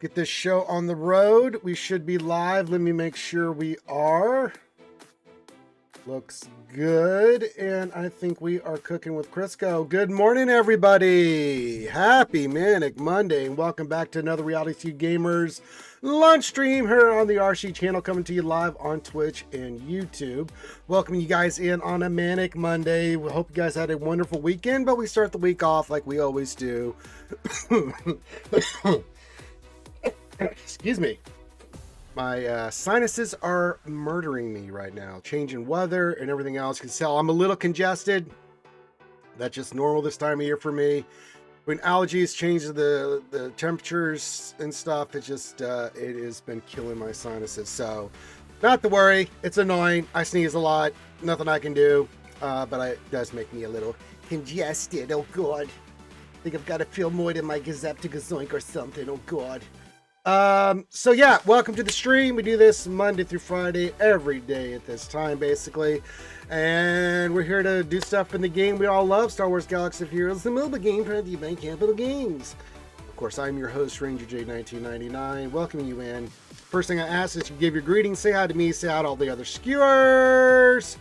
get this show on the road. We should be live. Let me make sure we are. Looks good. And I think we are cooking with Crisco. Good morning, everybody. Happy Manic Monday. And welcome back to another Reality Feud Gamers lunch stream here on the RC channel, coming to you live on Twitch and YouTube. Welcoming you guys in on a Manic Monday. We hope you guys had a wonderful weekend, but we start the week off like we always do. Excuse me. My sinuses are murdering me right now. Changing weather and everything else. You can tell I'm a little congested. That's just normal this time of year for me. When allergies change the temperatures and stuff, it has been killing my sinuses. So not to worry. It's annoying. I sneeze a lot. Nothing I can do. But it does make me a little congested. Oh, God. I think I've got to feel more than my Gazaptigazoink or something. Oh, God. So yeah, welcome to the stream. We do this Monday through Friday, every day at this time, basically. And we're here to do stuff in the game we all love, Star Wars Galaxy of Heroes, the mobile game brought to you by Capital Games. Of course, I'm your host, Ranger J1999, welcoming you in. First thing I ask is you give your greetings, say hi to me, say hi to all the other skewers.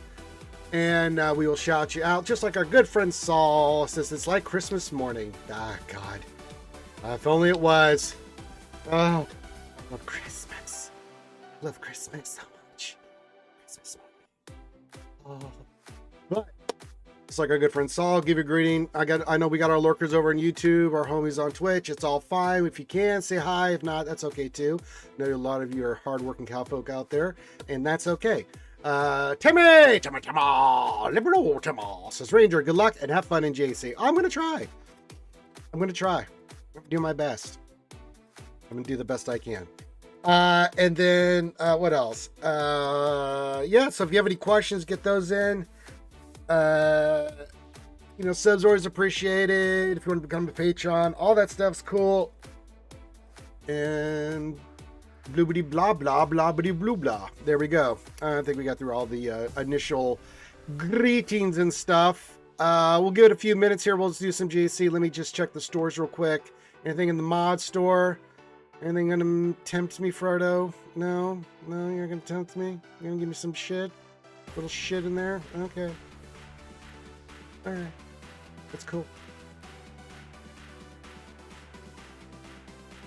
And we will shout you out, just like our good friend Saul says, it's like Christmas morning. Ah, God. If only it was. Oh, I love Christmas. Love Christmas so much. Christmas morning. Oh. But it's like our good friend Saul, give you a greeting. I know we got our lurkers over on YouTube, our homies on Twitch. It's all fine. If you can, say hi. If not, that's okay too. I know a lot of you are hardworking cowfolk out there, and that's okay. Timmy says Ranger, good luck and have fun in JC. I'm gonna try. Do my best. I'm gonna do the best I can. And then what else? Yeah, so if you have any questions, get those in. Subs always appreciated. If you want to become a Patreon, all that stuff's cool. And bloobity blah blah blah bitty blue blah. There we go. I think we got through all the initial greetings and stuff. We'll give it a few minutes here. We'll just do some JC. Let me just check the stores real quick. Anything in the mod store? Anything gonna tempt me, Frodo? No, you're gonna tempt me? You're gonna give me some shit? Little shit in there? Okay. Alright. That's cool.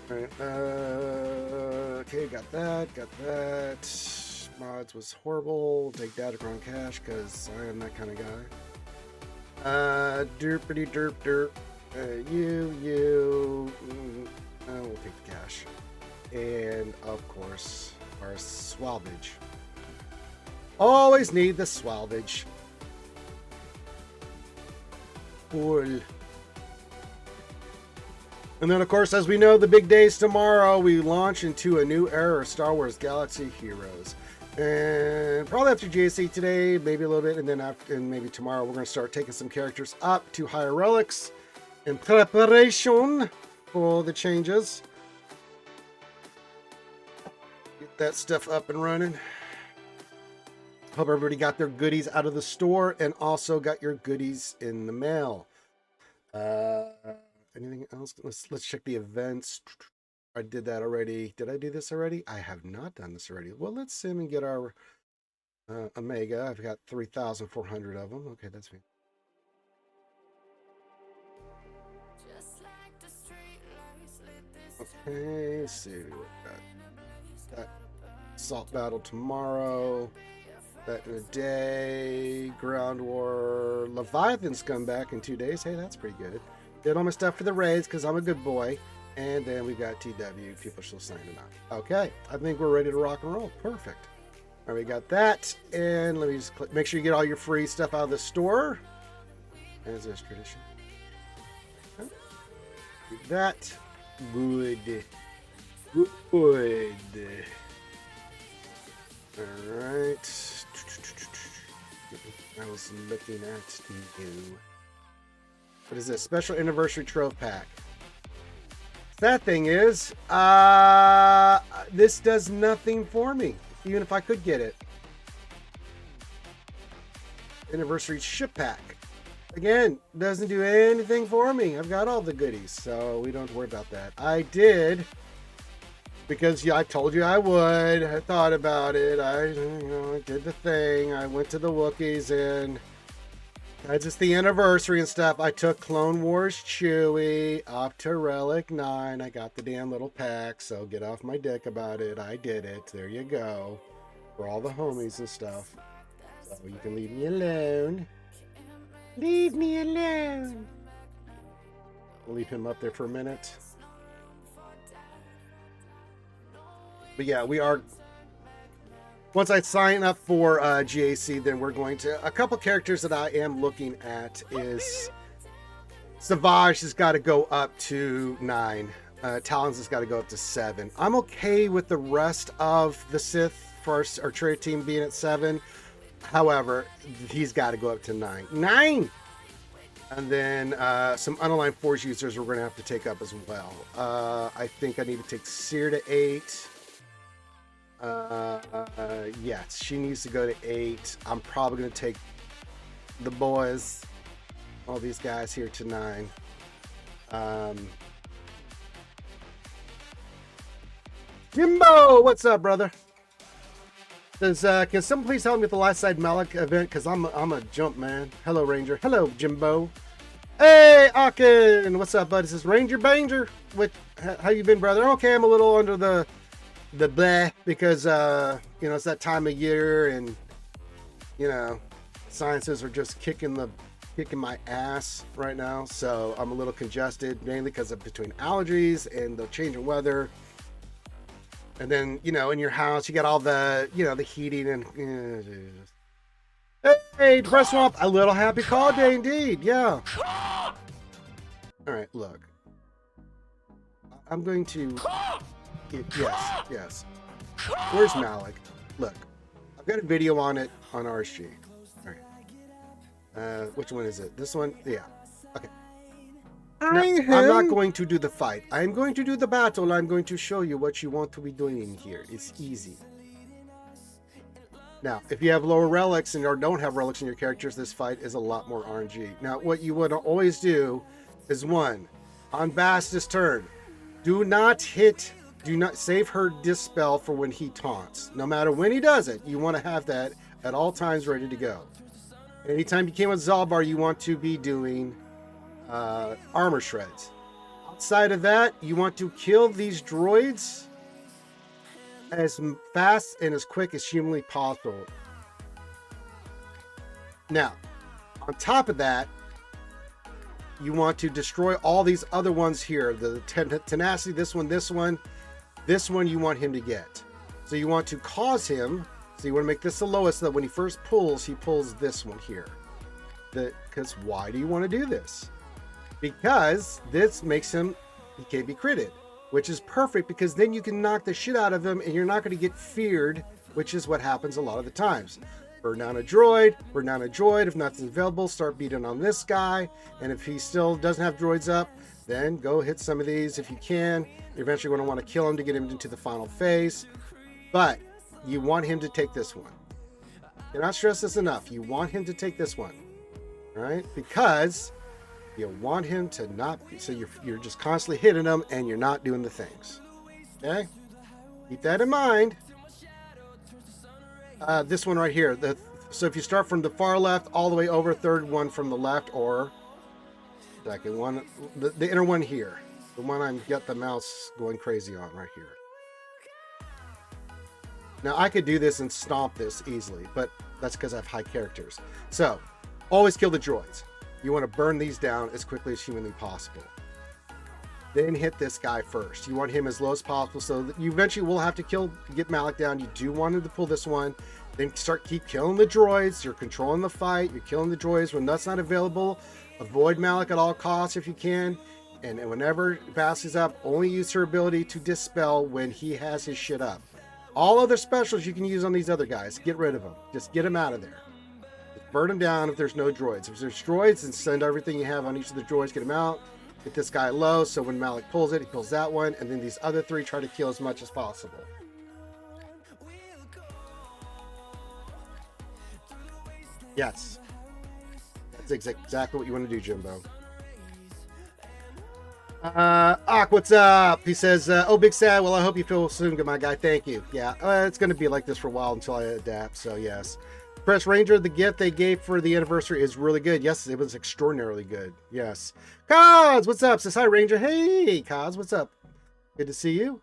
Alright, okay, got that. Mods was horrible. Take Datacron cash, because I am that kind of guy. Derpity derp derp. We'll take the cash. And, of course, our swalvage. Always need the swalvage. Cool. And then, of course, as we know, the big days tomorrow, we launch into a new era of Star Wars Galaxy Heroes. And probably after JC today, maybe a little bit, and then and maybe tomorrow, we're going to start taking some characters up to higher relics in preparation for the changes. Get that stuff up and running. Hope everybody got their goodies out of the store and also got your goodies in the mail. Anything else? Let's check the events. I did that already. Did I do this already? I have not done this already. Well, let's sim and get our Omega. I've got 3,400 of them. Okay, that's fine. Okay, let's see. That assault battle tomorrow. That in a day. Ground War. Leviathan's come back in 2 days. Hey, that's pretty good. Did all my stuff for the raids because I'm a good boy. And then we got TW. People are still signing up. Okay, I think we're ready to rock and roll. Perfect. All right, we got that. And let me just make sure you get all your free stuff out of the store. As is tradition. Okay. Do that. Good. Alright. I was looking at you. What is this? Special Anniversary Trove Pack. That thing is, this does nothing for me, even if I could get it. Anniversary Ship Pack. Again, doesn't do anything for me. I've got all the goodies, so we don't have to worry about that. I did because yeah, I told you I would. I thought about it. I did the thing. I went to the Wookiees and that's just the anniversary and stuff. I took Clone Wars Chewie up to Relic 9. I got the damn little pack, so get off my dick about it. I did it. There you go. For all the homies and stuff. So you can leave me alone. Leave me alone. We'll leave him up there for a minute. But yeah, we are... Once I sign up for GAC, then we're going to... A couple characters that I am looking at is... Savage has got to go up to 9. Talons has got to go up to 7. I'm okay with the rest of the Sith first or trade team being at 7. However, he's got to go up to 9. 9! And then some unaligned Force users we're going to have to take up as well. I think I need to take Seer to 8. Yes, she needs to go to 8. I'm probably going to take the boys, all these guys here to 9. Jimbo, what's up, brother? Can someone please help me with the Last Side Malik event? Because I'm a jump man. Hello, Ranger. Hello, Jimbo. Hey, Akin. What's up, bud? This is Ranger Banger. How you been, brother? Okay, I'm a little under the bleh because it's that time of year and sciences are just kicking my ass right now. So I'm a little congested, mainly because of between allergies and the changing weather. And then, in your house, you got all the, the heating and... Hey, Press Swamp, a little happy call day indeed, yeah. All right, look. I'm going to... Yes. Where's Malik? Look, I've got a video on it on RSG. All right. Which one is it? This one? Yeah. Okay. Now, I'm not going to do the fight. I'm going to do the battle. I'm going to show you what you want to be doing here. It's easy. Now, if you have lower relics or don't have relics in your characters, this fight is a lot more RNG. Now, what you would always do is on Bast's turn, do not save her Dispel for when he taunts. No matter when he does it, you want to have that at all times ready to go. Anytime you came with Zalbar, you want to be doing armor shreds. Outside of that, you want to kill these droids as fast and as quick as humanly possible. Now, on top of that, you want to destroy all these other ones here. The tenacity, this one you want him to get. So you want to cause him, so you want to make this the lowest, so that when he first pulls, he pulls this one here. Because why do you want to do this? Because this makes him, he can't be critted, which is perfect because then you can knock the shit out of him and you're not going to get feared, which is what happens a lot of the times. Burn down a droid. If nothing's available, start beating on this guy. And if he still doesn't have droids up, then go hit some of these if you can. You're eventually going to want to kill him to get him into the final phase. But you want him to take this one. Cannot stress this enough. You want him to take this one, right? Because you want him to not, so you're just constantly hitting him and you're not doing the things. Okay? Keep that in mind. This one right here. So if you start from the far left all the way over, third one from the left, or second one, the inner one here. The one I've got the mouse going crazy on right here. Now I could do this and stomp this easily, but that's because I have high characters. So always kill the droids. You want to burn these down as quickly as humanly possible. Then hit this guy first. You want him as low as possible so that you eventually will have to get Malik down. You do want him to pull this one. Then keep killing the droids. You're controlling the fight. You're killing the droids. When that's not available, avoid Malik at all costs if you can. And whenever Bass is up, only use her ability to dispel when he has his shit up. All other specials you can use on these other guys. Get rid of them. Just get them out of there. Burn them down if there's no droids. If there's droids, then send everything you have on each of the droids, get them out, get this guy low, so when Malik pulls it, he pulls that one, and then these other three try to kill as much as possible. Yes. That's exactly what you want to do, Jimbo. What's up? He says, oh, big sad. Well, I hope you feel soon, good, my guy. Thank you. Yeah, it's going to be like this for a while until I adapt. So, yes. Press Ranger, the gift they gave for the anniversary is really good. Yes, it was extraordinarily good. Yes. Cos, what's up? Says, hi, Ranger. Hey, Cos, what's up? Good to see you.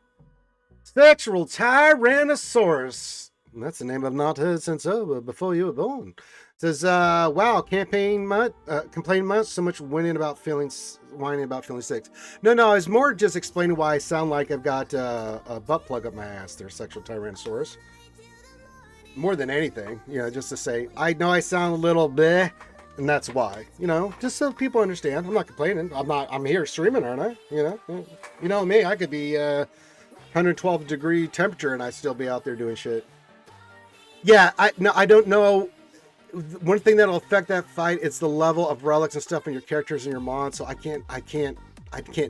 Sexual Tyrannosaurus. That's the name I've not heard since before you were born. Says, wow, complain month, so much whining about feeling sick. No, it's more just explaining why I sound like I've got a butt plug up my ass there, Sexual Tyrannosaurus. More than anything, just to say, I know I sound a little bleh, and that's why, just so people understand. I'm not complaining. I'm here streaming, aren't I? You know me, I could be 112 degree temperature and I'd still be out there doing shit. Yeah, I don't know. One thing that'll affect that fight, it's the level of relics and stuff in your characters and your mods. So I can't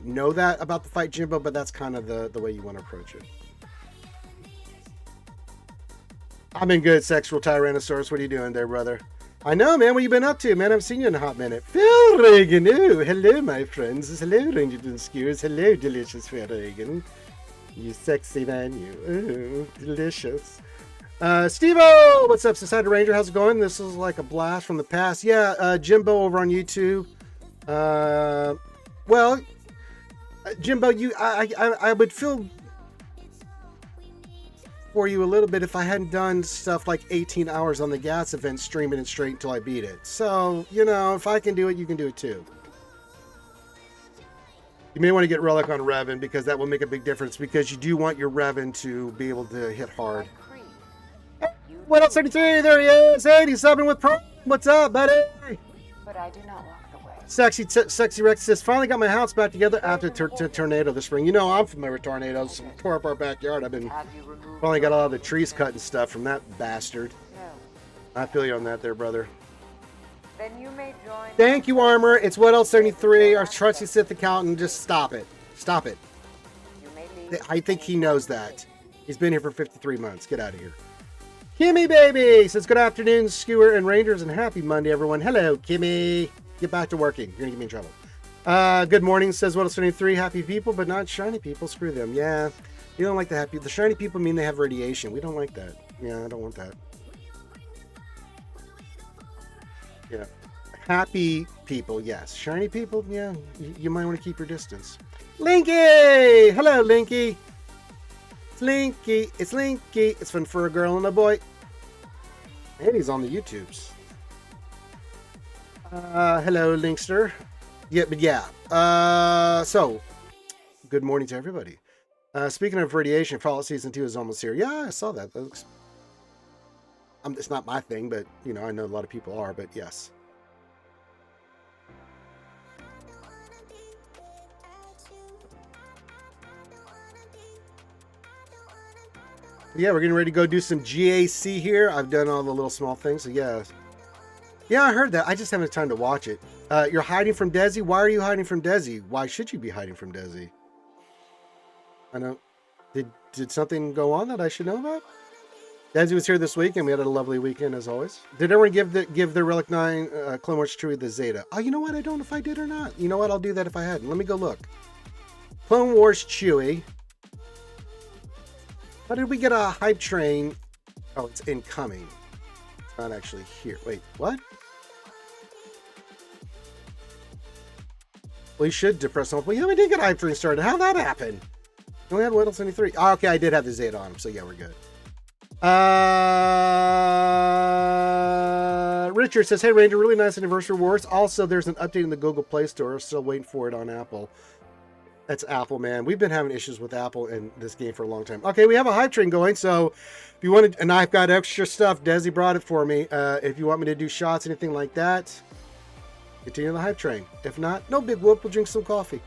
know that about the fight, Jimbo, but that's kind of the way you want to approach it. I'm in good, Sexual Tyrannosaurus. What are you doing there, brother? I know, man. What you been up to, man? I haven't seen you in a hot minute. Phil Reagan. Oh, hello, my friends. Hello, Rangers and Skewers. Hello, delicious Phil Reagan. You sexy man, you. Oh, delicious. Steve-O! What's up, Society Ranger? How's it going? This is like a blast from the past. Yeah, Jimbo over on YouTube. Well, Jimbo, I would feel for you a little bit if I hadn't done stuff like 18 hours on the gas event, streaming it straight until I beat it. So, if I can do it, you can do it too. You may want to get Relic on Revan because that will make a big difference because you do want your Revan to be able to hit hard. What else? 33, there he is. 87 with Prime. What's up, buddy? But I do not walk the way. Sexy Rex says, finally got my house back together after tornado this spring. I'm familiar with tornadoes. Tore up our backyard. I've been finally got all the trees cut and stuff from that bastard. No. I feel you on that there, brother. Then you may join. Thank you, Armor. It's What Else 73. Our trusty Sith accountant. Just stop it. Stop it. I think he knows that. He's been here for 53 months. Get out of here. Kimmy baby says, good afternoon, Skewer and Rangers, and happy Monday, everyone. Hello, Kimmy. Get back to working. You're going to get me in trouble. Good morning, says What Else 73. Happy people, but not shiny people. Screw them. Yeah. You don't like the happy. The shiny people mean they have radiation. We don't like that. Yeah, I don't want that. Yeah. Happy people, yes. Shiny people, yeah. You might want to keep your distance. Linky! Hello, Linky. It's Linky. It's Linky. It's fun for a girl and a boy. And he's on the YouTubes. Hello, Linkster. Yeah, but yeah. So, good morning to everybody. Speaking of radiation, Fallout Season 2 is almost here. Yeah, I saw that. That looks... it's not my thing, but, I know a lot of people are, but yes. Yeah, we're getting ready to go do some GAC here. I've done all the little small things, so yeah. Yeah, I heard that. I just haven't had time to watch it. You're hiding from Desi? Why are you hiding from Desi? Why should you be hiding from Desi? I know. Did something go on that I should know about? Desi was here this week, and we had a lovely weekend, as always. Did everyone give their Relic 9 Clone Wars Chewie the Zeta? Oh, you know what? I don't know if I did or not. You know what? I'll do that if I hadn't. Let me go look. Clone Wars Chewie. How did we get a hype train? Oh, it's incoming. It's not actually here. Wait, what? Well, you should depress them. Well, yeah, we did get a hype train started. How'd that happen? You only had What Else 73. Oh, okay, I did have the Zeta on him, so yeah, we're good. Richard says, hey, Ranger, really nice anniversary rewards. Also, there's an update in the Google Play Store. Still waiting for it on Apple. That's Apple, man. We've been having issues with Apple in this game for a long time. Okay, we have a hype train going, so if you want to, and I've got extra stuff. Desi brought it for me. If you want me to do shots, anything like that, continue the hype train. If not, no big whoop. We'll drink some coffee.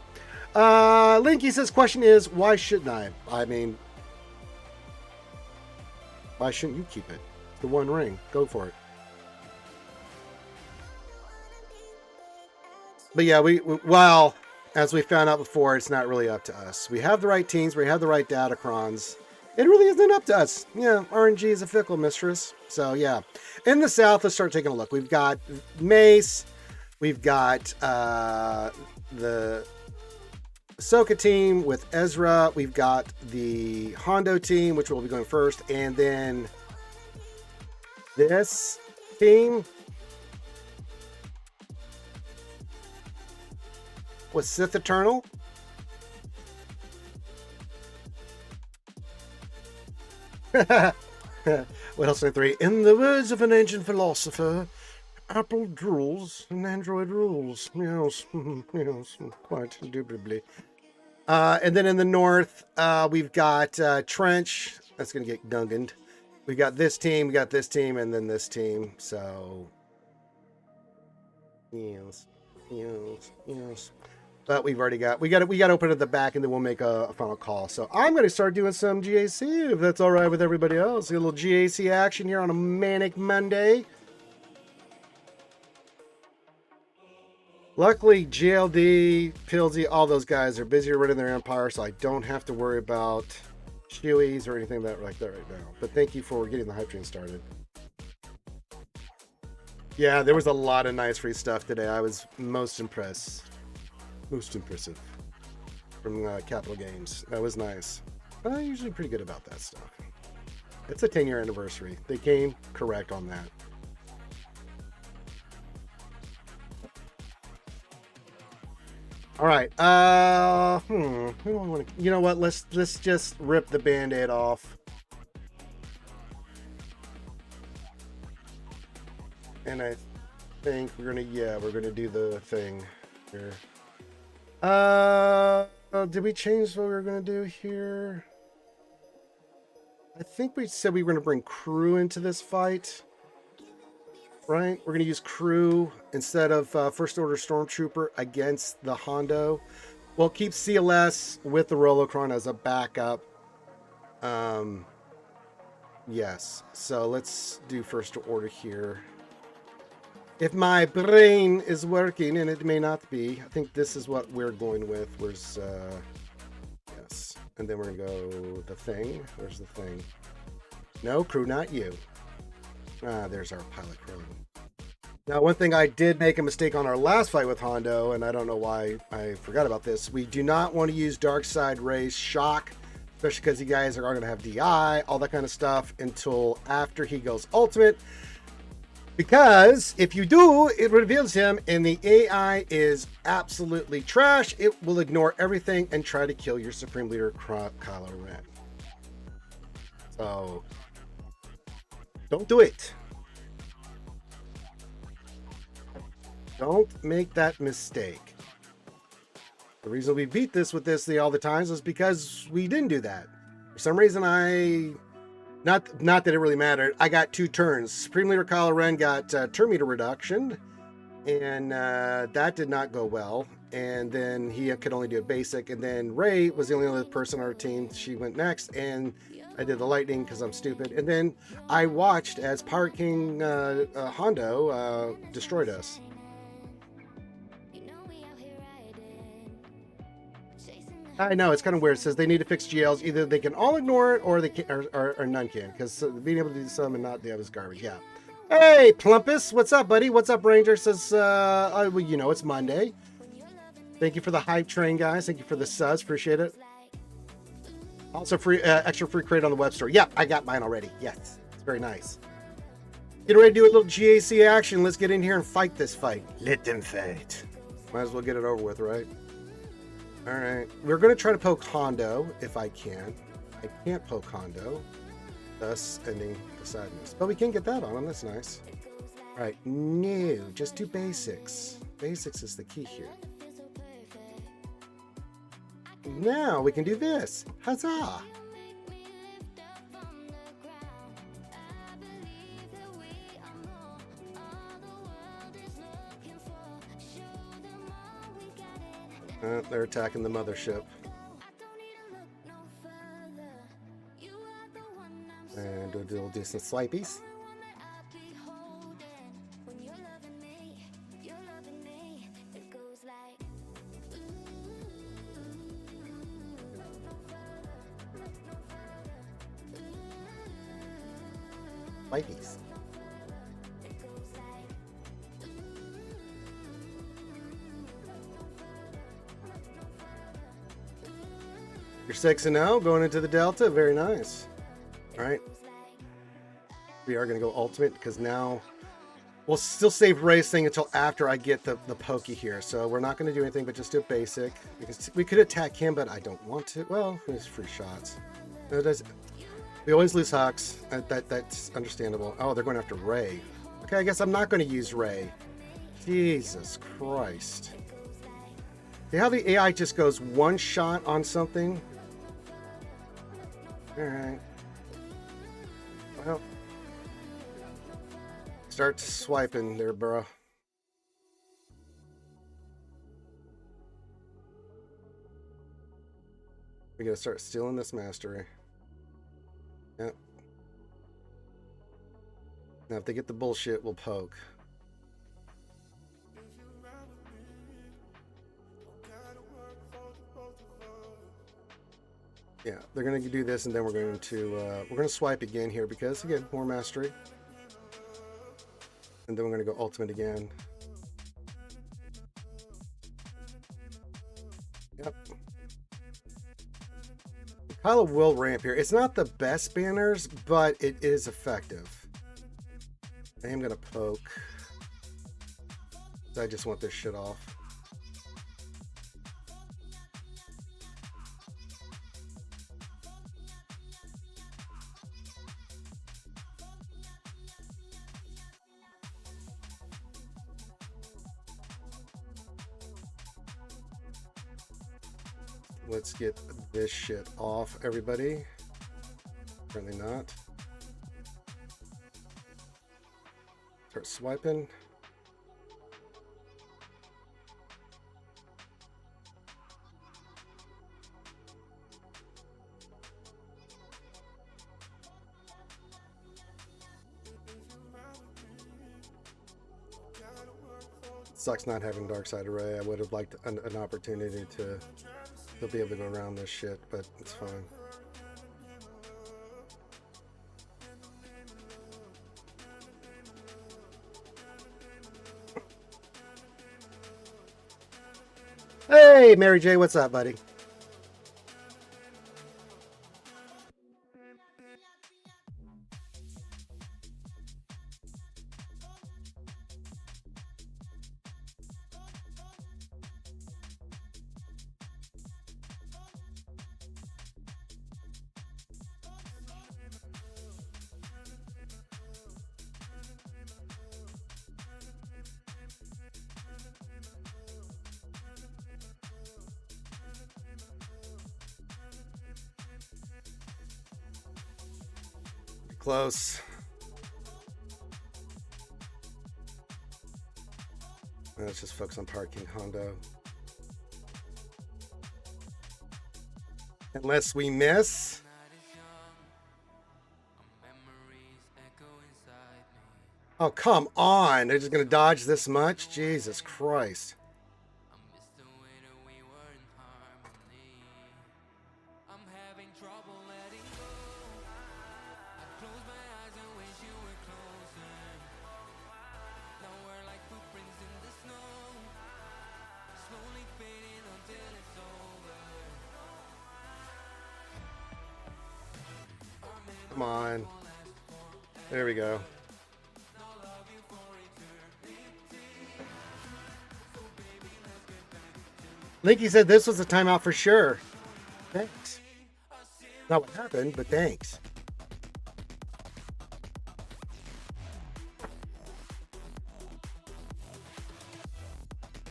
Linky says, question is, why shouldn't I? I mean, why shouldn't you keep it? The One Ring. Go for it. But yeah, well, as we found out before, it's not really up to us. We have the right teams. We have the right datacrons. It really isn't up to us. Yeah, RNG is a fickle mistress. So yeah. In the South, let's start taking a look. We've got Mace. We've got the Ahsoka team with Ezra. We've got the Hondo team, which will be going first, and then this team with Sith Eternal. What else? 3. In the words of an ancient philosopher, Apple drools and Android rules. Yes, yes, quite indubitably. And then in the north, we've got Trench. That's going to get gunganed. We got this team, and then this team. So, yes. But we've already got we got to open at the back, and then we'll make a final call. So I'm going to start doing some GAC if that's all right with everybody else. A little GAC action here on a Manic Monday. Luckily, JLD, Pilsy, all those guys are busy running their empire, so I don't have to worry about Chewies or anything like that right now. But thank you for getting the hype train started. Yeah, there was a lot of nice free stuff today. I was most impressed. Most impressive from Capital Games. That was nice. I'm usually pretty good about that stuff. It's a 10-year anniversary. They came correct on that. All right. You know what? Let's just rip the Band-Aid off. And I think we're gonna do the thing here. Did we change what we were gonna do here? I think we said we were gonna bring crew into this fight. Right? We're going to use crew instead of First Order Stormtrooper against the Hondo. We'll keep CLS with the Rolocron as a backup. Yes. So let's do First Order here. If my brain is working, and it may not be, I think this is what we're going with. Where's, yes. And then we're going to go the thing. Where's the thing? No, crew, not you. There's our pilot crew. Now, one thing I did make a mistake on our last fight with Hondo, and I don't know why I forgot about this. We do not want to use Dark Side Ray's Shock, especially because you guys are going to have DI, all that kind of stuff, until after he goes Ultimate. Because if you do, it reveals him, and the AI is absolutely trash. It will ignore everything and try to kill your Supreme Leader, Kylo Ren. So, don't do it. Don't make that mistake. The reason we beat this with this all the times is because we didn't do that. For some reason, not that it really mattered. I got 2 turns. Supreme Leader Kylo Ren got turn meter reduction, and that did not go well. And then he could only do a basic. And then Rey was the only other person on our team. She went next, and I did the lightning because I'm stupid. And then I watched as Pirate King Hondo destroyed us. I know, it's kind of weird. It says they need to fix GLs. Either they can all ignore it, or they can, or none can. Because being able to do some and not the other is garbage. Yeah. Hey, Plumpus, what's up, buddy? What's up, Ranger? Says, well, you know, it's Monday. Thank you for the hype train, guys. Thank you for the subs. Appreciate it. Also, free extra free credit on the web store. Yep, I got mine already. Yes, it's very nice. Get ready to do a little GAC action. Let's get in here and fight this fight. Let them fight. Might as well get it over with, right? All right, we're going to try to poke Hondo if I can. I can't poke Hondo, thus ending the sadness. But we can get that on him. That's nice. All right, no, just do basics. Basics is the key here. Now we can do this. Huzzah! They're attacking the mothership. And we'll do some swipies. Swipies. You're 6-0 going into the Delta. Very nice. All right. We are going to go ultimate because now we'll still save Ray's thing until after I get the pokey here. So we're not going to do anything but just do basic. Because we could attack him, but I don't want to. Well, there's free shots. We always lose Hux. That's understandable. Oh, they're going after Ray. Okay, I guess I'm not going to use Ray. Jesus Christ. See how the AI just goes one shot on something? Alright. Well. Start swiping there, bro. We gotta start stealing this mastery. Yep. Now if they get the bullshit, we'll poke. Yeah, they're gonna do this, and then we're going to swipe again here because again, more mastery, and then we're gonna go ultimate again. Yep. Kylo will ramp here. It's not the best banners, but it is effective. I am gonna poke. I just want this shit off. Let's get this shit off, everybody. Apparently not. Start swiping. Sucks not having Dark Side Array. I would have liked an opportunity to be able to go around this shit, but it's fine. Hey, Mary J, what's up, buddy? Close. Let's just focus on parking Hondo. Unless we miss. Oh, come on. They're just going to dodge this much? Jesus Christ. Come on. There we go. Linky said this was a timeout for sure. Thanks. Not what happened, but thanks.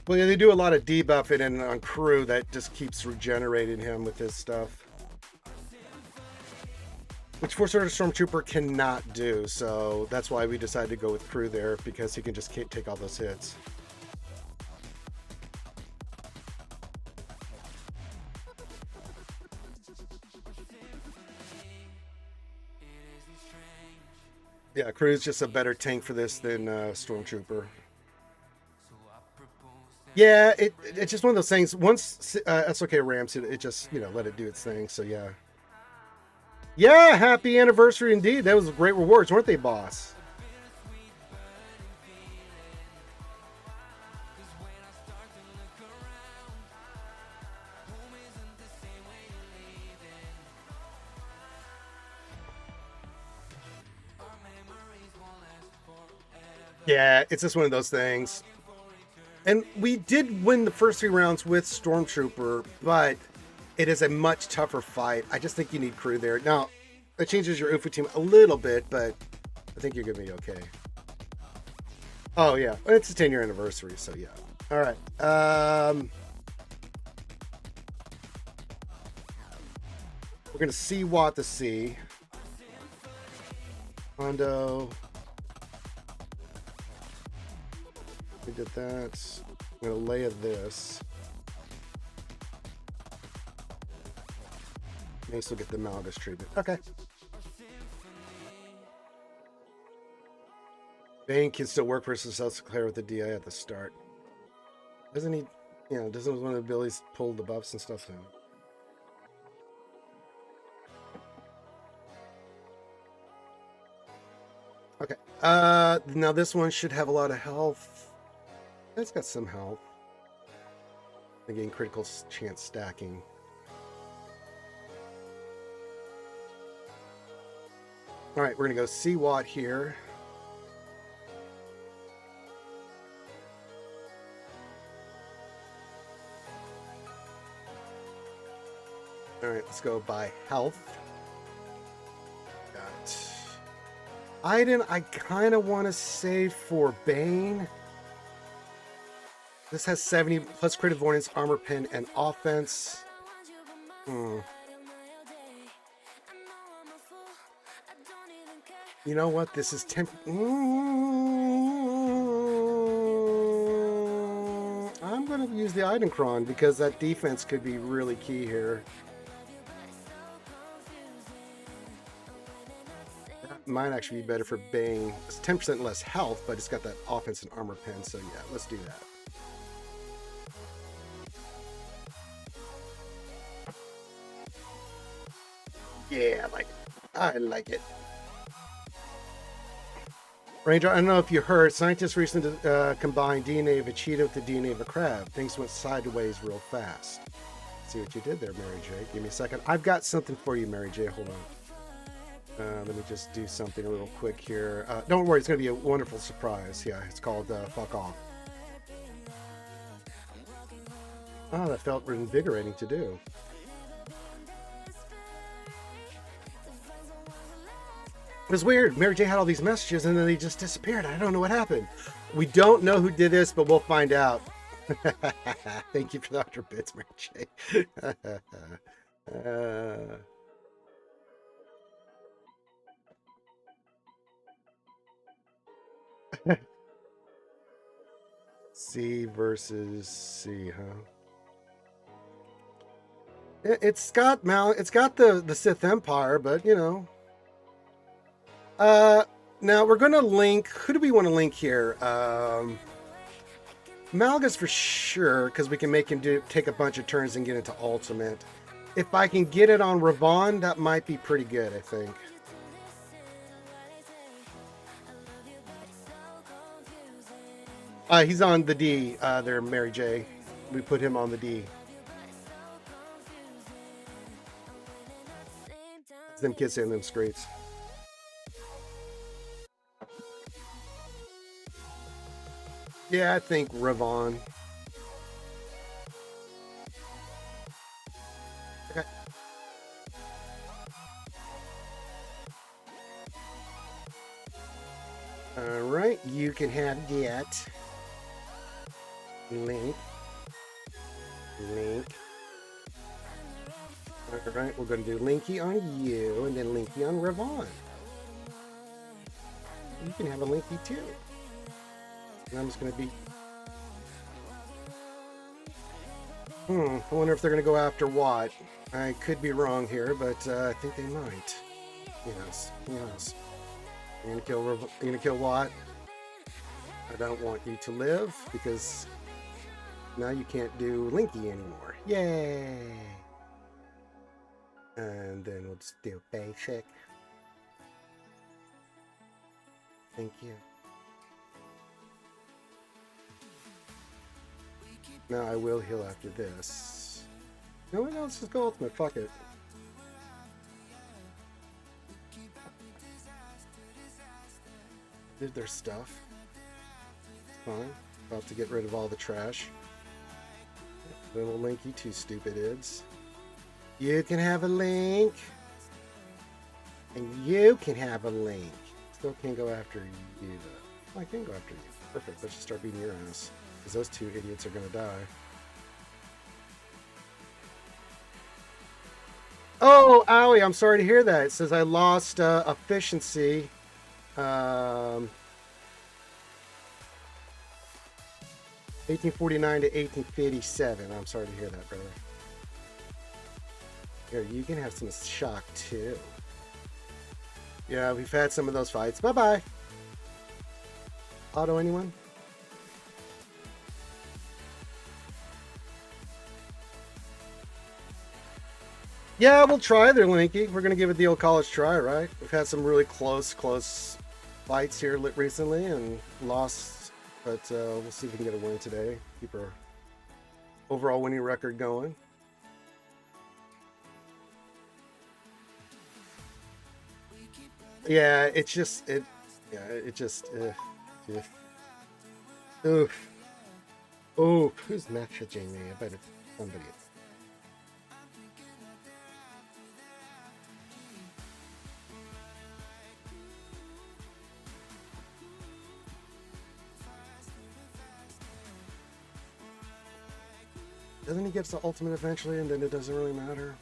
Well, yeah, they do a lot of debuffing and on crew that just keeps regenerating him with his stuff. Which Force Order Stormtrooper cannot do, so that's why we decided to go with crew there, because he can just take all those hits. Yeah, crew's just a better tank for this than Stormtrooper. Yeah, it's just one of those things. Once SOK ramps it, it just, you know, let it do its thing, so yeah. Yeah, happy anniversary indeed. That was great rewards, weren't they, boss? Yeah, it's just one of those things. And we did win the first 3 rounds with Stormtrooper, but it is a much tougher fight. I just think you need crew there. Now, it changes your UFO team a little bit, but I think you're going to be okay. Oh, yeah. It's a 10-year anniversary, so yeah. All right. We're going to see what to see. Hondo. We did that. I'm going to lay this. May still get the Malgus treatment. Okay. Bane can still work versus Self-Declare with the DI at the start. Doesn't he, doesn't one of the abilities pull the buffs and stuff down? Okay. Now this one should have a lot of health. It's got some health. Again, critical chance stacking. All right, we're gonna go C-Watt here. All right, let's go by health. Got Iden, I kind of want to save for Bane. This has 70 plus crit avoidance, armor pen, and offense. You know what? This is I'm going to use the Idencron because that defense could be really key here. That might actually be better for Bane. It's 10% less health, but it's got that offense and armor pen, so yeah, let's do that. Yeah, I like it. Ranger, I don't know if you heard, scientists recently combined DNA of a cheetah with the DNA of a crab. Things went sideways real fast. See what you did there, Mary J. Give me a second. I've got something for you, Mary J. Hold on. Let me just do something a little quick here. Don't worry, it's going to be a wonderful surprise. Yeah, it's called Fuck Off. Oh, that felt invigorating to do. It was weird. Mary J had all these messages and then they just disappeared. I don't know what happened. We don't know who did this, but we'll find out. Thank you for the 100 bits, Mary J. C versus C, huh? It's got the Sith Empire, but now we're gonna link. Who do we want to link here? Malgus for sure, because we can make him take a bunch of turns and get into ultimate. If I can get it on Ravon, that might be pretty good, I think. He's on the D there, Mary J. We put him on the D. It's them kids saying them screeds. Yeah, I think Ravon. Okay. All right, you can have that. Link. All right, we're going to do Linky on you and then Linky on Ravon. You can have a Linky too. And I'm just going to be... I wonder if they're going to go after what. I could be wrong here, but I think they might. Yes. You're going to kill Watt. I don't want you to live because now you can't do Linky anymore. Yay! And then we'll just do basic. Thank you. Now I will heal after this. No, let's just go ultimate. Fuck it. Did their stuff. Fine. About to get rid of all the trash. Then we'll link you two stupid ids. You can have a link. And you can have a link. Still can't go after you though. I can go after you. Perfect. Let's just start beating your ass. Because those two idiots are going to die. Oh, owie, I'm sorry to hear that. It says I lost efficiency. 1849 to 1857. I'm sorry to hear that, brother. Here, you can have some shock too. Yeah, we've had some of those fights. Bye-bye. Auto anyone? Yeah, we'll try there, Linky. We're going to give it the old college try, right? We've had some really close fights here recently and lost, but we'll see if we can get a win today. Keep our overall winning record going. Yeah, it just. Oof. Oh, who's messaging me? I bet it's somebody. Doesn't he get to ultimate eventually and then it doesn't really matter?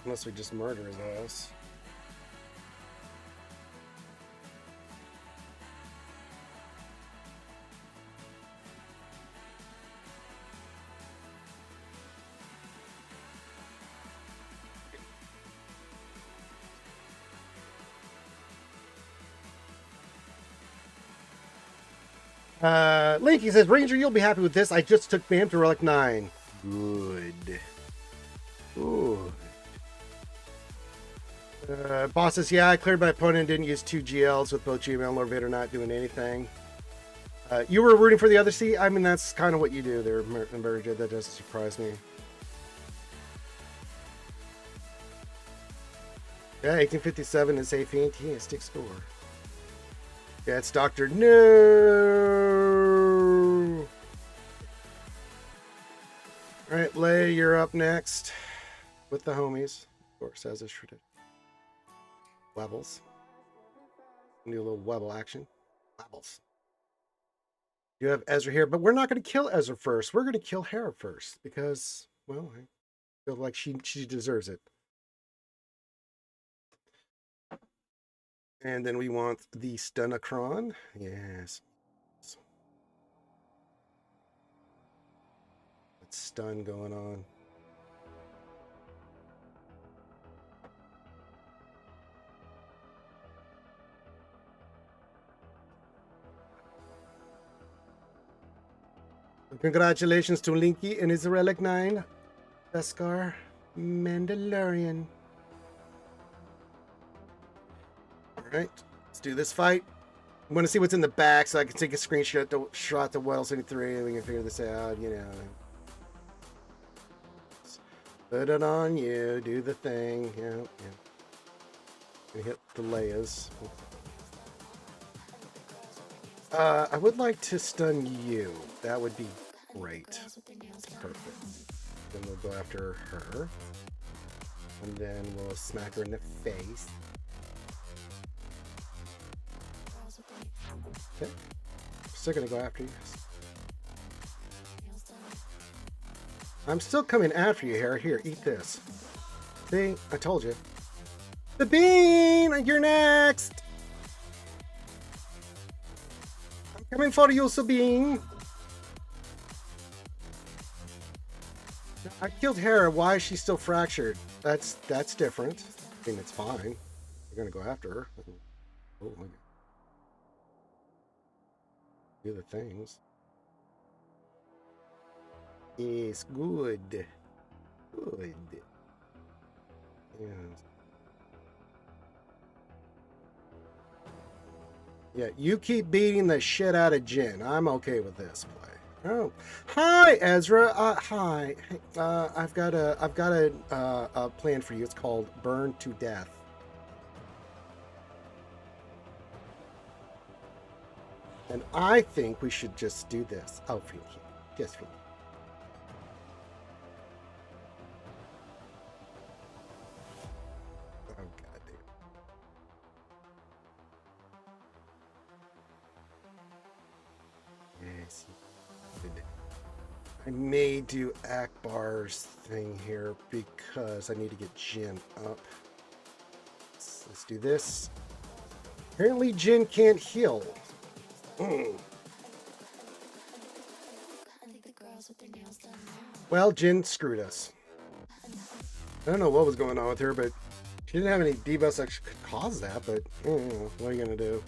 Unless we just murder his ass. Linky says, Ranger, you'll be happy with this. I just took Bam to Relic 9. Good. Ooh. Boss says, yeah, I cleared my opponent and didn't use 2 GLs with both GML and Lord Vader not doing anything. You were rooting for the other seat? I mean, that's kind of what you do there, Merger. That doesn't surprise me. Yeah, 1857 is a fantastic score. Yeah, it's Dr. No. All right, Lay, you're up next with the homies. Of course, as is tradition. Webbles. Do a little Webble action. Webbles. You have Ezra here, but we're not going to kill Ezra first. We're going to kill Hera first because, well, I feel like she deserves it. And then we want the Stunacron. Yes. That's stun going on. Congratulations to Linky and his Relic 9. Beskar Mandalorian. Alright, let's do this fight. I want to see what's in the back so I can take a screenshot to Well 73 and we can figure this out, you know. Put it on you, do the thing. Yeah. And hit the Leias. I would like to stun you. That would be great. Perfect. Then we'll go after her. And then we'll smack her in the face. Okay. Still gonna go after you. I'm still coming after you, Hera. Here, eat this. See? I told you. The bean! You're next! I'm coming for you, Sabine! I killed Hera. Why is she still fractured? That's different. I mean, it's fine. We're gonna go after her. Oh my God. Do the things. Yes, good. Good. Yes. Yeah, you keep beating the shit out of Jin. I'm okay with this play. Oh, hi Ezra. Hi. I've got a plan for you. It's called Burn to Death. And I think we should just do this. Oh, thank you. Just thank you. Oh, God damn. Yes. I may do Akbar's thing here because I need to get Jin up. Let's do this. Apparently Jin can't heal. Well, Jin screwed us. I don't know what was going on with her, but she didn't have any debuffs that could cause that, but what are you going to do?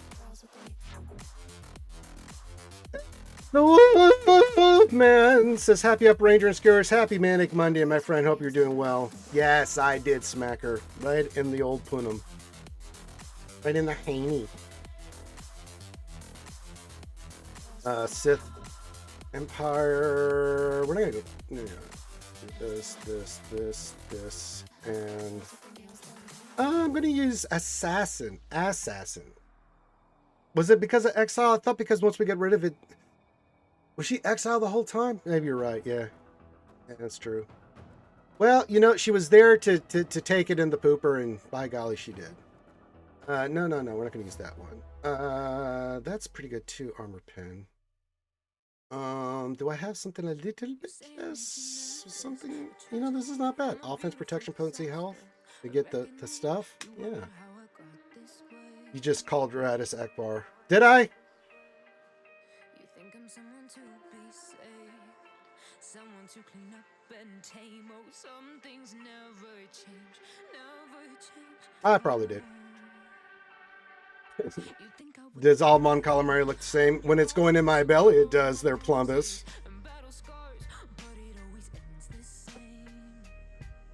The man says, happy up Ranger and Skewers, happy Manic Monday, my friend, hope you're doing well. Yes, I did smack her right in the old punum. Right in the haney. Sith Empire. We're not gonna go. No. This, and I'm gonna use Assassin. Was it because of exile? I thought because once we get rid of it, was she exiled the whole time? Maybe you're right. Yeah, that's true. Well, you know, she was there to take it in the pooper, and by golly, she did. No, we're not gonna use that one. That's pretty good too. Armor pen. Do I have something a little bit less? Something, you know, this is not bad. Offense, protection, potency, health. To get the stuff. Yeah. You just called Radis Akbar. Did I? You think I'm someone to be saved, someone to clean up and tame. Oh, some things never change, never change. I probably did. Does all Mon Calamari look the same? When it's going in my belly, it does. They're plumbus.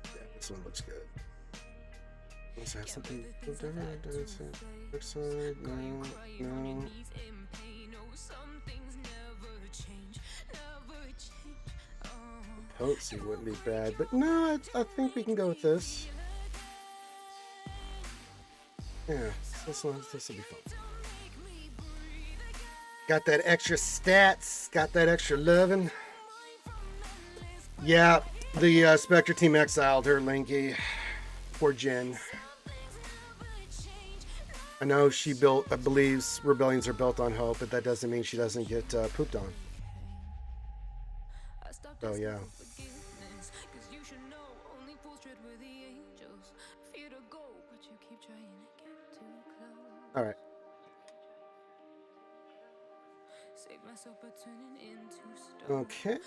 Yeah, this one looks good. Does it have something there? Does it other side? No. Potency wouldn't be bad, but no, I think we can go with this. Yeah, this will be fun. Got that extra stats, got that extra loving. Yeah, the Spectre team exiled her, Linky. Poor Jen. I know she built, I believe rebellions are built on hope, but that doesn't mean she doesn't get pooped on. So yeah. All right. Okay.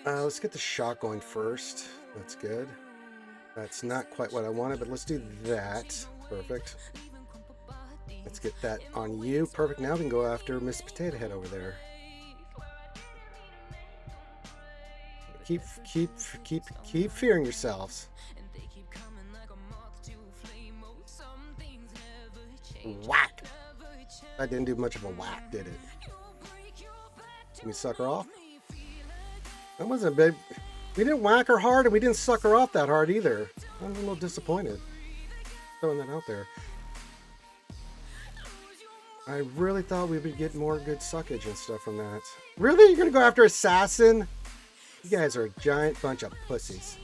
Let's get the shot going first. That's good. That's not quite what I wanted, but let's do that. Perfect. Let's get that on you. Perfect. Now we can go after Miss Potato Head over there. Keep fearing yourselves. Whack! That didn't do much of a whack, did it? Can we suck her off? That wasn't big. We didn't whack her hard, and we didn't suck her off that hard either. I'm a little disappointed. Throwing that out there. I really thought we would get more good suckage and stuff from that. Really? You're gonna go after Assassin? You guys are a giant bunch of pussies.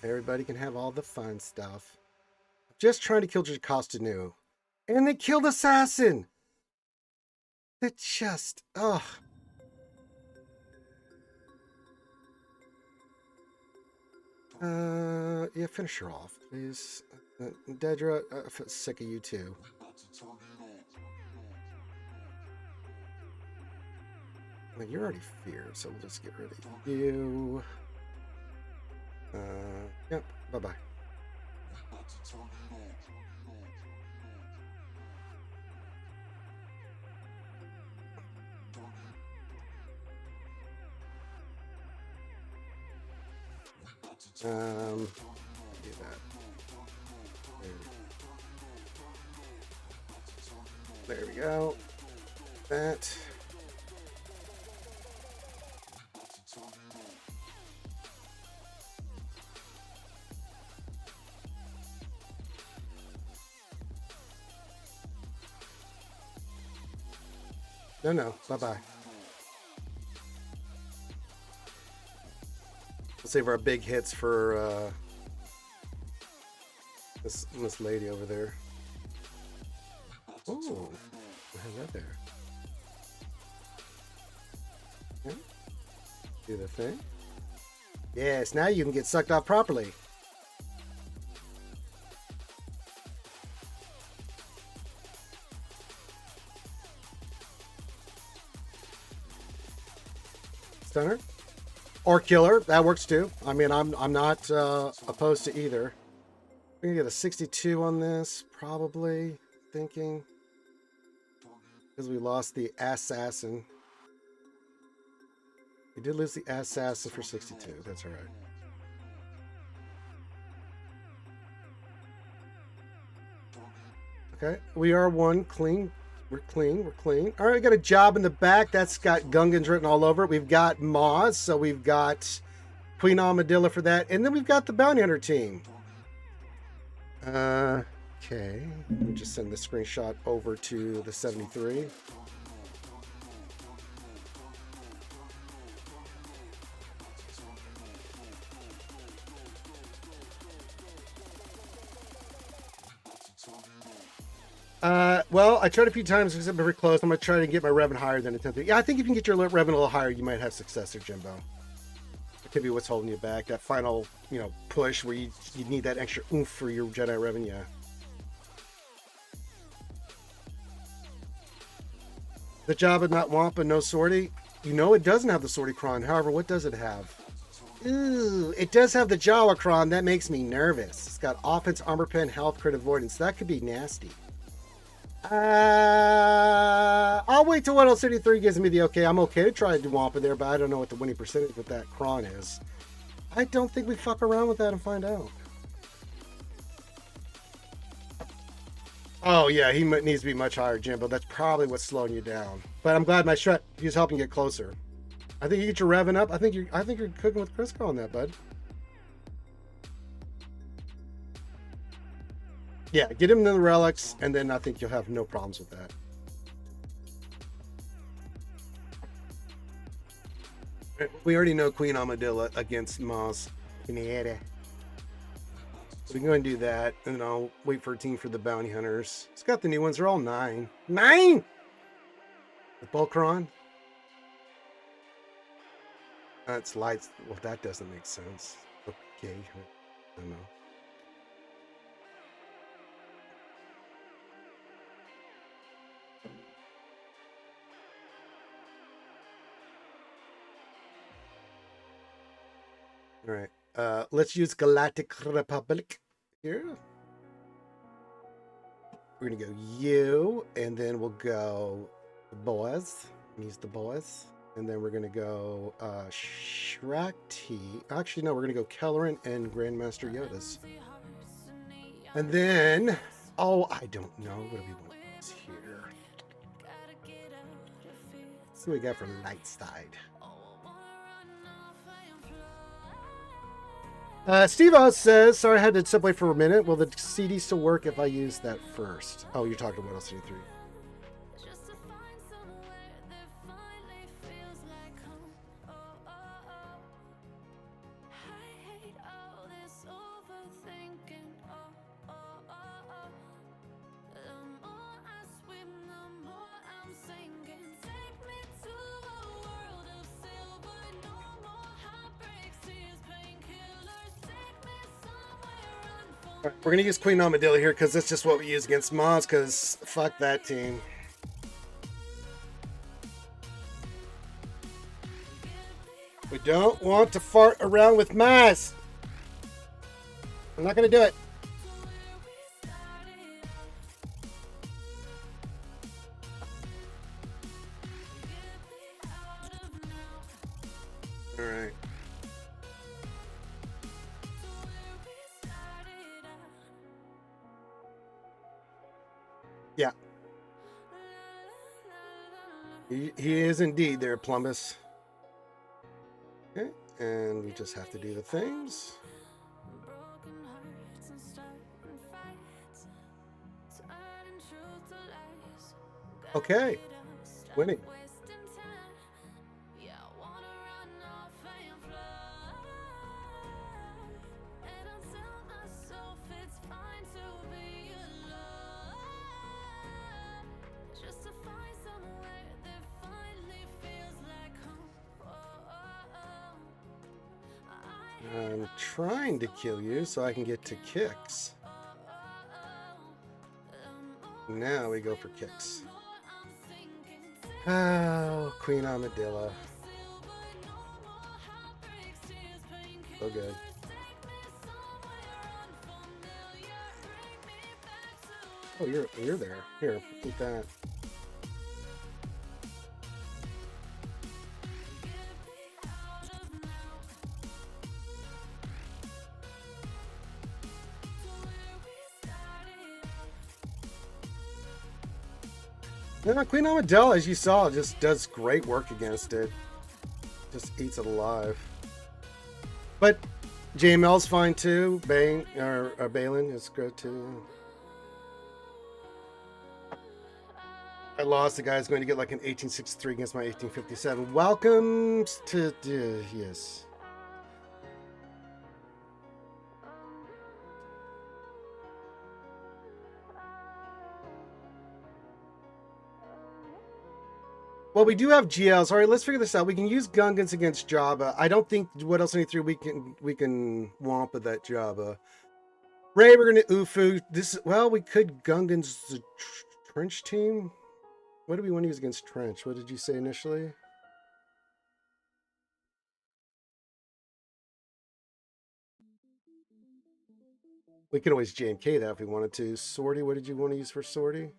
Everybody can have all the fun stuff. Just trying to kill Jocasta Nu. And they killed Assassin! It just... ugh. Yeah, finish her off, please. Dedra, I'm sick of you too. Well, you're already feared, so we'll just get rid of you. Yep, bye-bye. Do that. There we go. That. No. Bye-bye. We'll save our big hits for this lady over there. Oh, we have that there. Okay. Do the thing. Yes, now you can get sucked off properly. Stunner or killer, that works too. I mean, I'm not opposed to either. We're gonna get a 62 on this, probably thinking, because we lost the assassin. We did lose the assassin for 62. That's all right. Okay, we are one clean. We're clean. We're clean. All right, we got a job in the back. That's got Gungans written all over it. We've got Moz, so we've got Queen Armadillo for that. And then we've got the Bounty Hunter team. Okay. Let me just send the screenshot over to the 73. Well, I tried a few times because I'm very close. I'm going to try to get my Revan higher than a 10th. Yeah, I think if you can get your Revan a little higher, you might have success there, Jimbo. It could be what's holding you back. That final, push where you need that extra oomph for your Jedi Revan, yeah. The Jabba not Wampa, no sortie. It doesn't have the sortie cron. However, what does it have? Ooh, it does have the Jawa cron. That makes me nervous. It's got offense, armor pen, health, crit avoidance. That could be nasty. I'll wait till 1063 gives me the okay. I'm okay to try to do Wampa there, but I don't know what the winning percentage with that cron is. I don't think we fuck around with that and find out. Oh yeah, he needs to be much higher, Jimbo. That's probably what's slowing you down. But I'm glad my Shrek is helping get closer. I think you get your Revan up. I think you're cooking with Crisco on that, bud. Yeah, get him in the relics, and then I think you'll have no problems with that. We already know Queen Armadillo against Maz. We can go and do that, and then I'll wait for a team for the Bounty Hunters. It's got the new ones. They're all 9. 9! The Bulkron? That's lights. Well, that doesn't make sense. Okay. I don't know. All right. Let's use Galactic Republic here. We're gonna go you, and then we'll go the boys. Use the boys, and then we're gonna go Shrakti. Actually, no, we're gonna go Kelleran and Grandmaster Yoda's. And then, I don't know. What do we want here? Let's see what we got for light side. Steve Oz says, sorry, I had to step away for a minute. Will the CD still work if I use that first? Oh, you're talking about LCD3. Right, we're gonna use Queen Armadillo here because that's just what we use against Maz, because fuck that team. We don't want to fart around with Maz. I'm not gonna do it. All right. Yeah. He is indeed there, Plumbus. Okay, and we just have to do the things. Okay. Winning. I'm trying to kill you so I can get to kicks. Now we go for kicks. Oh, Queen Armadillo. So good. Oh, you're there. Here, eat that. Yeah, Queen Armadillo, as you saw, just does great work against it. Just eats it alive. But JML's fine too. Bane or Balin is good too. I lost. The guy's going to get like an 1863 against my 1857. Welcome to yes. Well, we do have GLs. All right, let's figure this out. We can use Gungans against Jabba. I don't think what else 93 we can womp with that Jabba. Ray, we're gonna Ufu. This well, we could Gungans the Trench team. What do we want to use against Trench? What did you say initially? We could always JMK that if we wanted to. Sortie, what did you want to use for Sortie?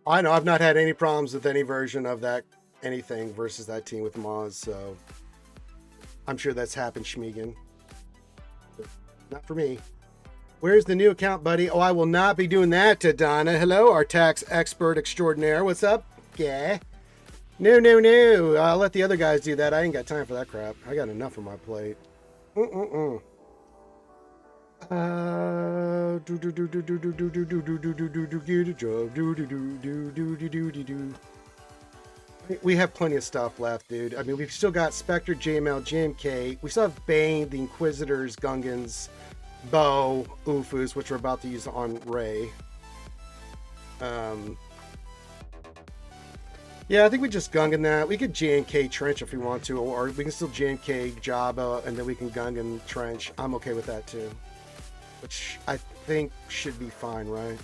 I know I've not had any problems with any version of that anything versus that team with Maz, so I'm sure that's happened, Schmegan. Not for me. Where's the new account, buddy? Oh, I will not be doing that to Donna. Hello, our tax expert extraordinaire. What's up? Yeah. No. I'll let the other guys do that. I ain't got time for that crap. I got enough on my plate. We have plenty of stuff left, dude. I mean, we've still got Spectre, JML, JMK. We still have Bane, the Inquisitors, Gungans, Bo, Ufus, which we're about to use on Ray. Yeah, I think we just Gungan that. We could JNK Trench if we want to, or we can still JNK Jabba, and then we can Gungan Trench. I'm okay with that too. Which I think should be fine, right?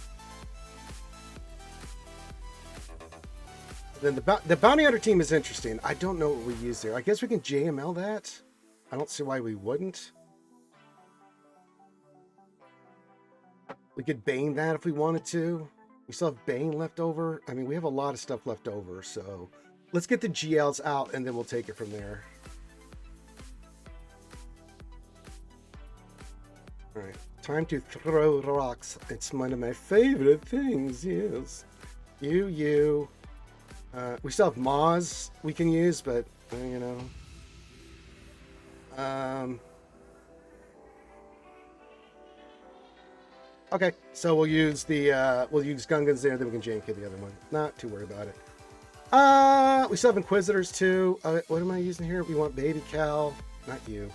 Then the Bounty Hunter team is interesting. I don't know what we use there. I guess we can JML that. I don't see why we wouldn't. We could Bane that if we wanted to. We still have Bane left over. I mean, we have a lot of stuff left over, so let's get the GLs out and then we'll take it from there. All right, time to throw rocks. It's one of my favorite things, yes. You. We still have Maz we can use, but, you know. Okay, so we'll use the we'll use Gungans there, then we can JNK the other one. Not too worried about it. We still have Inquisitors too. What am I using here? We want Baby Cal, not you.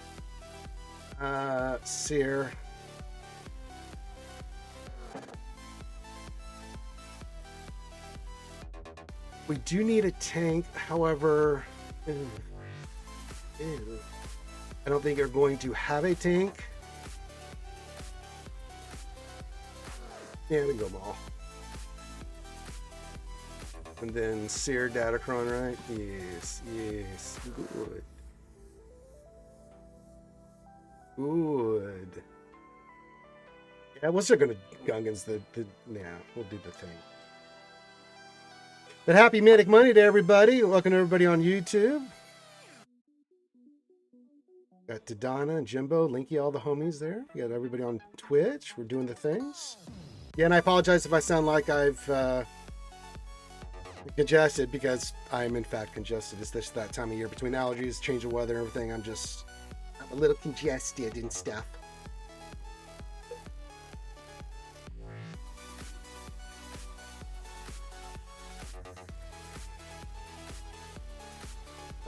Seer. We do need a tank, however, I don't think you're going to have a tank. Yeah, we can go Maul. And then Seer Datacron, right? Yes, good. Good. Yeah, we're still gonna Gungans yeah, we'll do the thing. But happy Manic Monday to everybody. Welcome to everybody on YouTube. Got Dodonna and Jimbo, Linky, all the homies there. We got everybody on Twitch. We're doing the things. Yeah, and I apologize if I sound like I've Congested because I'm in fact congested. It's this that time of year between allergies, change of weather, and everything. I'm a little congested and stuff.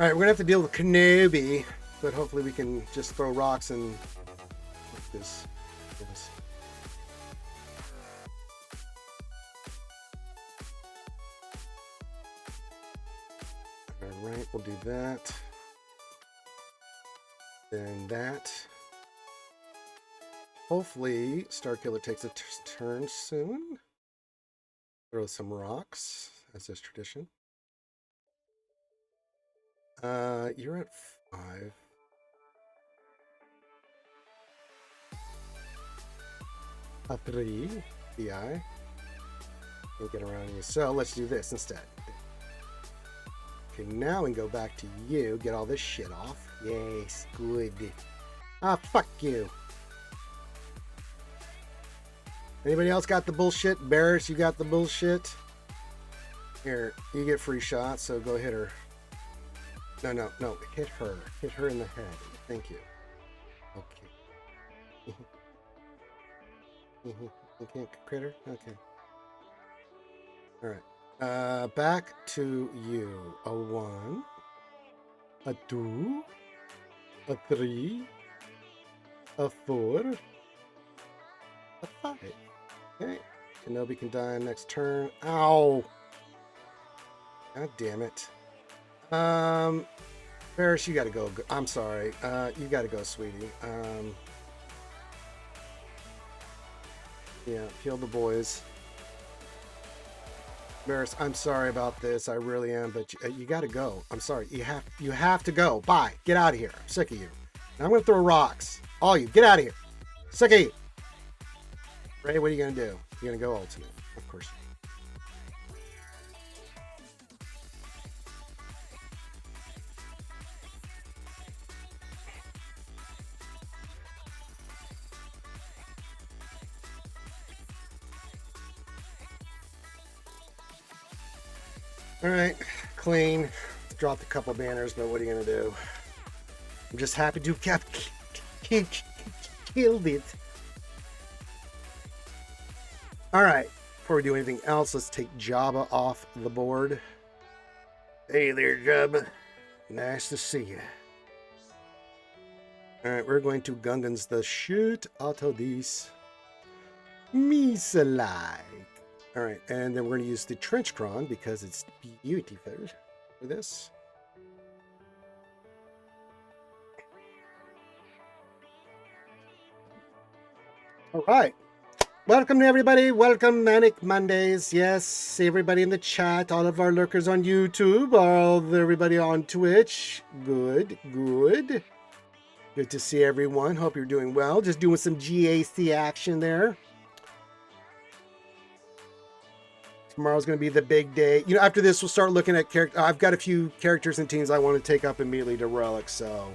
All right, we're gonna have to deal with Kenobi, but hopefully we can just throw rocks and this. All right, we'll do that. Then that. Hopefully, Starkiller takes a turn soon. Throw some rocks, as is tradition. You're at 5. A 3, BI. Can't get around you. So let's do this instead. Okay, now we can go back to you. Get all this shit off. Yes, good. Ah, fuck you. Anybody else got the bullshit? Barris, you got the bullshit? Here, you get free shots, so go hit her. No. Hit her. Hit her in the head. Thank you. Okay. You can't crit her? Okay. Alright. Back to you. A 1. A 2. A 3. A 4. A 5. Okay. Kenobi can die next turn. Ow! God damn it. Ferris, you gotta go. I'm sorry. You gotta go, sweetie. Yeah, kill the boys. Ferris, I'm sorry about this. I really am, but you gotta go. I'm sorry. You have to go. Bye. Get out of here. I'm sick of you. Now I'm gonna throw rocks. All you, get out of here. Sick of you. Ray, what are you gonna do? You're gonna go ultimate, of course. All right, clean. Dropped a couple banners, but what are you gonna do? I'm just happy to have killed it. All right, before we do anything else, let's take Jabba off the board. Hey there, Jabba. Nice to see you. All right, we're going to Gungans the shit out of these. Misalike. All right, and then we're going to use the Trench Cron because it's beautiful for this. All right. Welcome to everybody. Welcome Manic Mondays. Yes, everybody in the chat, all of our lurkers on YouTube, all of everybody on Twitch. Good. Good to see everyone. Hope you're doing well. Just doing some GAC action there. Tomorrow's going to be the big day. You know, after this, we'll start looking at character. I've got a few characters and teams I want to take up immediately to Relic, so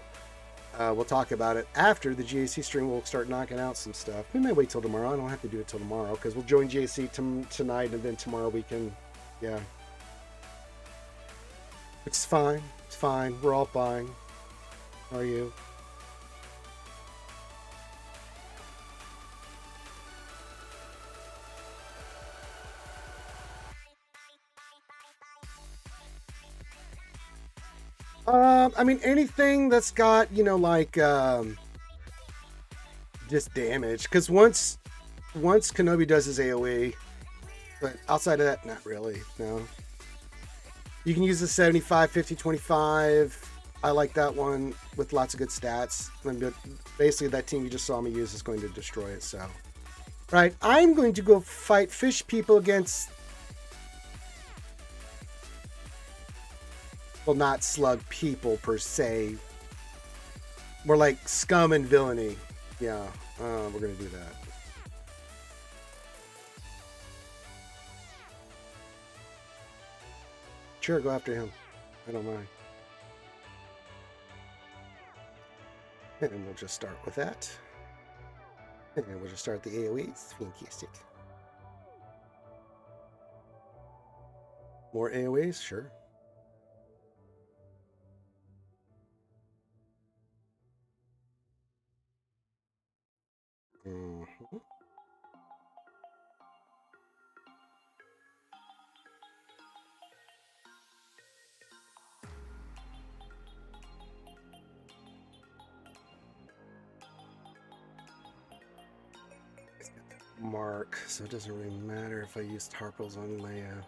we'll talk about it after the GAC stream. We'll start knocking out some stuff. We may wait till tomorrow. I don't have to do it till tomorrow because we'll join GAC tonight, and then tomorrow we can, yeah. It's fine. It's fine. We're all fine. How are you? I mean, anything that's got, you know, like, just damage. Because once Kenobi does his AoE, but outside of that, not really, no. You can use the 75, 50, 25. I like that one with lots of good stats. But basically, that team you just saw me use is going to destroy it, so. Right, I'm going to go fight fish people against... Well, not slug people per se. More like scum and villainy. Yeah, we're going to do that. Sure, go after him. I don't mind. And we'll just start with that. And we'll just start the AoEs. Fantastic. More AoEs? Sure. Mhm. Mark, so it doesn't really matter if I use Tarpals on Leia.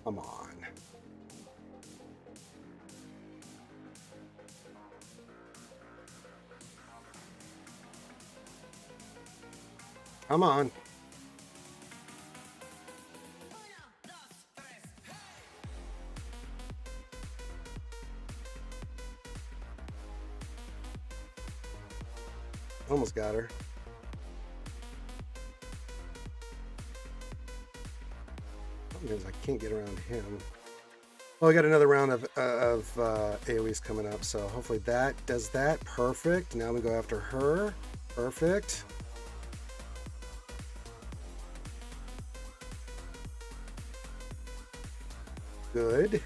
Come on. Come on. Almost got her. Problem is I can't get around him. Well, we got another round of AoEs coming up, so hopefully that does that. Perfect. Now we go after her. Perfect. Good.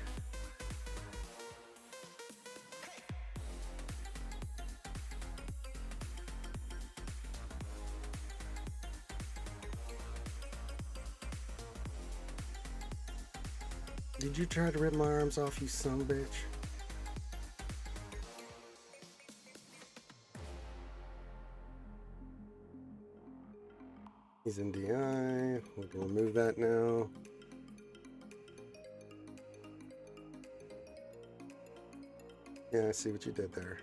Did you try to rip my arms off, you son of a bitch? He's in DI. We can remove that now. Yeah, I see what you did there.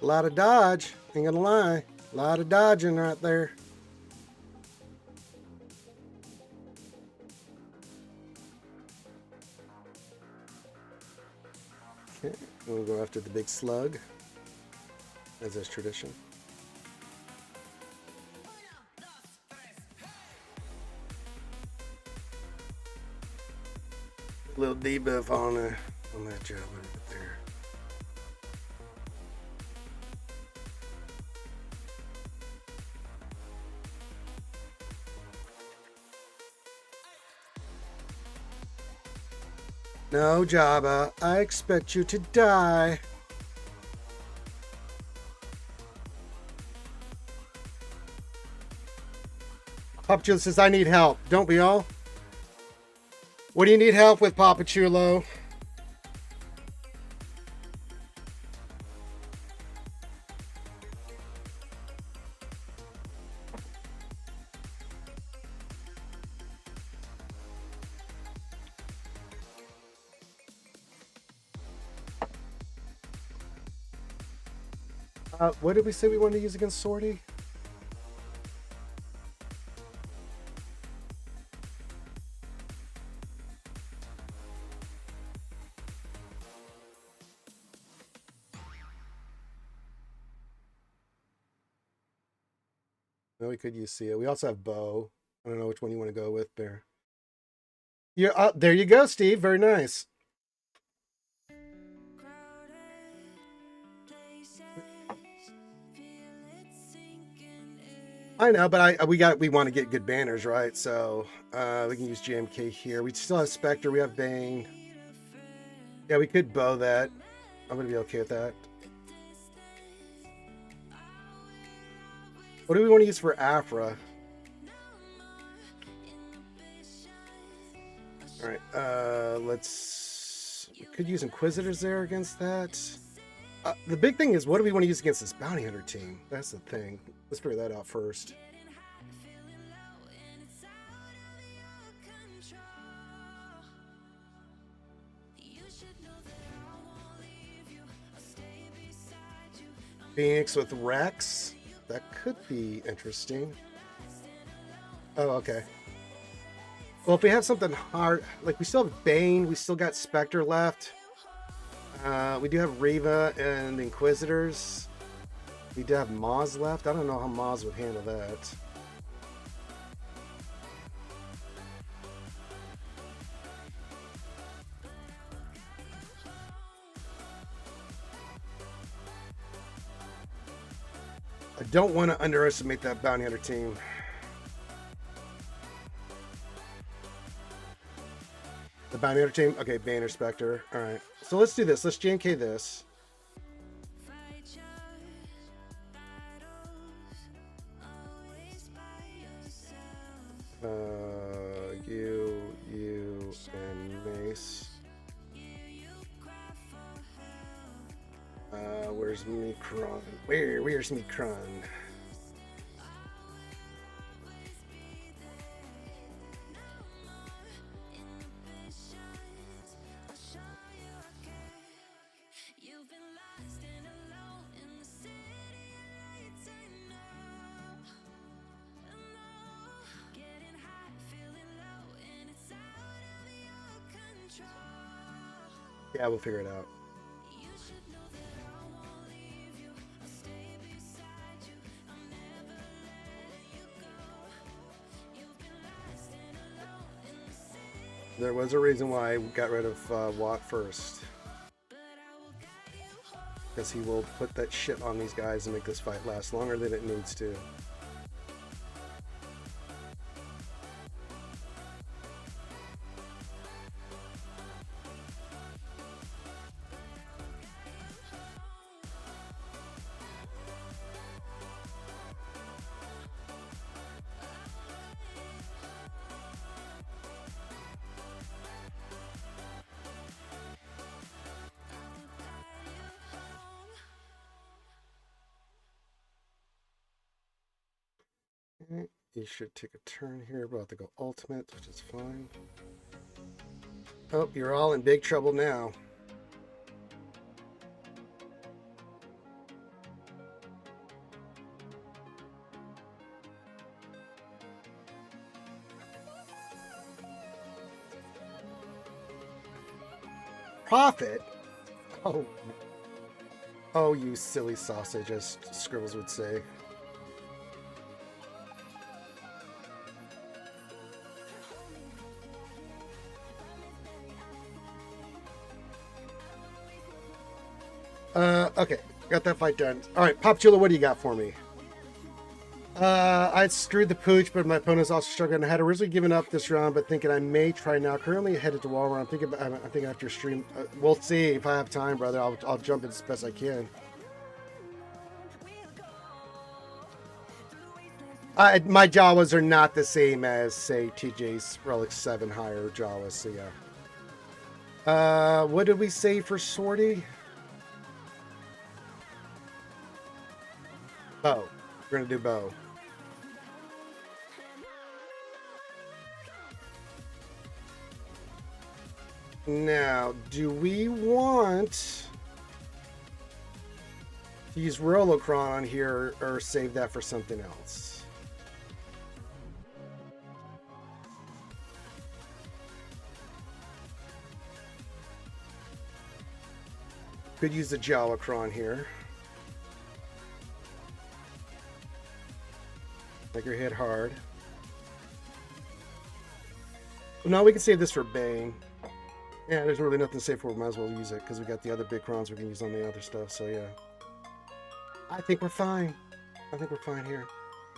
A lot of dodge, ain't gonna lie. A lot of dodging right there. Okay, we'll go after the big slug, as is tradition. Little debuff on that job right there. No, Jabba, I expect you to die. Papa Chulo says, I need help. Don't we all? What do you need help with, Papa Chulo? What did we say we wanted to use against Sortie? No, we could use Sia. We also have Bo. I don't know which one you want to go with there. Yeah, there you go, Steve. Very nice. I know, but we want to get good banners, right? So we can use JMK here. We still have Spectre. We have Bane. Yeah, we could bow that. I'm gonna be okay with that. What do we want to use for Afra? All right, we could use Inquisitors there against that. The big thing is, what do we want to use against this Bounty Hunter team? That's the thing. Let's figure that out first. Phoenix with Rex. That could be interesting. Oh, okay. Well, if we have something hard, like we still have Bane, we still got Spectre left. We do have Reva and Inquisitors. We do have Maz left. I don't know how Maz would handle that. I don't want to underestimate that bounty hunter team. The bounty hunter team? Okay, Banner Spectre. Alright. So let's do this. Let's JNK this. You, and Mace. Where's Mikron? Where's Mikron? Yeah, we'll figure it out. There was a reason why I got rid of Watt first. Because he will put that shit on these guys and make this fight last longer than it needs to. You should take a turn here. We're about to go ultimate, which is fine. Oh, you're all in big trouble now. Profit? Oh. Oh, you silly sausage, as Scribbles would say. Okay, got that fight done. All right, Pop Chula, what do you got for me? I screwed the pooch, but my opponent's also struggling. I had originally given up this round, but thinking I may try now. Currently headed to Walmart. I'm thinking after stream. We'll see if I have time, brother. I'll jump in as best I can. My Jawas are not the same as, say, TJ's Relic 7 higher Jawas, so yeah. What did we say for Swordy? Bow. We're going to do bow. Now, do we want to use Rolocron on here or save that for something else? Could use the Jawacron here. Make her hit hard. No, we can save this for Bane. Yeah, there's really nothing to save for. We might as well use it because we got the other big crons we can use on the other stuff. So yeah, I think we're fine. I think we're fine here.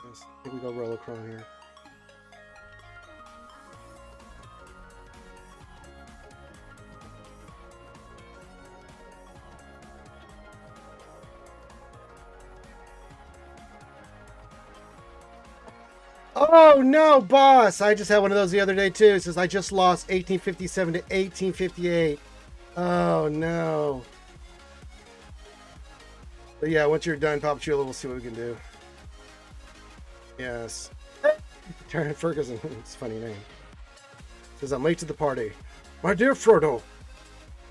Yes, I think we go Rolocron here. Oh no, boss! I just had one of those the other day too. It says I just lost 1857 to 1858. Oh no. But yeah, once you're done, Papa Chula, we'll see what we can do. Yes. Terran Ferguson, it's a funny name. Says I'm late to the party. My dear Frodo,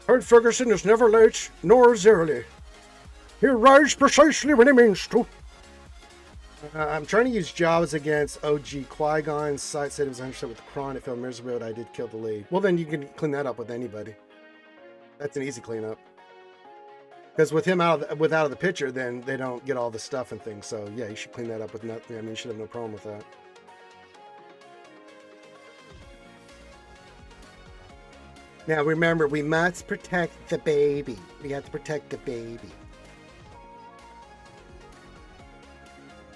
heard Ferguson is never late, nor is early. He arrives precisely when he means to. I'm trying to use Jawas against OG Qui-Gon. Site said it was 100% with the Kron. It felt miserable, but I did kill the lead. Well, then you can clean that up with anybody. That's an easy cleanup. Because with him out of the picture, then they don't get all the stuff and things. So yeah, you should clean that up with nothing. I mean, you should have no problem with that. Now remember, we must protect the baby. We have to protect the baby.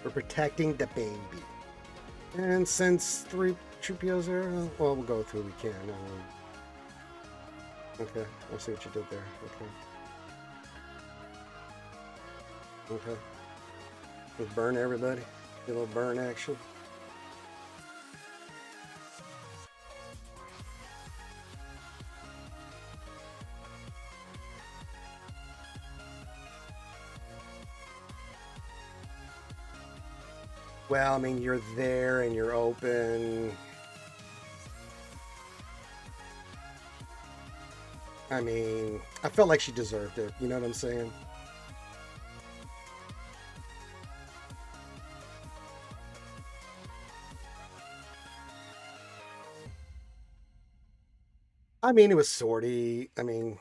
We're protecting the baby. And since 3 Troopio's there, well, we'll go through what we can. Okay, I see what you did there. Okay. Let's burn everybody. Get a little burn action. Well, I mean, you're there and you're open. I mean, I felt like she deserved it. You know what I'm saying? I mean, it was sorty. I mean,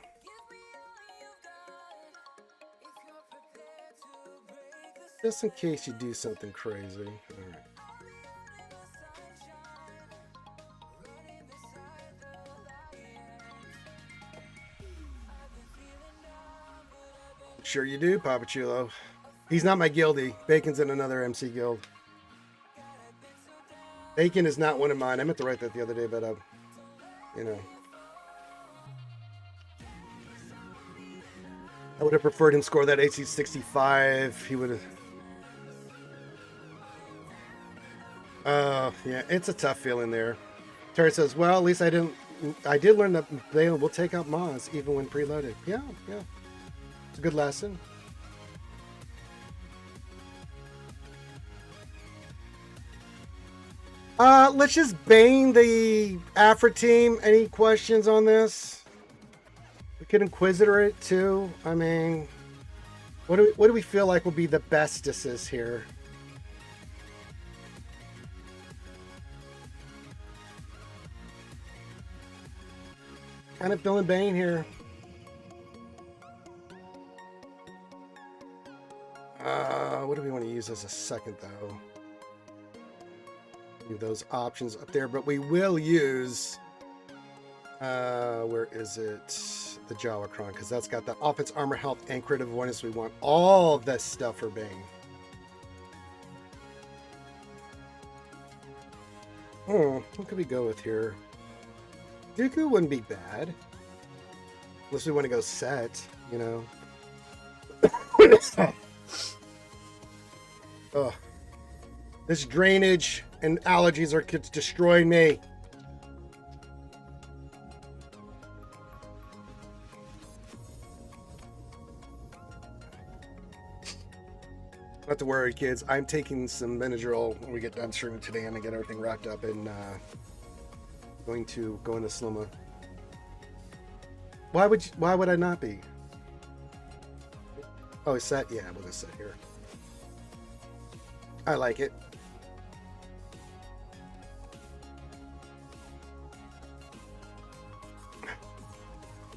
just in case you do something crazy. All right. Sure you do, Papa Chulo. He's not my guildie. Bacon's in another MC guild. Bacon is not one of mine. I meant to write that the other day, but you know. I would have preferred him score that AC 65. He would have. Yeah, it's a tough feeling there. Terry says, well, at least I did learn that they will take out Moz even when preloaded. Yeah. It's a good lesson. Let's just bang the Afra team. Any questions on this? We could Inquisitor it too. I mean, what do we feel like will be the bestesses here? Kind of feeling Bane here. What do we want to use as a second though? Leave those options up there, but we will use where is it? The Jawacron, because that's got the offense, armor, health, and crit avoidance. We want all of this stuff for Bane. What could we go with here? Dooku wouldn't be bad. Unless we want to go set, you know. Oh, this drainage and allergies are destroying me. Not to worry, kids. I'm taking some Benadryl when we get done streaming today. I'm gonna get everything wrapped up and going to go into slow-mo. Why would I not be? Oh, it's set? Yeah, we'll just set here. I like it.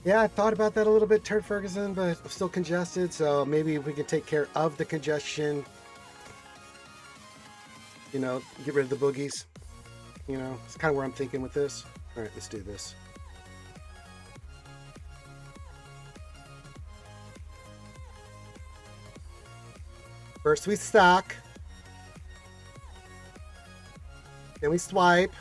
Yeah, I thought about that a little bit, Turd Ferguson, but I'm still congested, so maybe if we can take care of the congestion, you know, get rid of the boogies. You know, it's kind of where I'm thinking with this. All right, let's do this. First we stock. Then we swipe.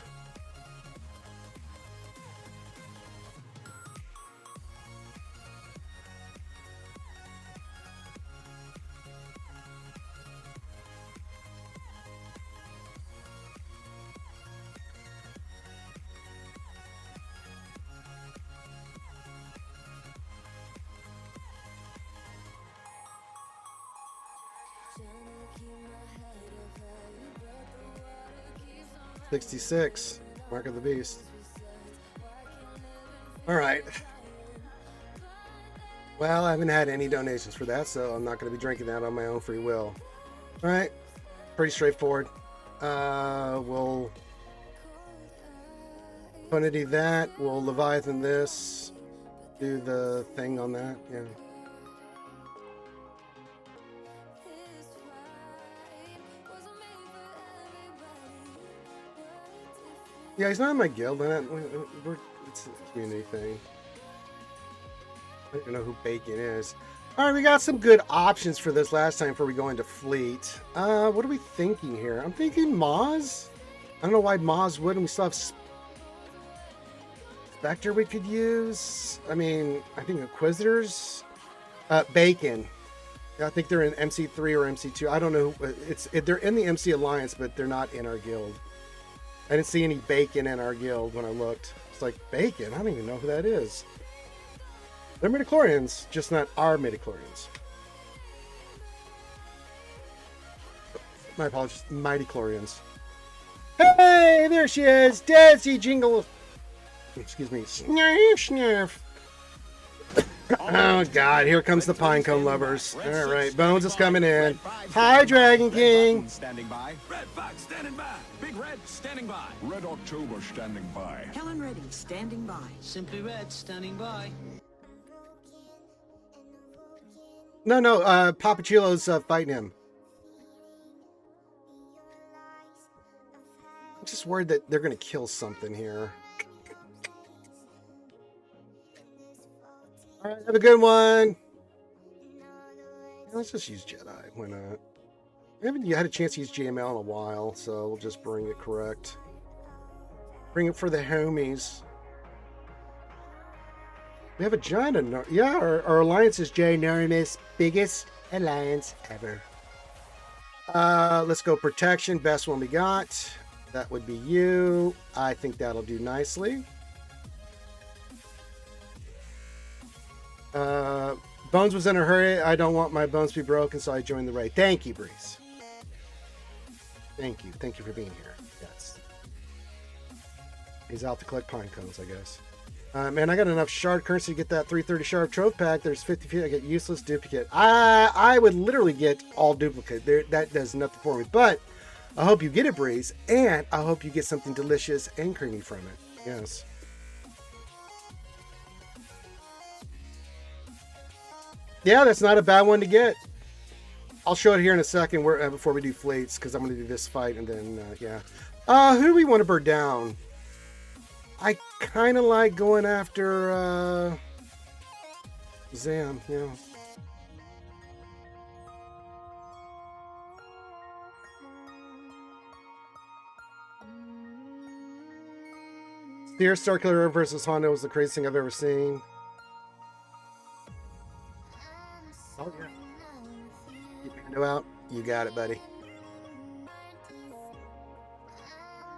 $66, Mark of the Beast. All right. Well, I haven't had any donations for that, so I'm not going to be drinking that on my own free will. All right. Pretty straightforward. We'll Punity that. We'll Leviathan this. Do the thing on that. Yeah. Yeah, he's not in my guild. It's a community thing. I don't know who Bacon is. All right, we got some good options for this last time before we go into fleet. What are we thinking here? I'm thinking Maz. I don't know why Maz wouldn't. We still have Spectre we could use. I mean, I think Inquisitors. Bacon. I think they're in MC3 or MC2. I don't know. They're in the MC Alliance, but they're not in our guild. I didn't see any Bacon in our guild when I looked. It's like, Bacon? I don't even know who that is. They're midichlorians, just not our midichlorians. My apologies, mighty-chlorians. Hey, there she is! Daisy Jingle! Excuse me. Snarf, snarf. Oh, God, here comes the Pinecone lovers. All right, Bones is coming in. Hi, Dragon King! Standing by. Red Fox standing by. Big Red standing by. Red October standing by. Helen Reddy standing by. Simply Red standing by. No, Papachulo's fighting him. I'm just worried that they're going to kill something here. All right, have a good one. Let's just use Jedi. Why not? We haven't had a chance to use JML in a while, so we'll just bring it correct. Bring it for the homies. We have a giant... Yeah, our alliance is ginormous. Biggest alliance ever. Let's go protection. Best one we got. That would be you. I think that'll do nicely. Bones was in a hurry. I don't want my bones to be broken, so I joined the raid. Thank you, Breeze. Thank you. Thank you for being here. Yes. He's out to collect pine cones, I guess. Man, I got enough shard currency to get that 330 shard trove pack. There's 50 feet. I get useless duplicate. I would literally get all duplicate. That does nothing for me. But I hope you get it, Breeze. And I hope you get something delicious and creamy from it. Yes. Yeah, that's not a bad one to get. I'll show it here in a second before we do fleets, because I'm going to do this fight and then, yeah. Who do we want to burn down? I kind of like going after Zam, yeah. Steer Circular versus Honda was the craziest thing I've ever seen. Oh, yeah. Keep your window out. You got it, buddy.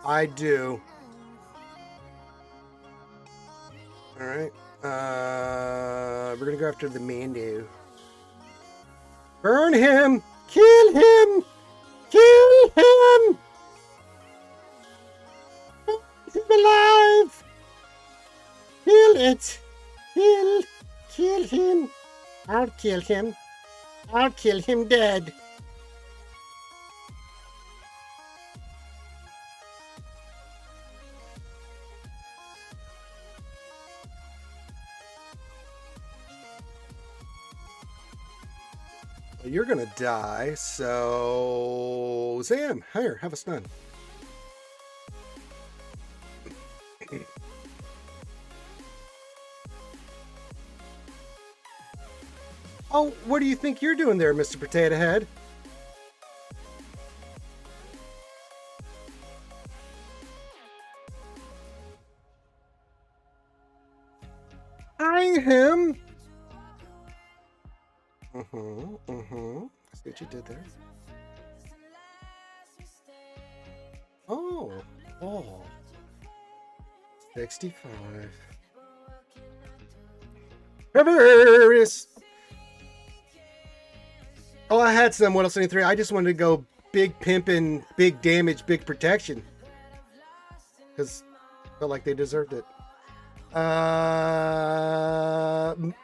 I do. All right. We're going to go after the Mando. Burn him! Kill him! Kill him! He's alive! Kill it! Kill him! I'll kill him. I'll kill him dead. You're gonna die, so Sam, here, have a stun. Oh, what do you think you're doing there, Mr. Potato Head? Eyeing him. I see what you did there. Oh. 65. Reverse. Oh, I had some. What else? 73. I just wanted to go big pimpin', big damage, big protection. Because I felt like they deserved it.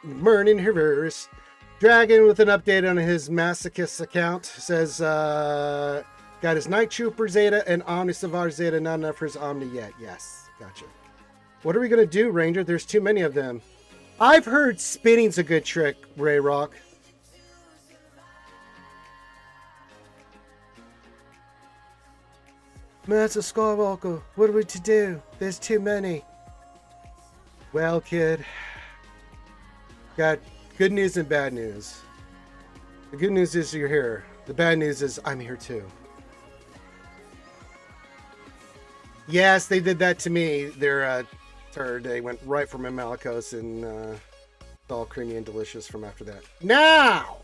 Mernin Reverse. Dragon with an update on his Masochist account. Says, got his Night Trooper Zeta and Omni Savar Zeta. Not enough for his Omni yet. Yes, gotcha. What are we going to do, Ranger? There's too many of them. I've heard spinning's a good trick, Ray Rock. Master Skywalker, what are we to do? There's too many. Well, kid, got good news and bad news. The good news is you're here. The bad news is I'm here too. Yes, they did that to me. They're turd. They went right for my Malicos, and it's all creamy and delicious from after that. Now!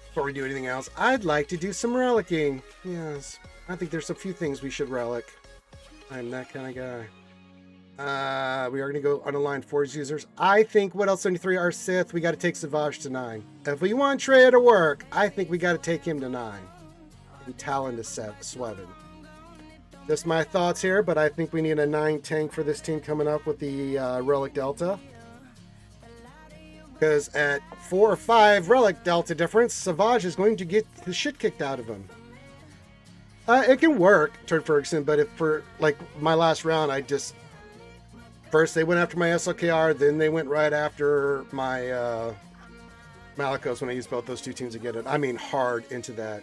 Before we do anything else, I'd like to do some relicking. Yes, I think there's a few things we should relic. I'm that kind of guy. We are going to go unaligned Force users. I think what else 73 are Sith. We got to take Savage to 9. If we want Trey to work, I think we got to take him to 9. And Talon to Swevin. Just my thoughts here, but I think we need a 9 tank for this team coming up with the Relic Delta. Because at 4 or 5 Relic Delta difference, Savage is going to get the shit kicked out of him. It can work, Turd Ferguson, but if for like my last round, I just first they went after my SLKR, then they went right after my Malicos when I used both those two teams to get it. I mean, hard into that.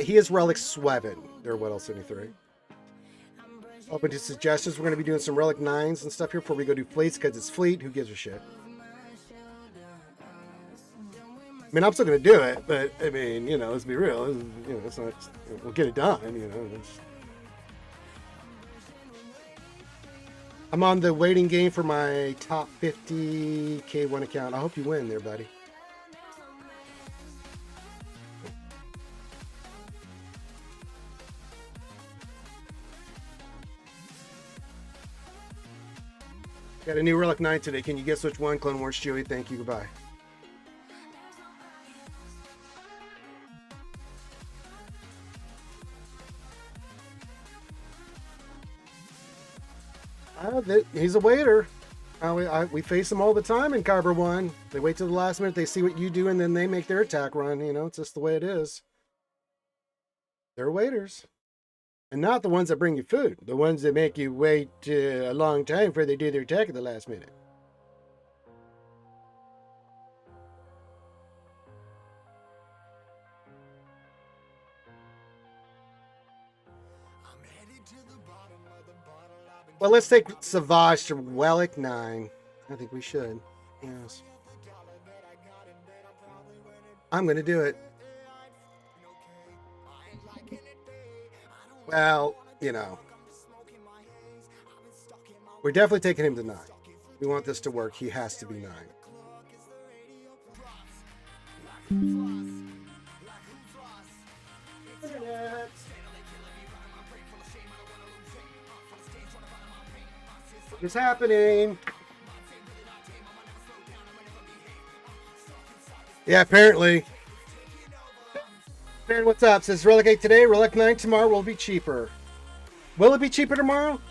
He is Relic Swevin. They're what else 73. Open to suggestions. We're going to be doing some Relic 9s and stuff here before we go do fleets because it's fleet. Who gives a shit? I mean, I'm still going to do it, but I mean, you know, let's be real. You know, it's not. We'll get it done. You know. I'm on the waiting game for my top 50 K1 account. I hope you win there, buddy. Got a new Relic 9 today. Can you guess which one? Clone Wars Chewie. Thank you. Goodbye. He's a waiter. We face them all the time in Kyber 1. They wait till the last minute. They see what you do, and then they make their attack run. You know, it's just the way it is. They're waiters. And not the ones that bring you food. The ones that make you wait a long time before they do their attack at the last minute. Well, let's take Savage to Relic 9. I think we should. Yes. I'm going to do it. Well, you know. We're definitely taking him to 9. We want this to work. He has to be 9. What is happening? Yeah, apparently. Man, what's up? Says Relic 8 today, Relic 9 tomorrow will be cheaper. Will it be cheaper tomorrow?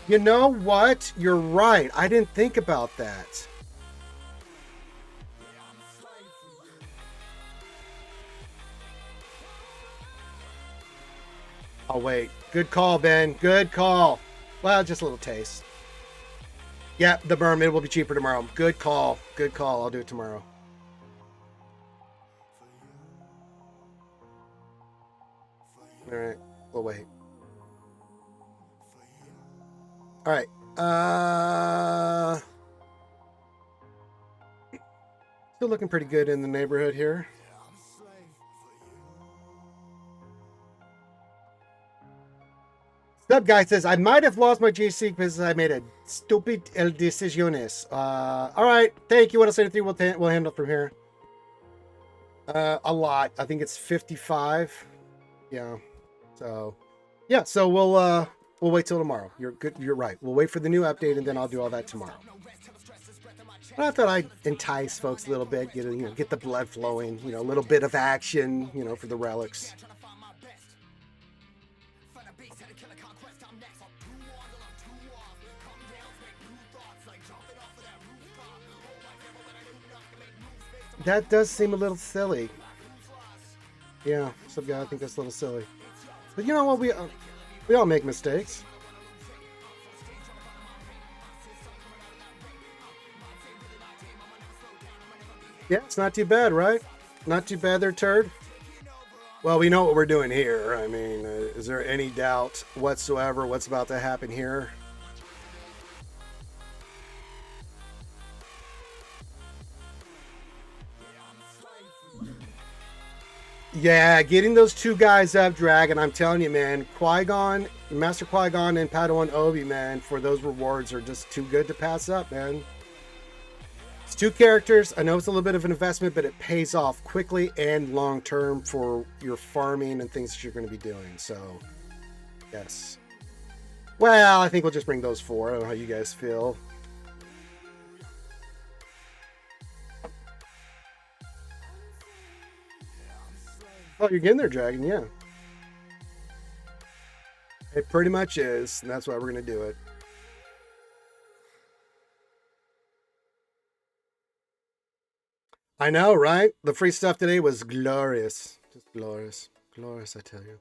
You know what? You're right. I didn't think about that. Oh, wait. Good call, Ben. Good call. Well, just a little taste. Yeah, the Mermaid will be cheaper tomorrow. Good call. Good call. I'll do it tomorrow. All right. We'll wait. All right. Still looking pretty good in the neighborhood here. Sub guy says, I might have lost my GC because I made a stupid decisiones. All right. Thank you. What else? Anything we'll handle from here. A lot. I think it's 55. Yeah. So, yeah. So we'll wait till tomorrow. You're good. You're right. We'll wait for the new update and then I'll do all that tomorrow. I thought I'd entice folks a little bit, get the blood flowing, a little bit of action, for the relics. That does seem a little silly. Yeah, some guy, I think that's a little silly. But you know what? We all make mistakes. Yeah, it's not too bad, right? Not too bad there, turd. Well, we know what we're doing here. I mean, is there any doubt whatsoever what's about to happen here? Yeah, getting those two guys up, Dragon. I'm telling you, man, Qui-Gon, Master Qui-Gon and Padawan Obi, man, for those rewards are just too good to pass up, man. It's two characters. I know it's a little bit of an investment, but it pays off quickly and long term for your farming and things that you're going to be doing. So, yes. Well, I think we'll just bring those four. I don't know how you guys feel. Oh, you're getting there, Dragon, yeah. It pretty much is, and that's why we're going to do it. I know, right? The free stuff today was glorious. Just glorious. Glorious, I tell you.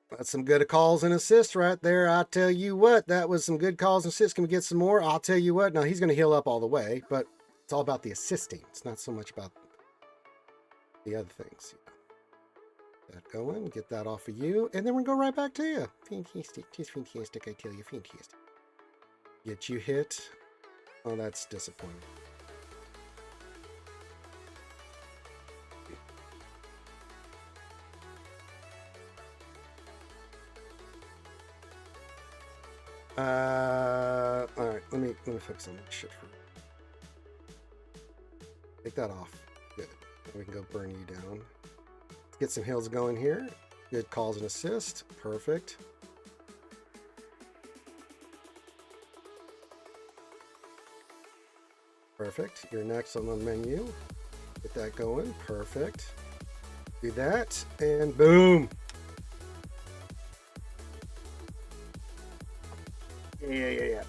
That's some good calls and assists right there. I'll tell you what, that was some good calls and assists. Can we get some more? I'll tell you what. Now, he's going to heal up all the way, but it's all about the assisting. It's not so much about the other things. Get that going. Get that off of you. And then we'll go right back to you. Fantastic. Just fantastic, I tell you. Fantastic. Get you hit. Oh, that's disappointing. All right, let me fix some shit for you. Take that off. Good. We can go burn you down. Let's get some heals going here. Good calls and assist. Perfect. Perfect. You're next on the menu. Get that going. Perfect. Do that, and boom. Yeah.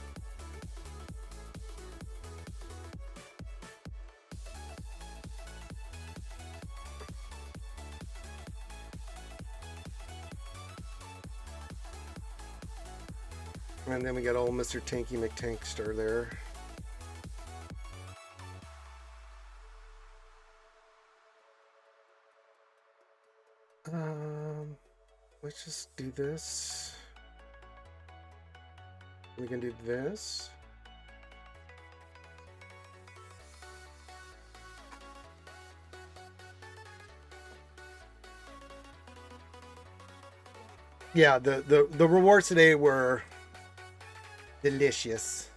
And then we got old Mr. Tanky McTankster there. Let's just do this. We can do this. Yeah, the rewards today were delicious.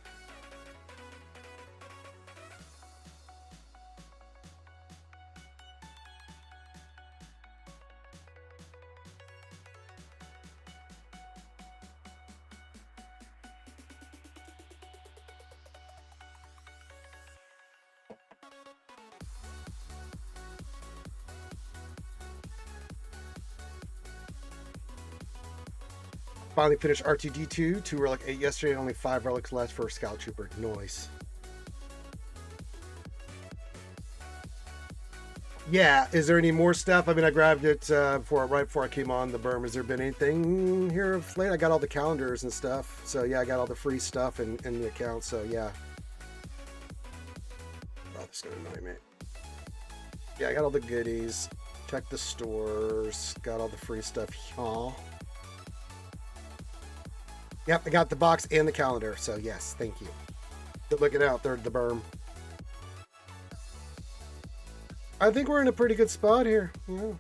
Finally finished R2D2. 2 relic 8 yesterday, only 5 relics left for a Scout Trooper. Noise. Yeah, is there any more stuff? I mean, I grabbed it right before I came on the berm. Has there been anything here of late? I got all the calendars and stuff. So yeah, I got all the free stuff in the account. So yeah. Oh, this is gonna annoy me. Yeah, I got all the goodies. Check the stores. Got all the free stuff. Aw. Yep, I got the box and the calendar, so yes, thank you. Good looking out there at the berm. I think we're in a pretty good spot here. Yeah.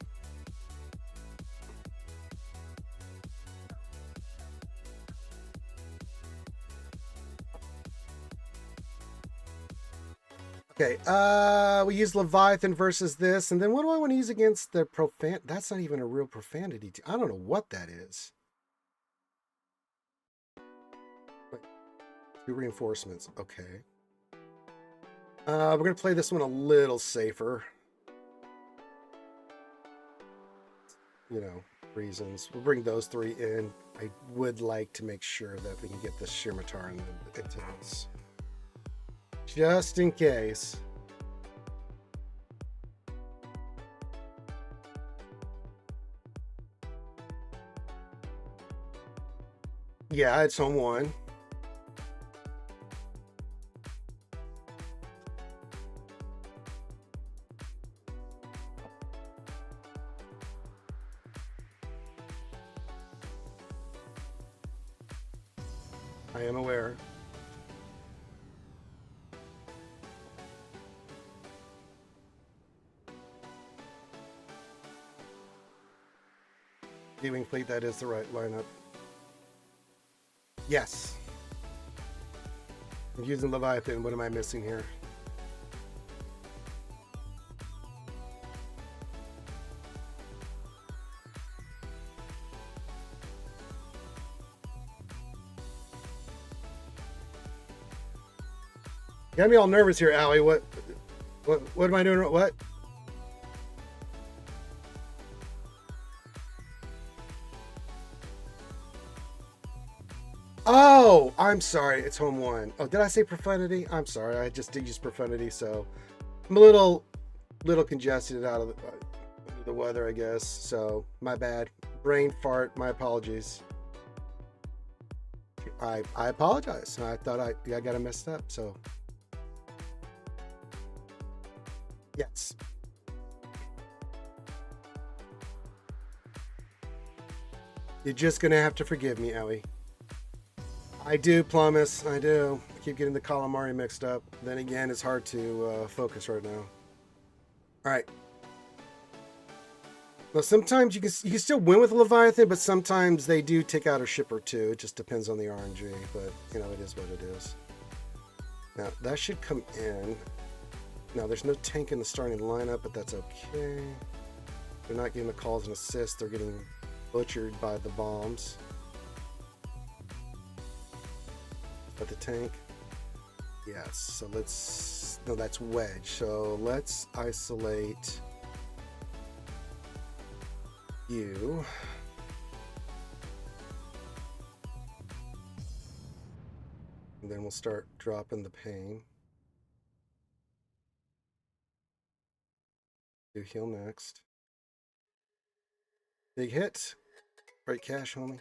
Okay, we use Leviathan versus this, and then what do I want to use against the profan? That's not even a real profanity. I don't know what that is. Two reinforcements. Okay. We're going to play this one a little safer. You know, reasons. We'll bring those 3 in. I would like to make sure that we can get the Scimitar into this. Just in case. Yeah, it's home 1. I am aware. Viewing fleet, that is the right lineup. Yes. I'm using Leviathan. What am I missing here? Got me all nervous here, Allie. What am I doing? What? Oh, I'm sorry. It's home one. Oh, did I say profanity? I'm sorry. I just did use profanity, so I'm a little congested out of the weather, I guess. So my bad. Brain fart. My apologies. I apologize. I thought I got it messed up. So yes. You're just gonna have to forgive me, Ellie. I do, Plumbus. I do. I keep getting the calamari mixed up. Then again, it's hard to focus right now. All right. Well, sometimes you can still win with Leviathan, but sometimes they do take out a ship or two. It just depends on the RNG, but you know, it is what it is. Now that should come in. Now there's no tank in the starting lineup, but that's okay. They're not getting the calls and assists. They're getting butchered by the bombs. But the tank, yes. So let's, no, that's wedge. So let's isolate you. And then we'll start dropping the pain. Do heal next. Big hit. Great cash, homie.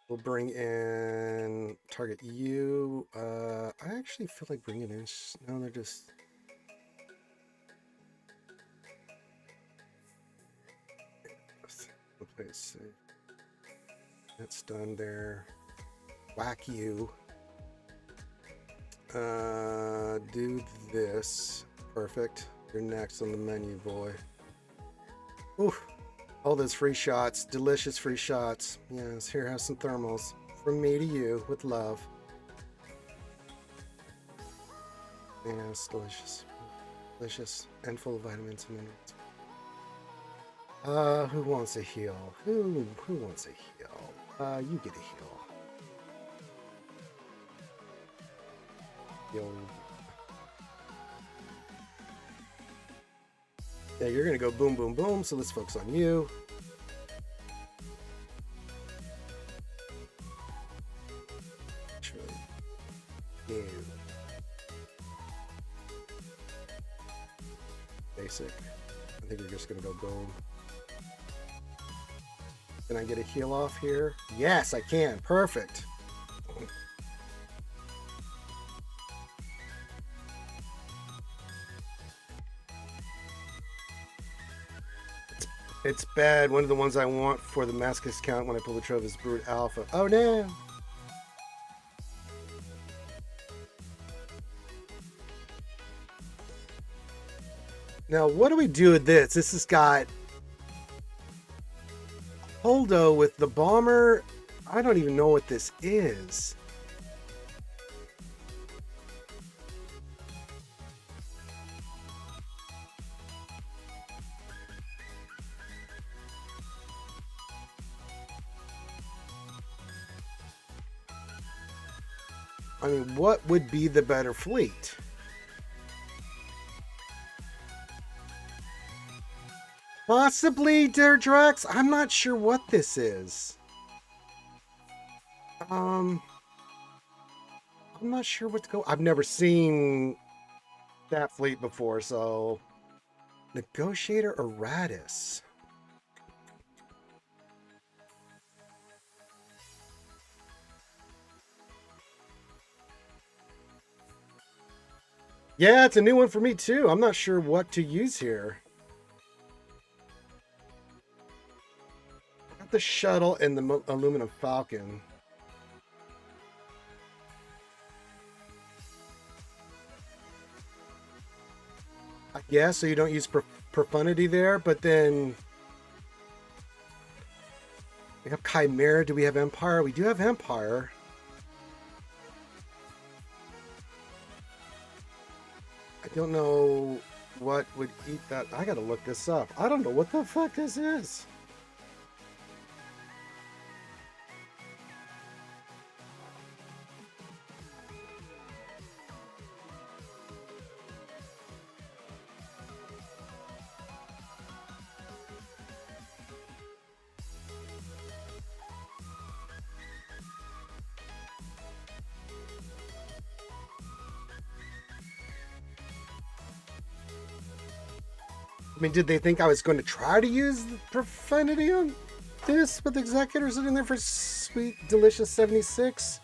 We'll bring in target you. I actually feel like bringing in. No, they're just. Let's see. That's done there. Whack you. Do this. Perfect. You're next on the menu, boy. Ooh. All those free shots, delicious free shots. Yes, here, have some thermals. From me to you, with love. Yes, delicious. Delicious, and full of vitamins and minerals. Who wants a heal? Who wants a heal? You get a heal. Yo. Yeah, you're gonna go boom, boom, boom. So let's focus on you. You. Basic. I think you're just gonna go boom. Can I get a heal off here? Yes, I can. Perfect. It's bad. One of the ones I want for the Mascus count when I pull the trove is Brute Alpha. Oh no! Now, what do we do with this? This has got Holdo with the bomber. I don't even know what this is. I mean, what would be the better fleet? Possibly Deirdrex? I'm not sure what this is. I'm not sure what to go. I've never seen that fleet before, so Negotiator or Radis? Yeah, it's a new one for me too. I'm not sure what to use here. Got the shuttle and the aluminum falcon. Yeah, so you don't use profundity there, but then we have Chimera. Do we have Empire? We do have Empire. I don't know what would eat that. I gotta look this up. I don't know what the fuck this is. I mean, did they think I was going to try to use the profanity on this with executors in there for sweet, delicious 76?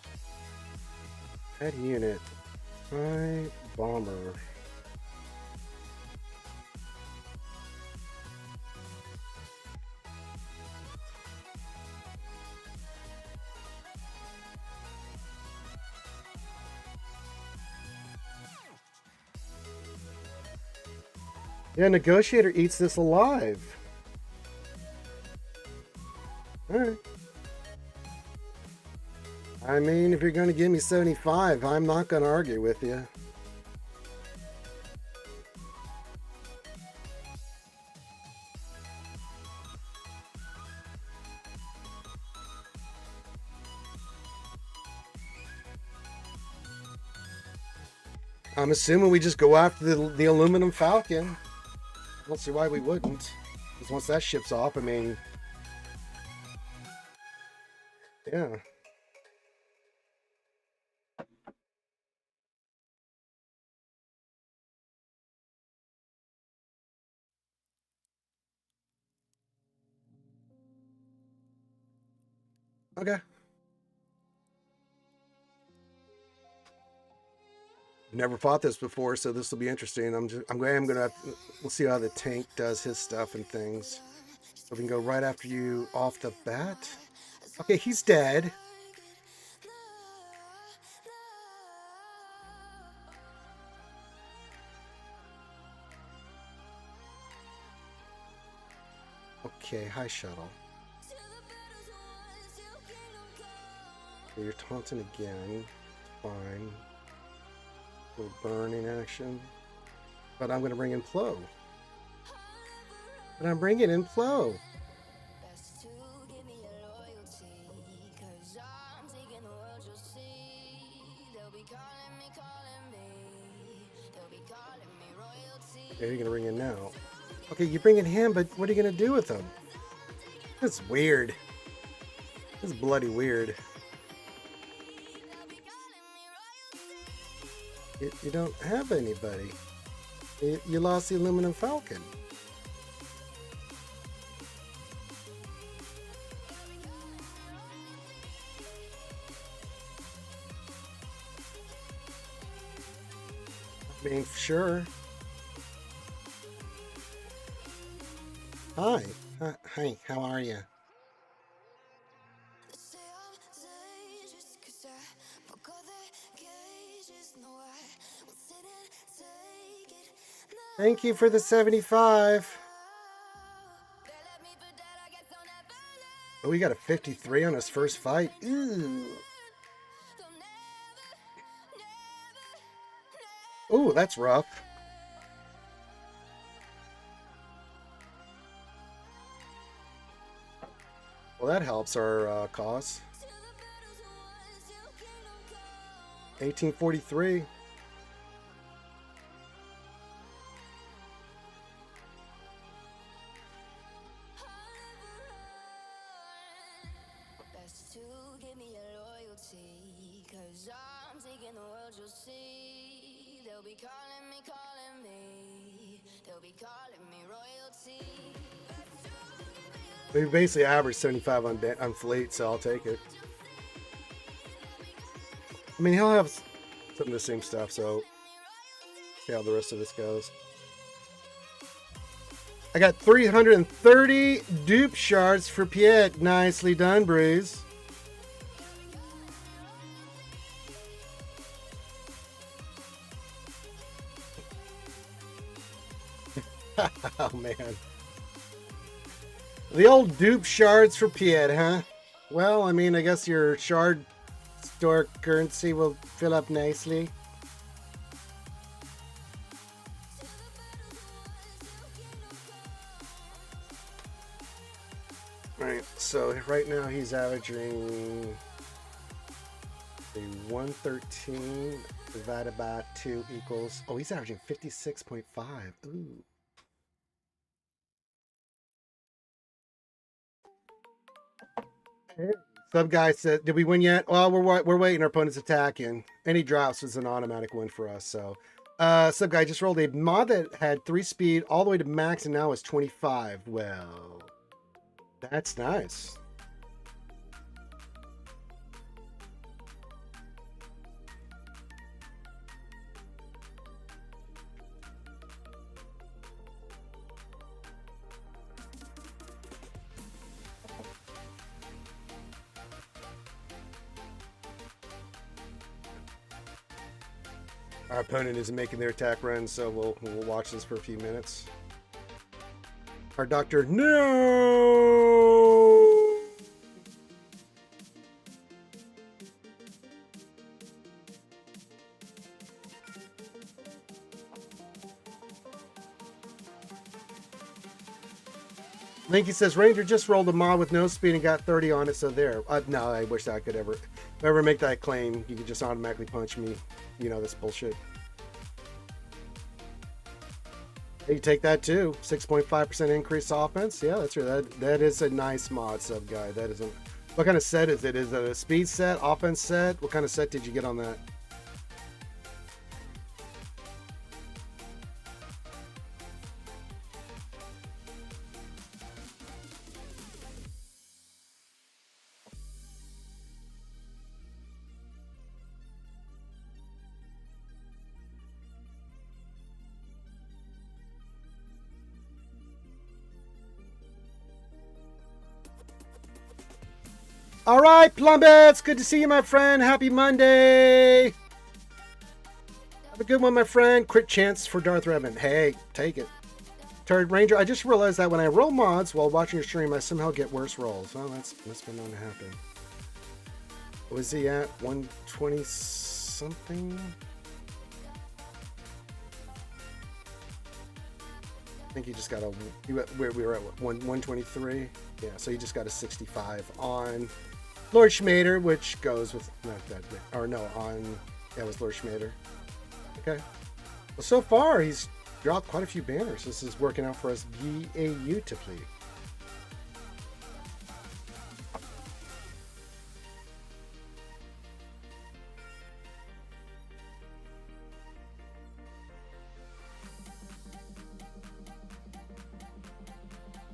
Add unit. High bomber. Yeah, Negotiator eats this alive. Alright. I mean, if you're going to give me 75, I'm not going to argue with you. I'm assuming we just go after the aluminum Falcon. I don't see why we wouldn't. Because once that ship's off, I mean... Yeah. Okay. Never fought this before, so this will be interesting. I'm gonna we'll see how the tank does his stuff and things. So we can go right after you off the bat. Okay, he's dead. Okay, hi shuttle. Okay, you're taunting again. Fine. Little burning action. But I'm gonna bring in Plo. But I'm bringing in Plo. Okay, you're gonna bring in now. Okay, you bring in him, but what are you gonna do with him? That's weird. That's bloody weird. You don't have anybody. You lost the aluminum Falcon. I mean, sure. Hi. Hi, how are you? Thank you for the 75. Oh, we got a 53 on his first fight. Ooh. Ooh, that's rough. Well, that helps our cause. 1843. We basically average 75 on fleet, so I'll take it. I mean, he'll have some of the same stuff, so see how the rest of this goes. I got 330 dupe shards for Piet. Nicely done, Breeze. Oh, man. The old dupe shards for Piet, huh? Well, I mean, I guess your shard store currency will fill up nicely. Alright, so right now he's averaging a 113 divided by 2 equals... Oh, he's averaging 56.5. Ooh. Hey. Sub guy said, did we win yet? Well, we're waiting. Our opponent's attacking. Any drops is an automatic win for us. So, sub guy just rolled a mod that had 3 speed all the way to max, and now is 25. Well, that's nice. Our opponent isn't making their attack run, so we'll watch this for a few minutes. Our doctor, no! Linky says, Ranger just rolled a mod with no speed and got 30 on it, so there. No, I wish I could ever make that claim. You could just automatically punch me. You know, that's bullshit. Hey, you take that too. 6.5% increase offense. Yeah, that's right. That is a nice mod, sub guy. That isn't. What kind of set is it? Is it a speed set, offense set? What kind of set did you get on that? All right, Plumbets, good to see you, my friend. Happy Monday. Have a good one, my friend. Crit chance for Darth Revan. Hey, take it. Turd Ranger, I just realized that when I roll mods while watching your stream, I somehow get worse rolls. Well, that's been known to happen. What was he at? 120 something? I think he just got we were at 123. Yeah, so he just got a 65 on Lord Schmader, which goes with not that, or no, on it was Lord Schmader. Okay. Well, so far he's dropped quite a few banners. This is working out for us beautifully.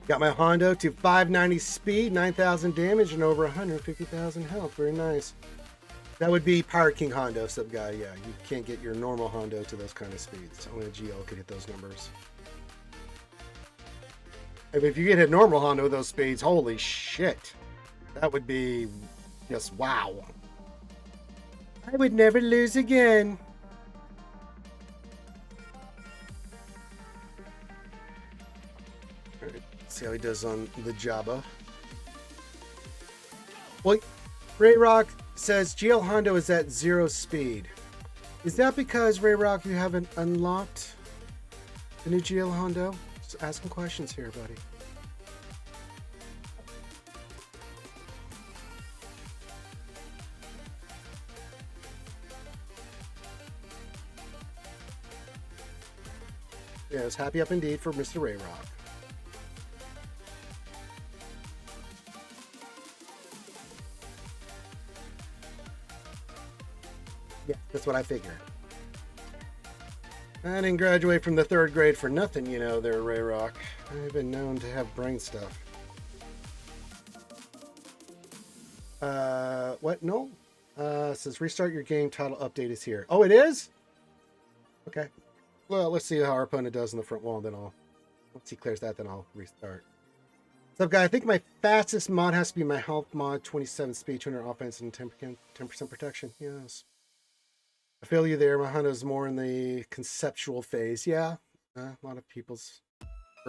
Got my Hondo to 590 speed, 9,000 damage, and over 150,000 health. Very nice. That would be Pirate King Hondo, sub guy. Yeah, you can't get your normal Hondo to those kind of speeds. Only a GL could hit those numbers. I mean, if you get a normal Hondo with those speeds, holy shit. That would be just wow. I would never lose again. See how he does on the Jabba. Well, Ray Rock says GL Hondo is at 0 speed. Is that because, Ray Rock, you haven't unlocked the new GL Hondo? Just asking questions here, buddy. Yes, happy up indeed for Mr. Ray Rock. Yeah, that's what I figured. I didn't graduate from the 3rd grade for nothing, you know, there, Ray Rock. I've been known to have brain stuff. What? No? Says restart your game title update is here. Oh, it is? Okay. Well, let's see how our opponent does in the front wall, then once he clears that, then I'll restart. What's up, guy? I think my fastest mod has to be my health mod, 27 speed, 200 offense, and 10% protection. Yes. I feel you there. My Hondo's more in the conceptual phase. Yeah, a lot of people's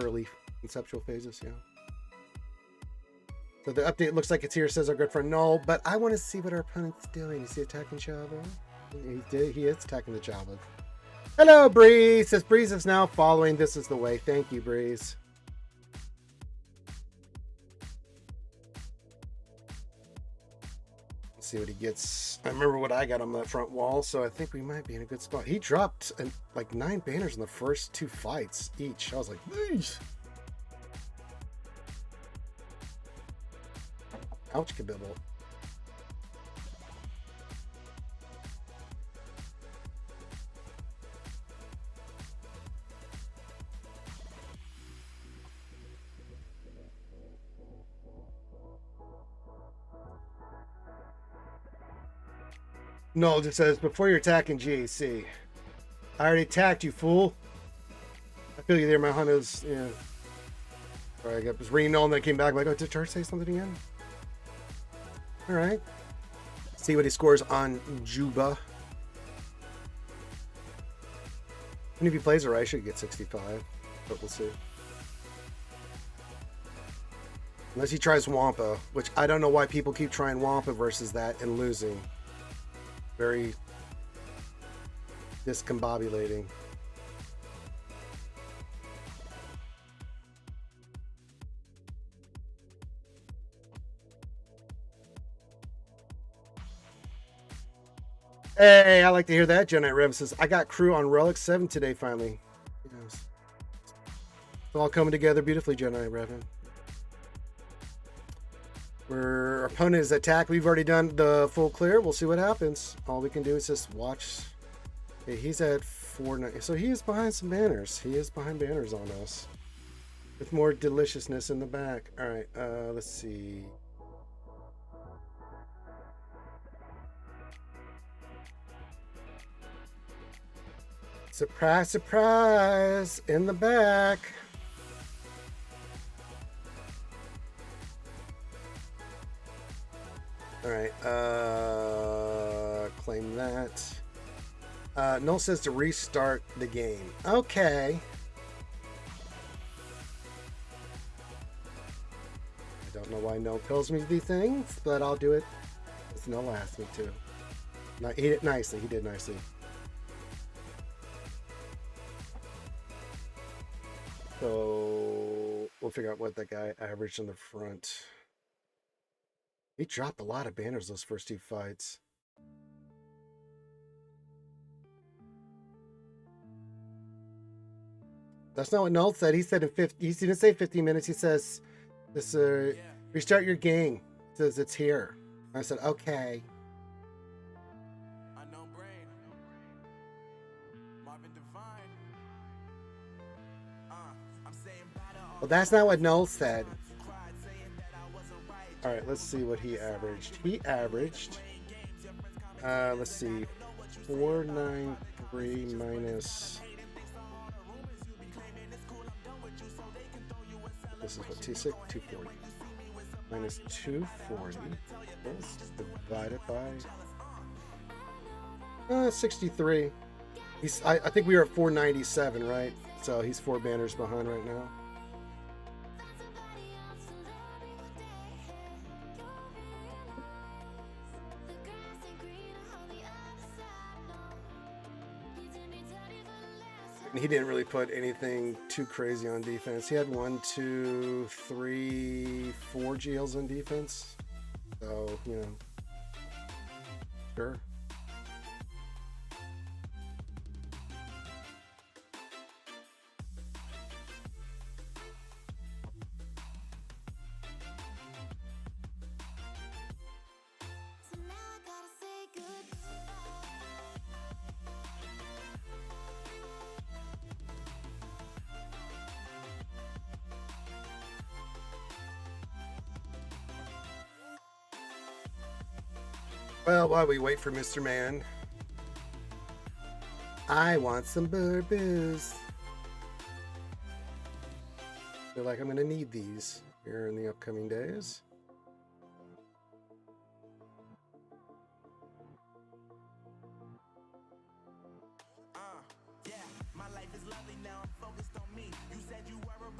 early conceptual phases, yeah. So the update looks like it's here, says our good friend Null, but I want to see what our opponent's doing. Is he attacking Chavo? He is attacking the Chavo. Hello, Breeze. Says Breeze is now following. This is the way. Thank you, Breeze. Let's see what he gets. I remember what I got on that front wall, so I think we might be in a good spot. He dropped like 9 banners in the first 2 fights each. I was like, "Eesh." Ouch, Kabibble. No, it just says, before you're attacking GAC. I already attacked you, fool. I feel you there, my hunters. Yeah. Alright, I was reading all and then I came back like, oh, did Church say something again? Alright. See what he scores on Juba. And if he plays it right, I should get 65. But we'll see. Unless he tries Wampa, which I don't know why people keep trying Wampa versus that and losing. Very discombobulating. Hey, I like to hear that. Jedi Rev says, I got crew on Relic 7 today, finally. Yes. It's all coming together beautifully, Jedi Revan. Our opponent is attacked. We've already done the full clear. We'll see what happens. All we can do is just watch. Okay, he's at 490. So he is behind some banners. He is behind banners on us. With more deliciousness in the back. Alright, let's see. Surprise, surprise! In the back. Alright, claim that. Null says to restart the game. Okay. I don't know why Null tells me these things, but I'll do it as Null asked me to. No, he did nicely. He did nicely. So we'll figure out what that guy averaged in the front. He dropped a lot of banners those first 2 fights. That's not what Null said. He said in 50. He didn't say 15 minutes. He says, "This restart your game." He says it's here. I said, "Okay." Well, that's not what Null said. All right, let's see what he averaged. He averaged, let's see, 493 minus. This is what, 240 minus 240. Let's divide it by 63. I think we were at 497, right? So he's 4 banners behind right now. He didn't really put anything too crazy on defense. He had 1, 2, 3, 4 GLs on defense. So, you know, sure. Well, while we wait for Mr. Man, I want some booze. Feel like I'm going to need these here in the upcoming days. Yeah, my life is lovely now. I'm focused on me. You said you were a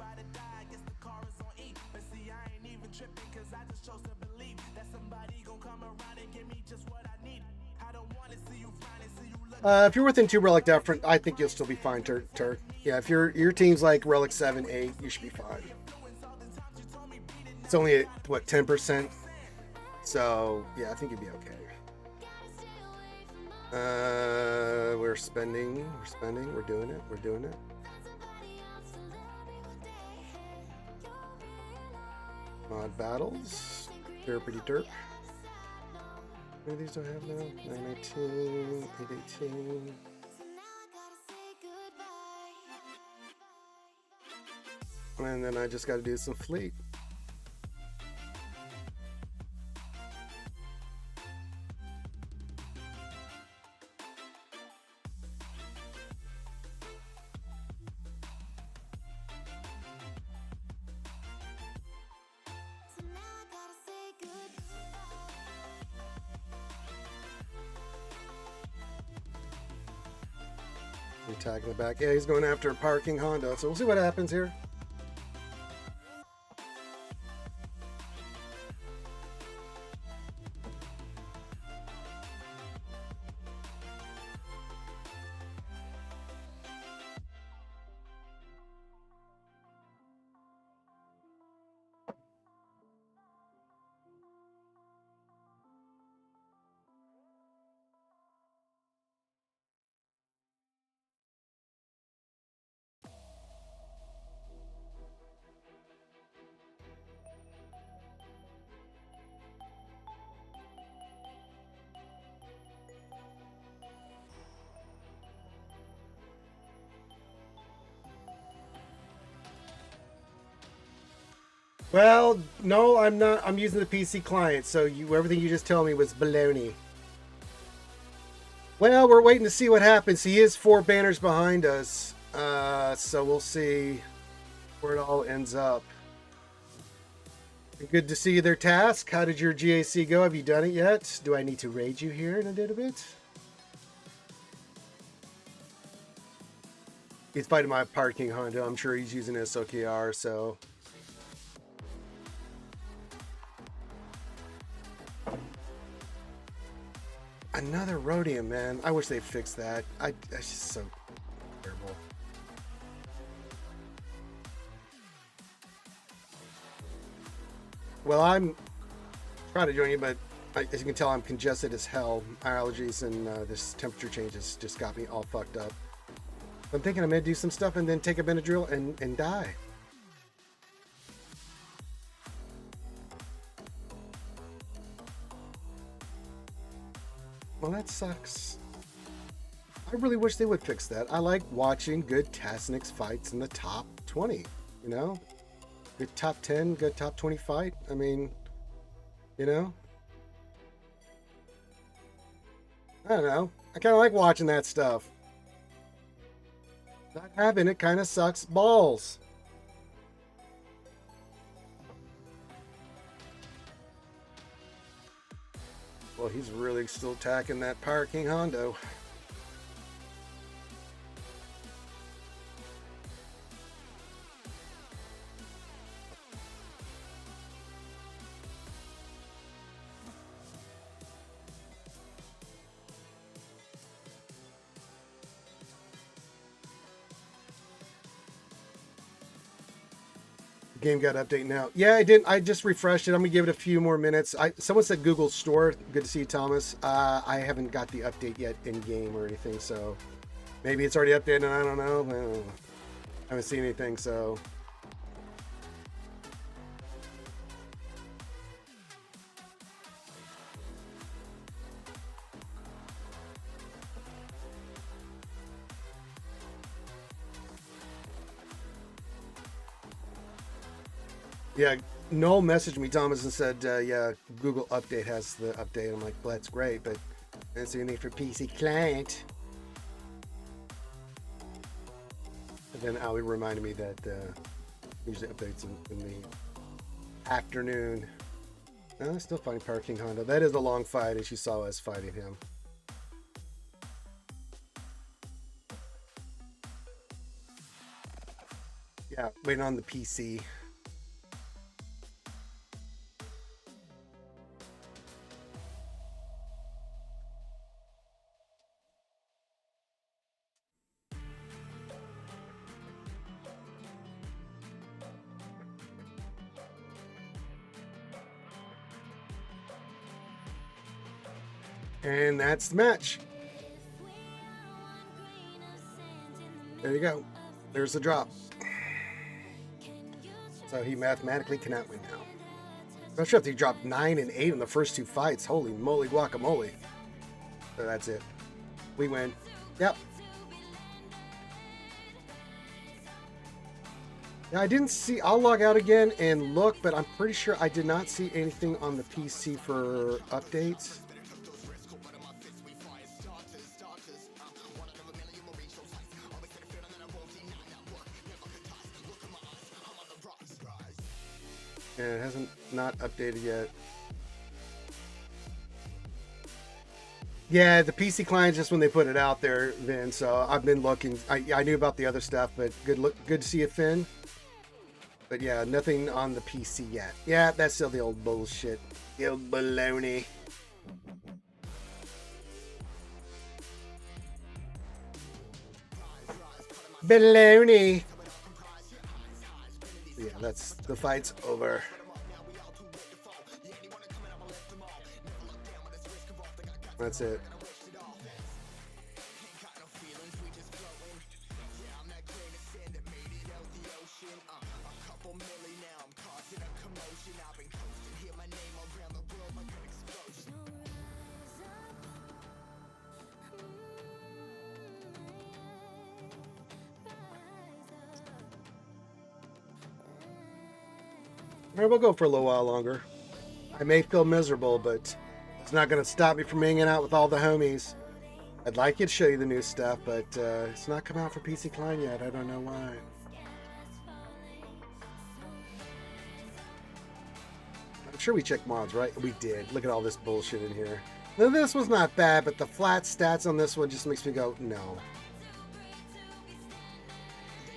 If you're within 2 relic different, I think you'll still be fine, Turk. Yeah, if your team's like relic 7, 8, you should be fine. It's only at, what, 10%? So, yeah, I think you'd be okay. We're spending, we're doing it. Mod battles, derpity derp. How many of these do I have now? 918, 818. And then I just got to do some fleet. Tag in the back. Yeah, he's going after a parking Honda. So we'll see what happens here. Well, no, I'm not. I'm using the PC client, so everything you just told me was baloney. Well, we're waiting to see what happens. He is 4 banners behind us, so we'll see where it all ends up. Good to see their task. How did your GAC go? Have you done it yet? Do I need to raid you here in a little bit? He's fighting my parking Honda. I'm sure he's using his OKR, so... Another rhodium, man. I wish they fixed that. That's just so terrible. Well, I'm trying to join you, but as you can tell, I'm congested as hell. My allergies and this temperature changes just got me all fucked up. I'm thinking I'm gonna do some stuff and then take a Benadryl and die. Well, that sucks. I really wish they would fix that. I like watching good Tasnix fights in the top 20, you know? Good top 10, good top 20 fight. I mean, you know? I don't know. I kind of like watching that stuff. Not having it kind of sucks balls. Well, he's really still attacking that parking Hondo. Game got update now. Yeah, I didn't. I just refreshed it. I'm gonna give it a few more minutes. Someone said Google Store. Good to see you, Thomas. I haven't got the update yet in game or anything, so maybe it's already updated and I don't know. I haven't seen anything, so. Yeah, Noel messaged me, Thomas, and said, yeah, Google Update has the update. I'm like, well, that's great, but I didn't see anything for PC client. And then Ali reminded me that usually updates in the afternoon. No, I'm still fighting Parking Honda. That is a long fight, as you saw us fighting him. Yeah, waiting on the PC. And that's the match. There you go. There's the drop. So he mathematically cannot win now. I'm not sure if he dropped 9 and 8 in the first 2 fights. Holy moly guacamole. So that's it. We win. Yep. Now I didn't see, I'll log out again and look, but I'm pretty sure I did not see anything on the PC for updates. Yeah, it hasn't not updated yet. Yeah, the PC client just when they put it out there, Vin. So I've been looking. I knew about the other stuff, but good to see it, Finn. But yeah, nothing on the PC yet. Yeah, that's still the old bullshit. The old baloney. Baloney. Yeah, that's the fight's over. That's it. Maybe we'll go for a little while longer. I may feel miserable, but it's not going to stop me from hanging out with all the homies. I'd like you to show you the new stuff, but it's not come out for PC Client yet. I don't know why. I'm sure we checked mods, right? We did. Look at all this bullshit in here. Now, this was not bad, but the flat stats on this one just makes me go, no.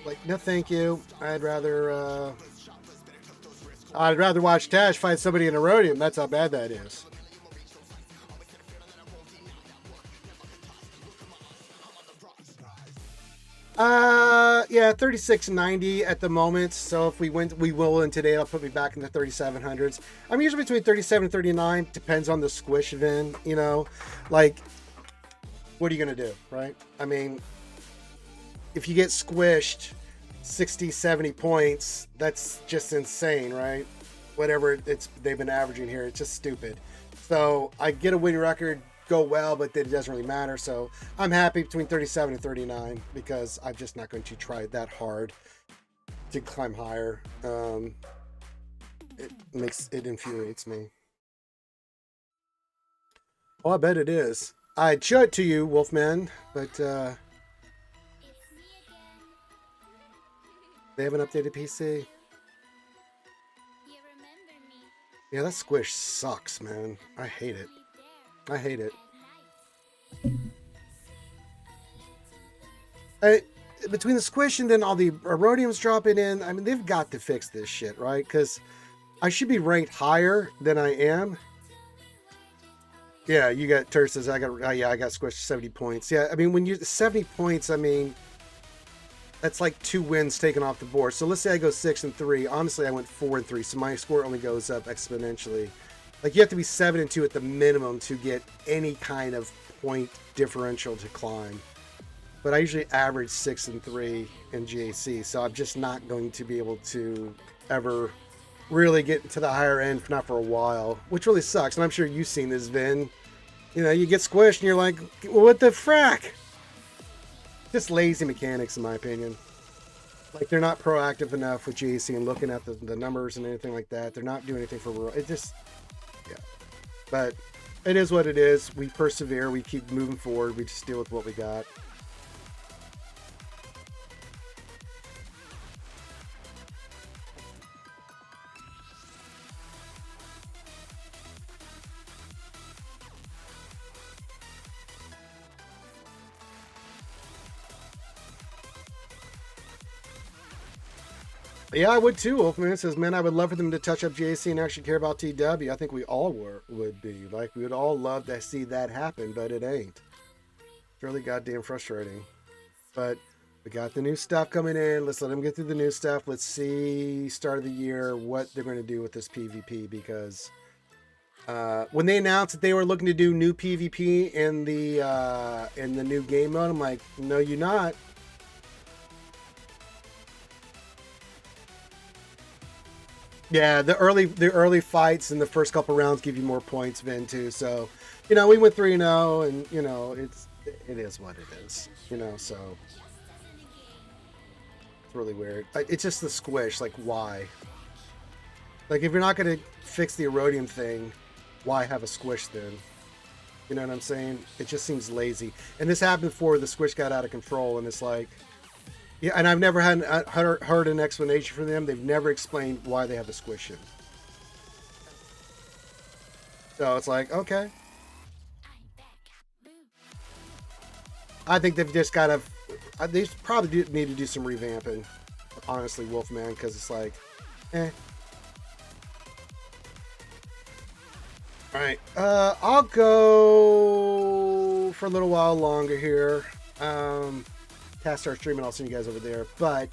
Like, no thank you. I'd rather watch Tash fight somebody in a Rhodium. That's how bad that is. Yeah, 3690 at the moment. So if we will win today. It'll put me back in the 3700s. I'm usually between 37 and 39. Depends on the squish event, you know. Like, what are you gonna do, right? I mean, if you get squished 60, 70 points, that's just insane, right? Whatever they've been averaging here, it's just stupid. So I get a winning record, go well, but it doesn't really matter. So I'm happy between 37 and 39 because I'm just not going to try that hard to climb higher. It infuriates me. Oh, I bet it is. I'd show it to you, Wolfman, but they haven't updated PC. Yeah, that squish sucks, man. I hate it. I hate it. Between the squish and then all the Rhodiums dropping in, I mean, they've got to fix this shit, right? Because I should be ranked higher than I am. Yeah, you got Terses. I got squished 70 points. Yeah, I mean, when you 70 points, I mean, that's like 2 wins taken off the board. So let's say I go 6-3. Honestly, I went 4-3, so my score only goes up exponentially. Like, you have to be 7-2 at the minimum to get any kind of point differential to climb. But I usually average 6-3 in GAC, so I'm just not going to be able to ever really get to the higher end, not for a while, which really sucks. And I'm sure you've seen this, Vin. You know, you get squished and you're like, what the frack? Just lazy mechanics, in my opinion. Like, they're not proactive enough with GAC and looking at the numbers and anything like that. They're not doing anything for it. Just, yeah. But it is what it is. We persevere. We keep moving forward. We just deal with what we got. Yeah, I would too. Wolfman says, man, I would love for them to touch up JC and actually care about TW. I think we all would be. Like, we would all love to see that happen, but it ain't. It's really goddamn frustrating. But we got the new stuff coming in. Let's let them get through the new stuff. Let's see, start of the year, what they're going to do with this PvP. Because when they announced that they were looking to do new PvP in the new game mode, I'm like, no, you're not. Yeah, the early fights and the first couple rounds give you more points, Vin, too. So, we went 3-0, and it is what it is. So it's really weird. It's just the squish. Like, why? Like, if you're not gonna fix the erodium thing, why have a squish then? You know what I'm saying? It just seems lazy. And this happened before the squish got out of control, and it's like. Yeah, and I've never heard an explanation from them. They've never explained why they have a squish in. So it's like, okay. I think they've just got to. They probably need to do some revamping, honestly, Wolfman, because it's like, eh. All right, I'll go for a little while longer here. Cast our stream and I'll see you guys over there. But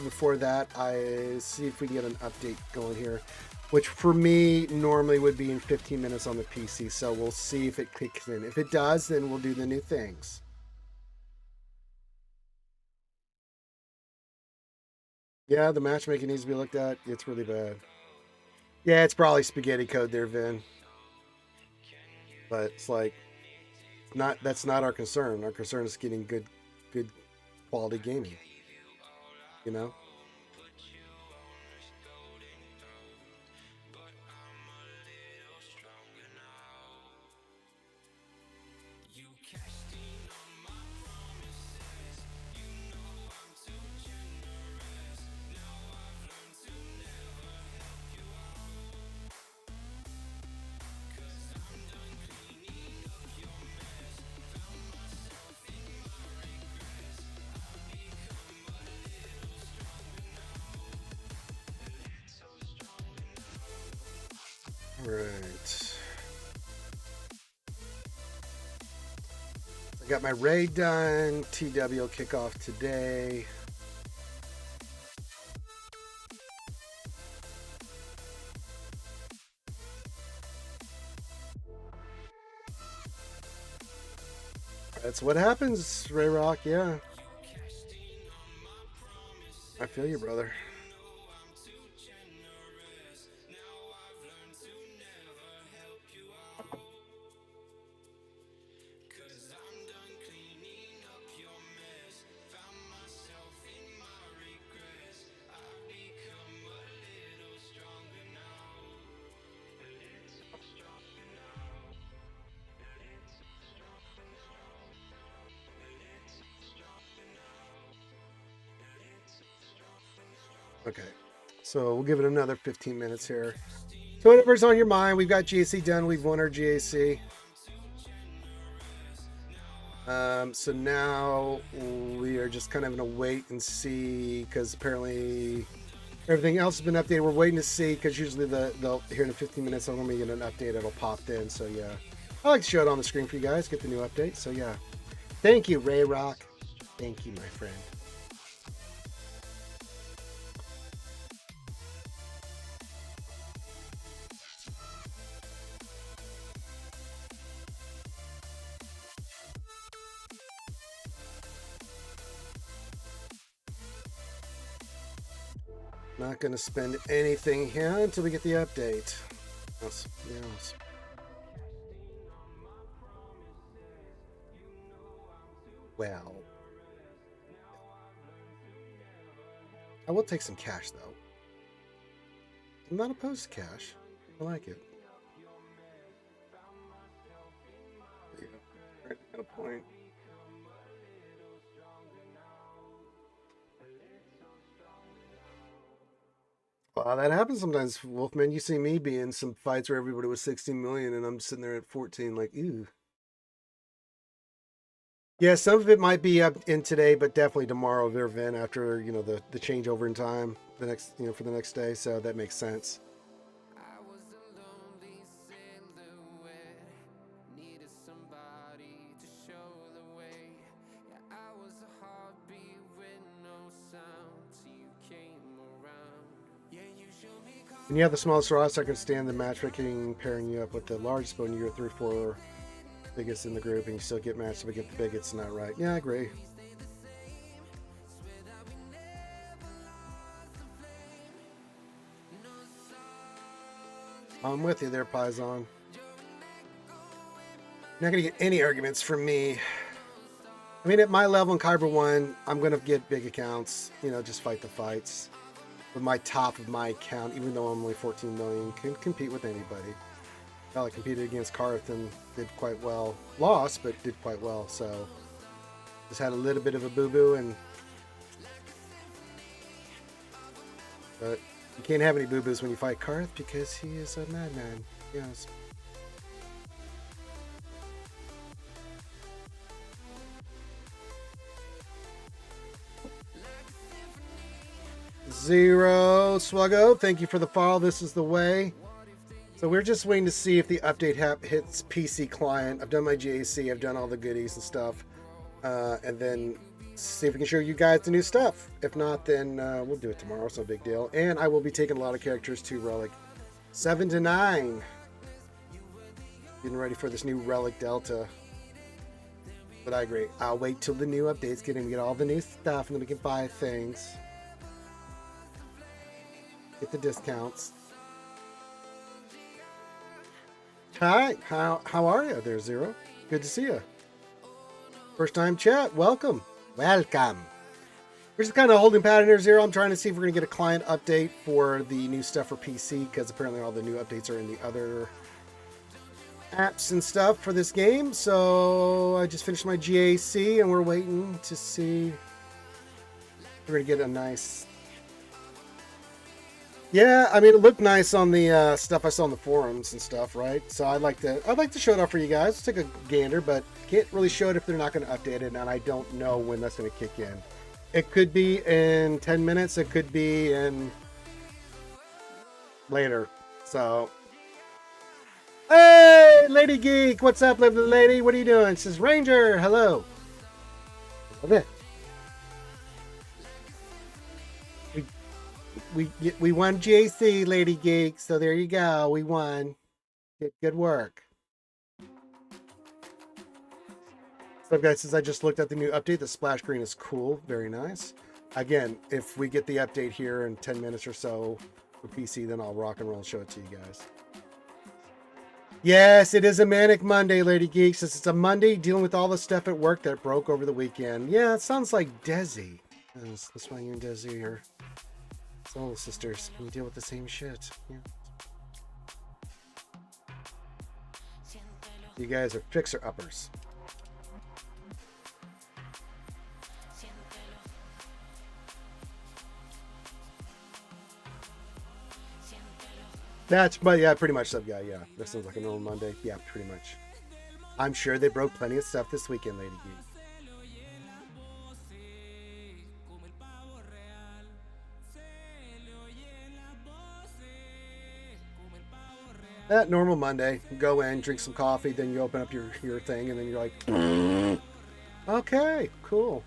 before that, I see if we can get an update going here, which for me normally would be in 15 minutes on the PC. So we'll see if it kicks in. If it does, then we'll do the new things. Yeah, the matchmaking needs to be looked at. It's really bad. Yeah, it's probably spaghetti code there, Vin. But it's like, that's not our concern. Our concern is getting good quality gaming. All right. I got my raid done. TW will kick off today. That's what happens, Ray Rock. Yeah. I feel you, brother. Okay, so we'll give it another 15 minutes here. So whatever's on your mind, we've got GAC done. We've won our GAC. So now we are just kind of in a wait and see, because apparently everything else has been updated. We're waiting to see, because usually they'll here in 15 minutes, when we get an update, it'll pop in. So yeah, I like to show it on the screen for you guys, get the new update. So yeah, thank you, Ray Rock. Thank you, my friend. Not going to spend anything here until we get the update. Yes. Well, I will take some cash, though. I'm not opposed to cash. I like it. There you go. Right, got a point. Well, that happens sometimes, Wolfman. You see me be in some fights where everybody was 16 million and I'm sitting there at 14, like, ew. Yeah, some of it might be up in today, but definitely tomorrow, Virvin, after, you know, the changeover in time, the next, you know, for the next day. So that makes sense. When you have the smallest roster, I can stand the matchmaking pairing you up with the large spoon. You're 3 or 4 biggest in the group, and you still get matched up against the big. It's not right. Yeah, I agree. I'm with you there, Paisan. Not gonna get any arguments from me. I mean, at my level in Kyber 1, I'm gonna get big accounts. You know, just fight the fights. With my top of my account, even though I'm only 14 million, can compete with anybody. Well, I competed against Karth and did quite well. Lost, but did quite well. So just had a little bit of a boo-boo, and but you can't have any boo-boos when you fight Karth because he is a madman. Yes. Zero Swgoh, thank you for the follow. This is the way. So we're just waiting to see if the update hits PC client. I've done my GAC, I've done all the goodies and stuff, and then see if we can show you guys the new stuff. If not, then we'll do it tomorrow. It's no big deal. And I will be taking a lot of characters to Relic 7 to 9. Getting ready for this new Relic Delta. But I agree. I'll wait till the new updates get in. We get all the new stuff, and then we can buy things. Get the discounts. Hi, how are you there, Zero? Good to see you. First time chat, welcome. Welcome. We're just kind of holding pattern here, Zero. I'm trying to see if we're going to get a client update for the new stuff for PC, because apparently all the new updates are in the other apps and stuff for this game. So I just finished my GAC, and we're waiting to see if we're going to get a nice... Yeah, I mean, it looked nice on the stuff I saw on the forums and stuff, right? So I'd like to show it off for you guys. Take a gander, but can't really show it if they're not going to update it, and I don't know when that's going to kick in. It could be in 10 minutes. It could be in later. So, hey, Lady Geek, what's up, lovely lady? What are you doing? It says Ranger, hello. Okay. We won GAC, Lady Geek, so there you go. We won. Good work. So guys, since I just looked at the new update, the splash screen is cool. Very nice. Again, if we get the update here in 10 minutes or so for PC, then I'll rock and roll and show it to you guys. Yes, it is a Manic Monday, Lady Geek. Since it's a Monday, dealing with all the stuff at work that broke over the weekend. Yeah, it sounds like Desi. That's why you're in Desi here. Soul sisters, we deal with the same shit. Yeah. You guys are fixer-uppers. But yeah, pretty much sub guy. Yeah, that sounds like a normal Monday. Yeah, pretty much. I'm sure they broke plenty of stuff this weekend, Lady Geek. That normal Monday, you go in, drink some coffee, then you open up your thing, and then you're like, okay, cool.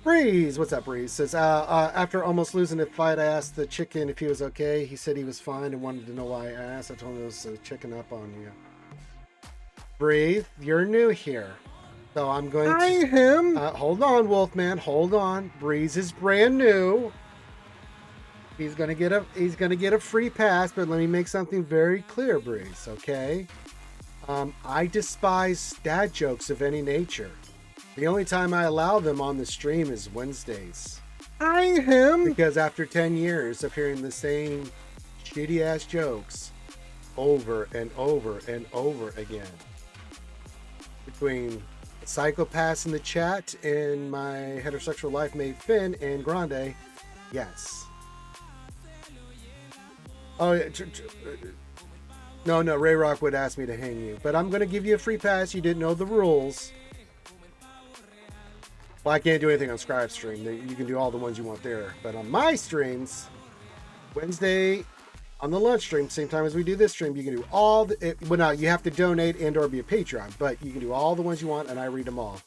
Breeze, what's up, Breeze? Says, after almost losing the fight, I asked the chicken if he was okay. He said he was fine and wanted to know why I asked. I told him it was chicken up on you. Breathe, you're new here. So I'm going to... Hi, him! Hold on, Wolfman, hold on. Breeze is brand new. He's gonna get a free pass, but let me make something very clear, Breeze, okay? I despise dad jokes of any nature. The only time I allow them on the stream is Wednesdays. Because after 10 years of hearing the same shitty ass jokes over and over and over again, between psychopaths in the chat and my heterosexual life mate Finn and Grande, yes. Oh, yeah. No, Ray Rock would ask me to hang you. But I'm going to give you a free pass. You didn't know the rules. Well, I can't do anything on Scribe stream. You can do all the ones you want there. But on my streams, Wednesday on the lunch stream, same time as we do this stream, you can do all the, well, now you have to donate and or be a Patreon, but you can do all the ones you want and I read them all.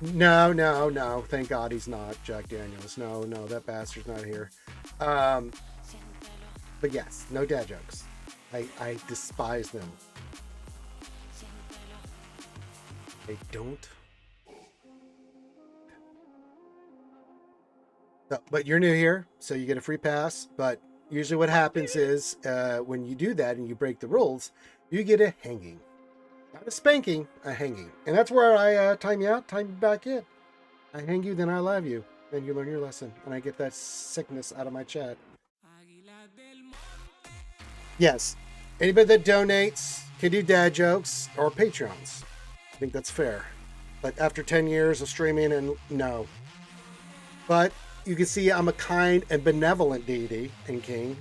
No, no, no. Thank God he's not Jack Daniels. No, no, that bastard's not here. But yes, no dad jokes. I despise them. They don't. So, but you're new here, so you get a free pass. But usually what happens is when you do that and you break the rules, you get a hanging. Not a spanking, a hanging. And that's where I time you out, time you back in. I hang you, then I love you. Then you learn your lesson. And I get that sickness out of my chat. Yes. Anybody that donates can do dad jokes or Patreons. I think that's fair. But after 10 years of streaming, and no. But you can see I'm a kind and benevolent deity and king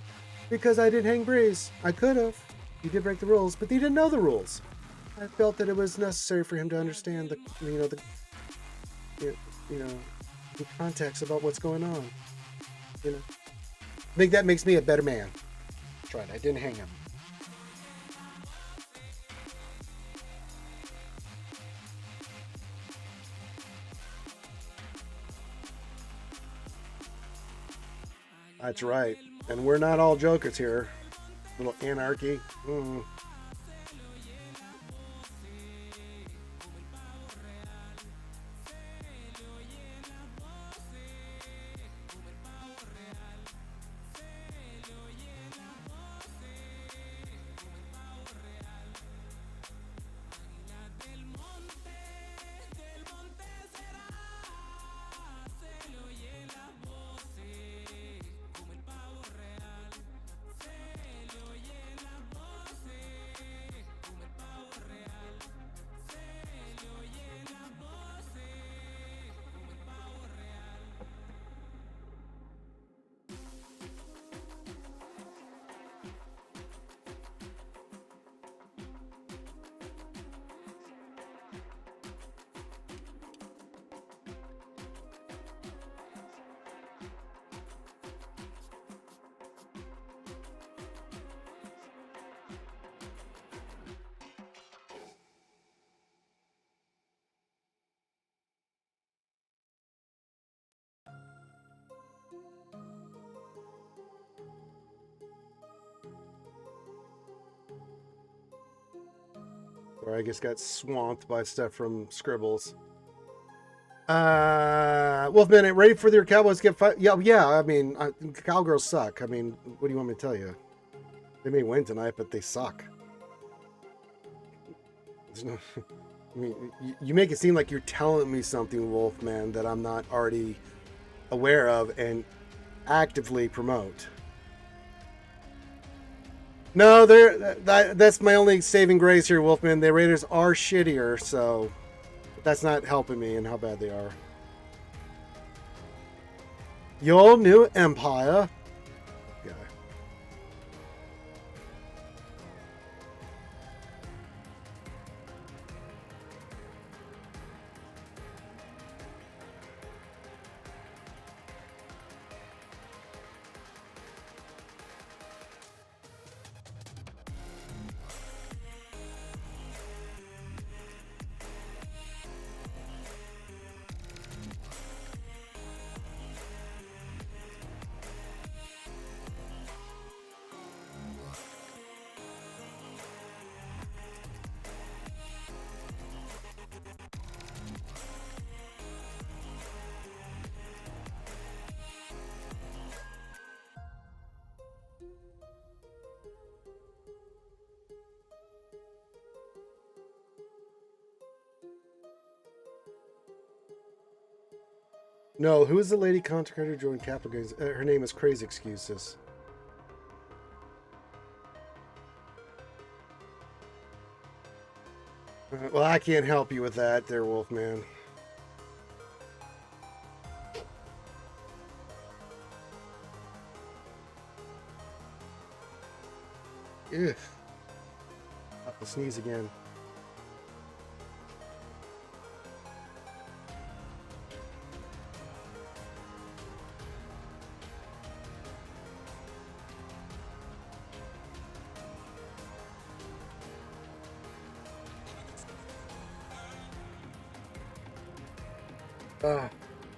because I did hang Breeze. I could have. He did break the rules, but he didn't know the rules. I felt that it was necessary for him to understand the context about what's going on. I think that makes me a better man. That's right. I didn't hang him. That's right. And we're not all jokers here. Little anarchy. Or I guess got swamped by stuff from Scribbles. Wolfman, ready for their Cowboys get fight? Yeah. I mean, Cowgirls suck. I mean, what do you want me to tell you? They may win tonight, but they suck. There's no. I mean, you make it seem like you're telling me something, Wolfman, that I'm not already aware of and actively promote. No, that's my only saving grace here, Wolfman. The Raiders are shittier, so that's not helping me in how bad they are. Your new empire. Yeah. No, who is the lady content creator who joined Capital Games? Her name is Crazy Excuses. Well, I can't help you with that there, Wolfman. Ugh. I'll sneeze again. Oh,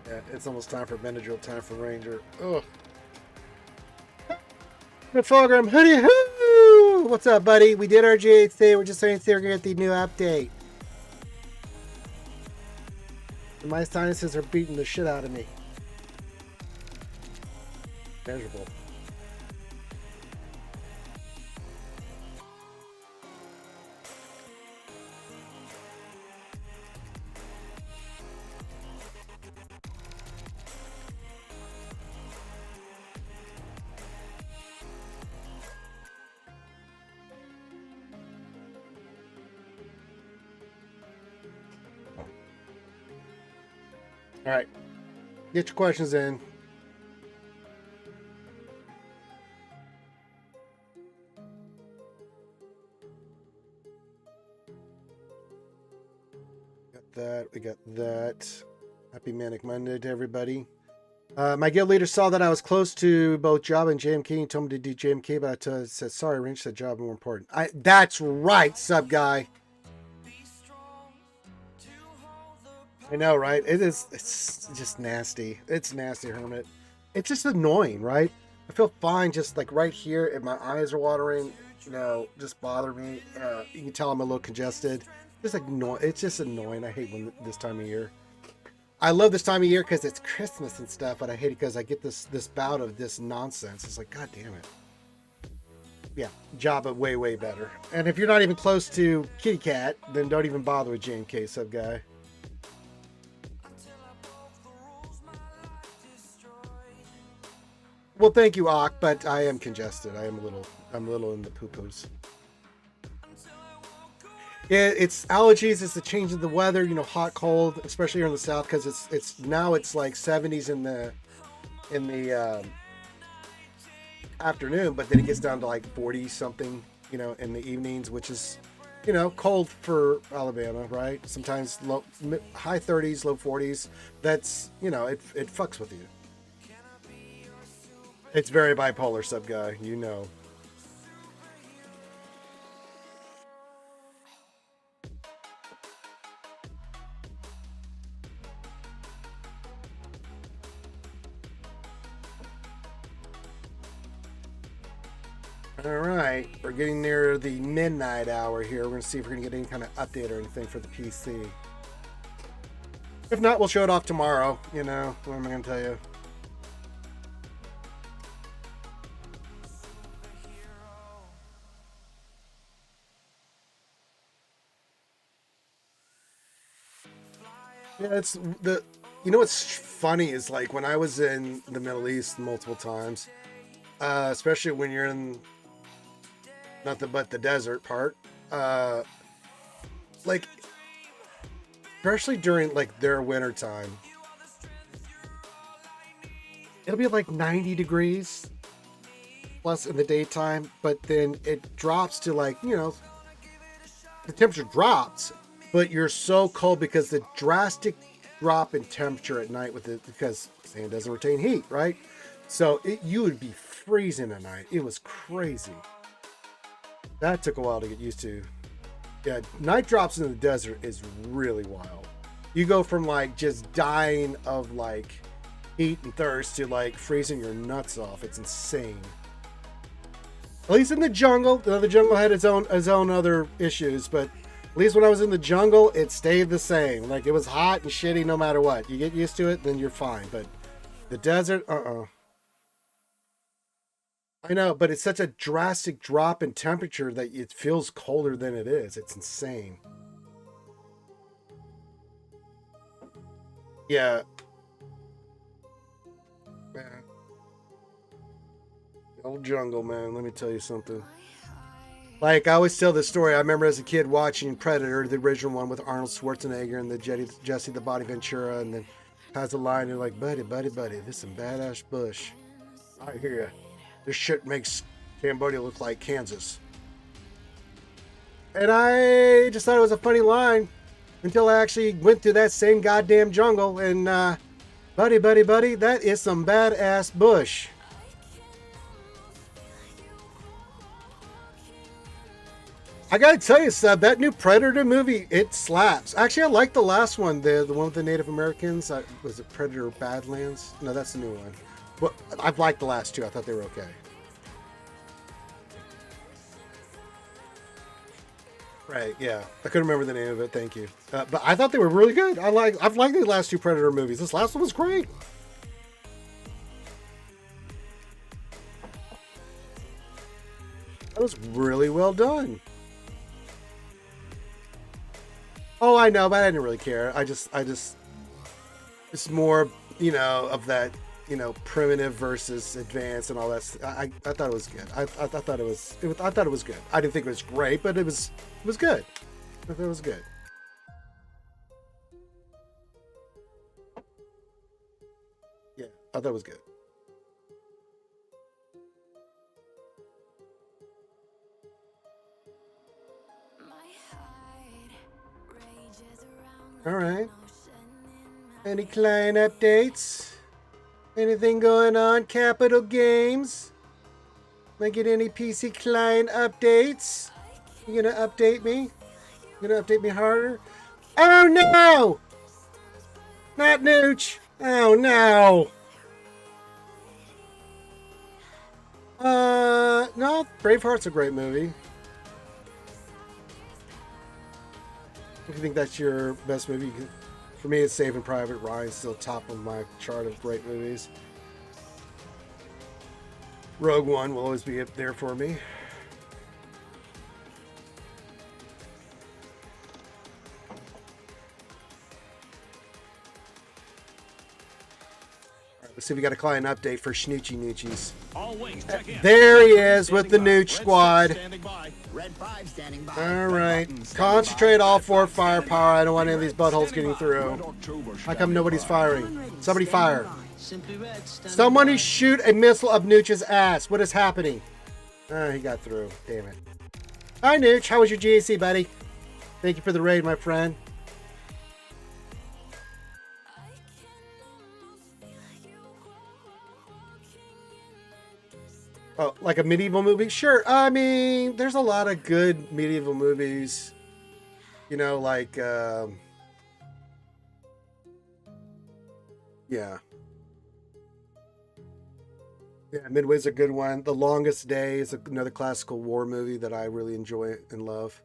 yeah, it's almost time for Benadryl, time for Ranger. Ugh. The program, hoodie hoo! What's up, buddy? We did our GHC. We're just saying we're gonna get the new update. My sinuses are beating the shit out of me. Miserable. All right, get your questions in. Got that. We got that. Happy Manic Monday to everybody. My guild leader saw that I was close to both Job and JMK and told me to do JMK, but I said, sorry, Range said Job more important. That's right, sub guy. I know, right? It's just nasty. It's nasty, Hermit. It's just annoying, right? I feel fine just like right here, and my eyes are watering, you know, just bother me. You can tell I'm a little congested. Just annoying. It's just annoying. I hate this time of year. I love this time of year because it's Christmas and stuff, but I hate it because I get this bout of this nonsense. It's like, God damn it. Yeah, Jabba way, way better. And if you're not even close to Kitty Cat, then don't even bother with JMK, sub guy. Well, thank you, Ak, but I am congested. I'm a little in the poo-poos. Yeah, it's allergies. It's the change of the weather. You know, hot, cold, especially here in the south, because it's now it's like 70s in the afternoon, but then it gets down to like 40 something, you know, in the evenings, which is, you know, cold for Alabama, right? Sometimes high 30s, low 40s. That's, you know, it fucks with you. It's very bipolar, sub guy, you know. All right, we're getting near the midnight hour here. We're going to see if we're going to get any kind of update or anything for the PC. If not, we'll show it off tomorrow. You know, what am I going to tell you? Yeah, it's the, you know what's funny is like when I was in the Middle East multiple times, especially when you're in nothing but the desert part, like especially during like their winter time, it'll be like 90 degrees plus in the daytime, but then it drops to like, you know, the temperature drops, but you're so cold because the drastic drop in temperature at night with it, because sand doesn't retain heat, right? So you would be freezing at night. It was crazy. That took a while to get used to. Yeah, night drops in the desert is really wild. You go from like just dying of like heat and thirst to like freezing your nuts off. It's insane. At least in the jungle. The jungle had its own other issues, but at least when I was in the jungle, it stayed the same. Like, it was hot and shitty no matter what. You get used to it, then you're fine. But the desert, I know, but it's such a drastic drop in temperature that it feels colder than it is. It's insane. Yeah. Man. The old jungle, man. Let me tell you something. Like, I always tell this story. I remember as a kid watching Predator, the original one with Arnold Schwarzenegger and the Jesse the Body Ventura, and then has a line, and like, buddy, this is some badass bush. I hear ya. This shit makes Cambodia look like Kansas. And I just thought it was a funny line until I actually went through that same goddamn jungle, and buddy, that is some badass bush. I gotta tell you, Seb, that new Predator movie, it slaps. Actually, I like the last one, the one with the Native Americans. Was it Predator Badlands? No, that's the new one. But I've liked the last two. I thought they were okay. Right, yeah. I couldn't remember the name of it. Thank you. But I thought they were really good. I've liked the last two Predator movies. This last one was great. That was really well done. Oh, I know, but I didn't really care. It's more, of that, primitive versus advanced and all that. I thought it was good. I thought it was good. I didn't think it was great, but it was good. I thought it was good. Yeah, I thought it was good. All right. Any client updates? Anything going on? Capital Games? Might get any PC client updates? You gonna update me? You gonna update me harder? Oh no! Not Nooch! Oh no! No, Braveheart's a great movie. If you think that's your best movie, for me, it's Saving Private Ryan, still top of my chart of great movies. Rogue One will always be up there for me. All right, let's see if we got a client update for Snoochie Noochies. Always check in. There he is with the Nooch Squad. Red 5 standing by. All right. Concentrate all four firepower. I don't want any of these buttholes getting through. How come nobody's firing? Somebody fire. Simply Red standing Somebody by. shoot a missile up Nooch's ass. What is happening? He got through. Damn it. Hi, Nooch. How was your GAC, buddy? Thank you for the raid, my friend. Oh, like a medieval movie? Sure. I mean, there's a lot of good medieval movies. Like, yeah. Yeah, Midway's a good one. The Longest Day is another classical war movie that I really enjoy and love.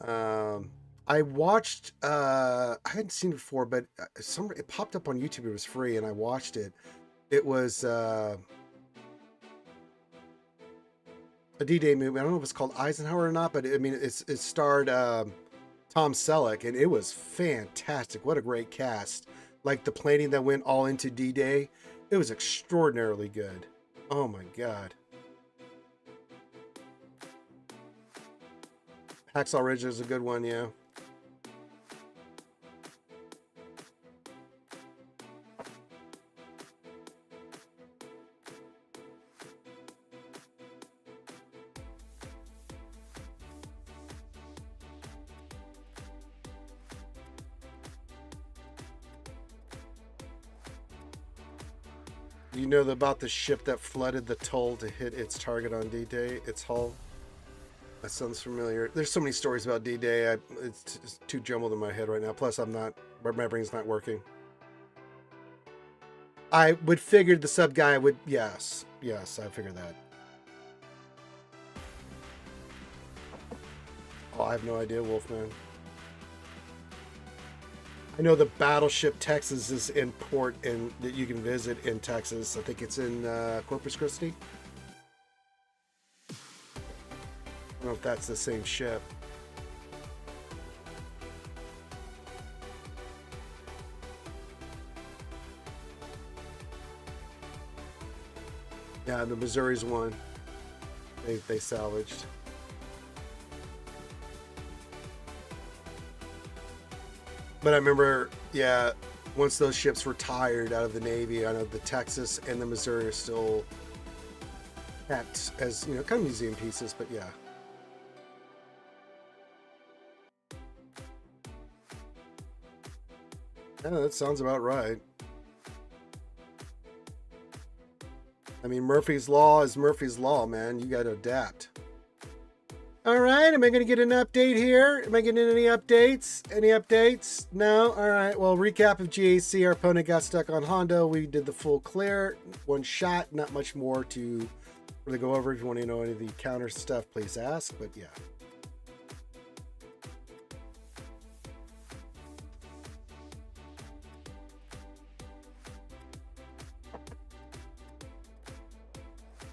I watched, I hadn't seen it before, but it popped up on YouTube. It was free, and I watched it. It was, a D-Day movie. I don't know if it's called Eisenhower or not, but it starred Tom Selleck, and it was fantastic. What a great cast. Like the planning that went all into D-Day, it was extraordinarily good. Oh my God. Hacksaw Ridge is a good one, yeah. You know about the ship that flooded the Toll to hit its target on D-Day, its hull? That sounds familiar. There's so many stories about D-Day. It's too jumbled in my head right now. Plus, my brain's not working. I would figure the sub guy would, yes, I figured that. Oh, I have no idea, Wolfman. I know the Battleship Texas is in port and that you can visit in Texas. I think it's in Corpus Christi. I don't know if that's the same ship. Yeah, the Missouri's one. They salvaged. But I remember, yeah, once those ships were tired out of the Navy, I know the Texas and the Missouri are still kept as, kind of museum pieces, but yeah. Yeah, that sounds about right. I mean, Murphy's Law is Murphy's Law, man. You got to adapt. All right, am I going to get an update here? Am I getting any updates? Any updates? No? All right, well, recap of GAC. Our opponent got stuck on Hondo. We did the full clear, one shot, not much more to really go over. If you want to know any of the counter stuff, please ask, but yeah.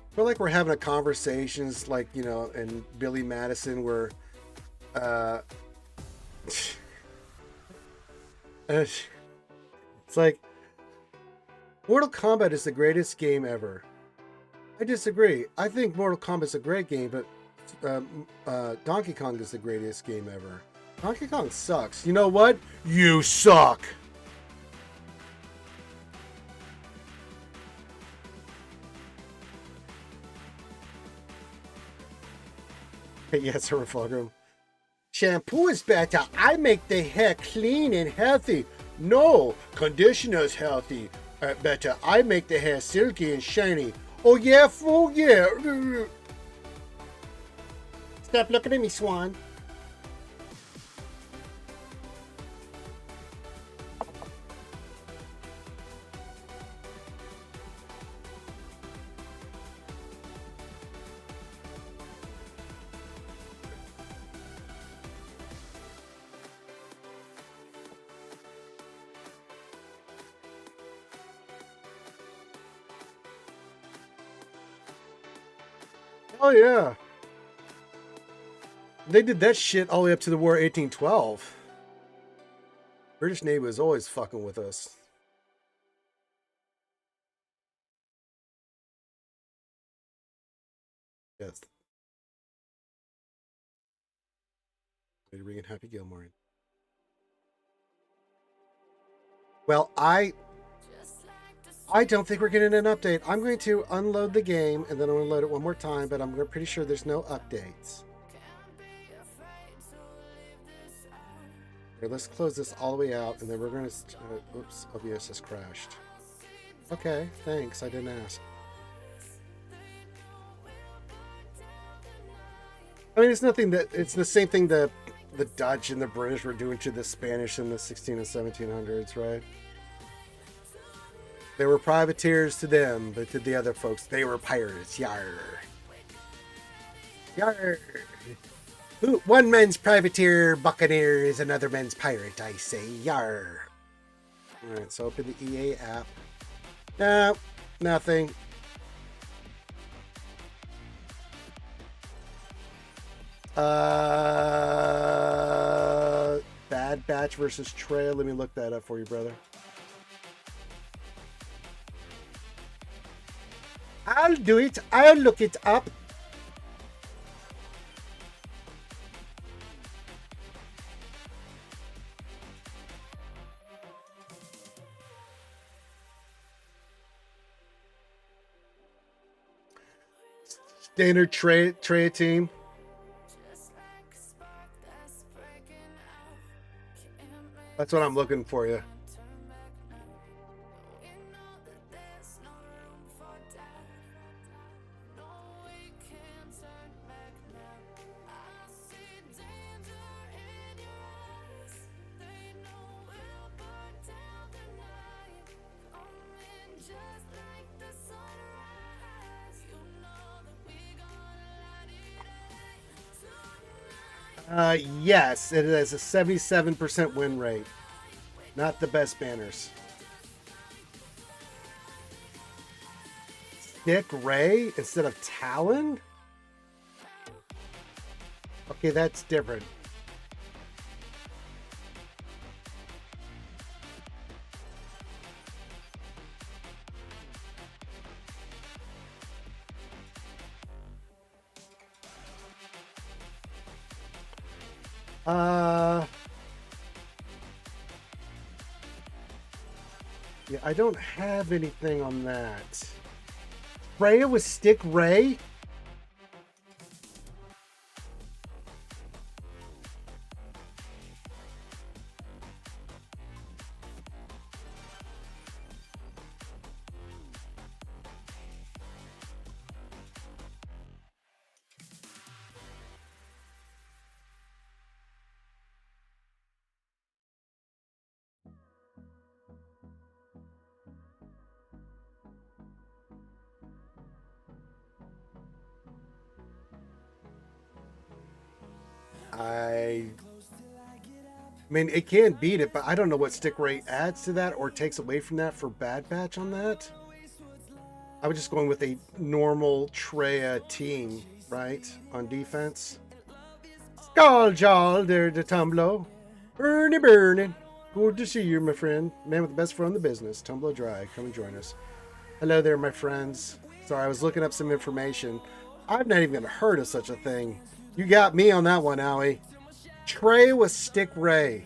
I feel like we're having a conversations like, you know, in Billy Madison where it's like Mortal Kombat is the greatest game ever. I disagree. I think Mortal Kombat is a great game, but Donkey Kong is the greatest game ever. Donkey Kong sucks. You know what? You suck. Yes, sir, Fulgrim. Shampoo is better. I make the hair clean and healthy. No, conditioner's healthy. Better. I make the hair silky and shiny. Oh yeah, fool, yeah. Stop looking at me, Swan. Oh yeah. They did that shit all the way up to the War 1812. British Navy was always fucking with us. Yes. Way to bring in Happy Gilmore in. Well, I don't think we're getting an update. I'm going to unload the game and then I'm going to load it one more time, but I'm pretty sure there's no updates. Here, let's close this all the way out and then we're going to... oops, OBS has crashed. Okay, thanks. I didn't ask. I mean, it's nothing that... It's the same thing that the Dutch and the British were doing to the Spanish in the 16 and 1700s, right? They were privateers to them, but to the other folks, they were pirates. Yar. Yar. One man's privateer, buccaneer, is another man's pirate, I say. Yar. Alright, so open the EA app. No, nothing. Bad Batch versus Trail. Let me look that up for you, brother. I'll do it. I'll look it up. Standard Trey team. That's what I'm looking for you. Yes, it has a 77% win rate. Not the best banners. Stick Ray instead of Talon? Okay, that's different. Yeah, I don't have anything on that. Freya with Stick Ray? I mean, it can beat it, but I don't know what stick rate adds to that or takes away from that for Bad Batch on that. I was just going with a normal Treya team, right, on defense. Skulljaw there, the Tumblo. Burning. Good to see you, my friend. Man with the best friend in the business. Tumblo Dry, come and join us. Hello there, my friends. Sorry, I was looking up some information. I've not even heard of such a thing. You got me on that one, Howie. Trey with Stick Ray.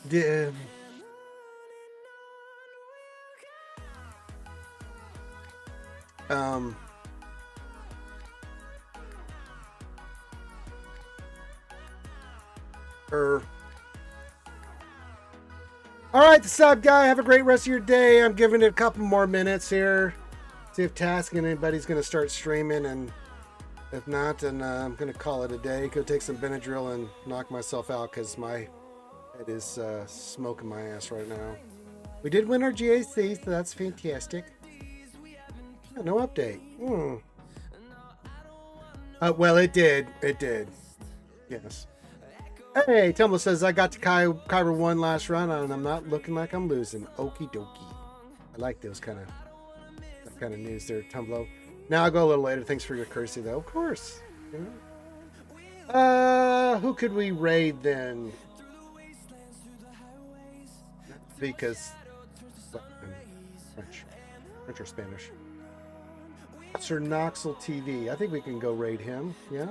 Yeah. All right, the sub guy. Have a great rest of your day. I'm giving it a couple more minutes here. See if Task and anybody's going to start streaming, and if not, then I'm going to call it a day. Go take some Benadryl and knock myself out because my head is smoking my ass right now. We did win our GAC, so that's fantastic. Yeah, no update. Well, it did. It did. Yes. Hey, Tumble says, I got to Kyber 1 last round, and I'm not looking like I'm losing. Okie dokie. I like those kind of news there, Tumble. Now I'll go a little later. Thanks for your courtesy, though. Of course. Who could we raid then? Because French or Spanish. Sir Noxel TV. I think we can go raid him. Yeah.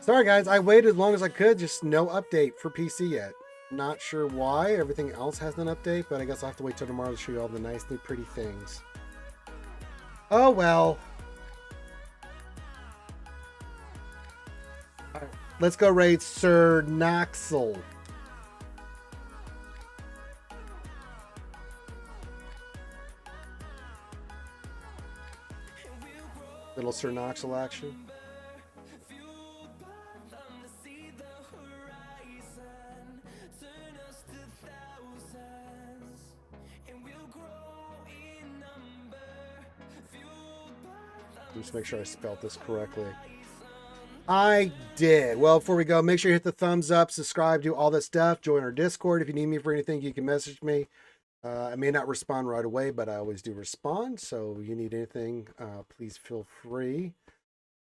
Sorry guys, I waited as long as I could. Just no update for PC yet. Not sure why. Everything else has an update, but I guess I'll have to wait till tomorrow to show you all the nice new pretty things. Oh well. All right, let's go raid Sir Noxel. Little Sir Noxel action. Just make sure I spelled this correctly. I did. Well, before we go, make sure you hit the thumbs up, subscribe, do all that stuff. Join our Discord. If you need me for anything, you can message me. I may not respond right away, but I always do respond. So you need anything, please feel free.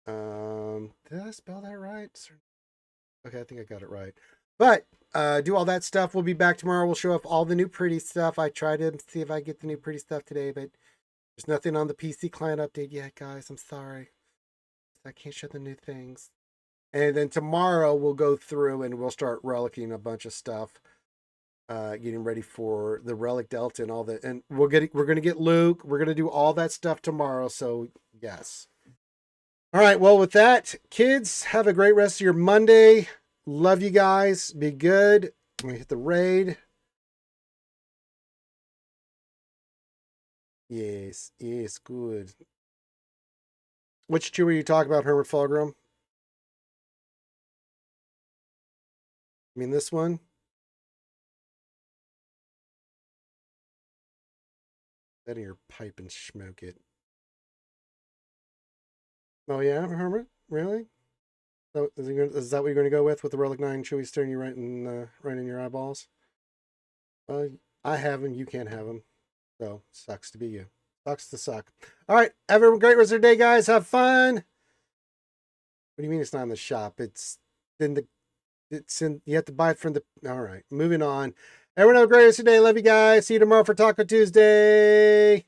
Did I spell that right? Okay, I think I got it right. But do all that stuff. We'll be back tomorrow. We'll show off all the new pretty stuff. I tried to see if I get the new pretty stuff today, but there's nothing on the PC client update yet, guys. I'm sorry. I can't show the new things. And then tomorrow we'll go through and we'll start relicing a bunch of stuff. Getting ready for the Relic Delta and all that. And we're going to get Luke. We're going to do all that stuff tomorrow. So, yes. All right. Well, with that, kids, have a great rest of your Monday. Love you guys. Be good. I'm going to hit the raid. Yes, good. Which two are you talking about, Hermit Fulgrim? I mean, this one? That in your pipe and smoke it. Oh, yeah, Hermit? Really? So, is that what you're going to go with the Relic 9 Chewie staring you right in your eyeballs? I have them. You can't have them. So, sucks to be you. Sucks to suck. All right. Have a great rest of your day, guys. Have fun. What do you mean it's not in the shop? It's in you have to buy it from the, all right. Moving on. Everyone have a great rest of your day. Love you guys. See you tomorrow for Taco Tuesday.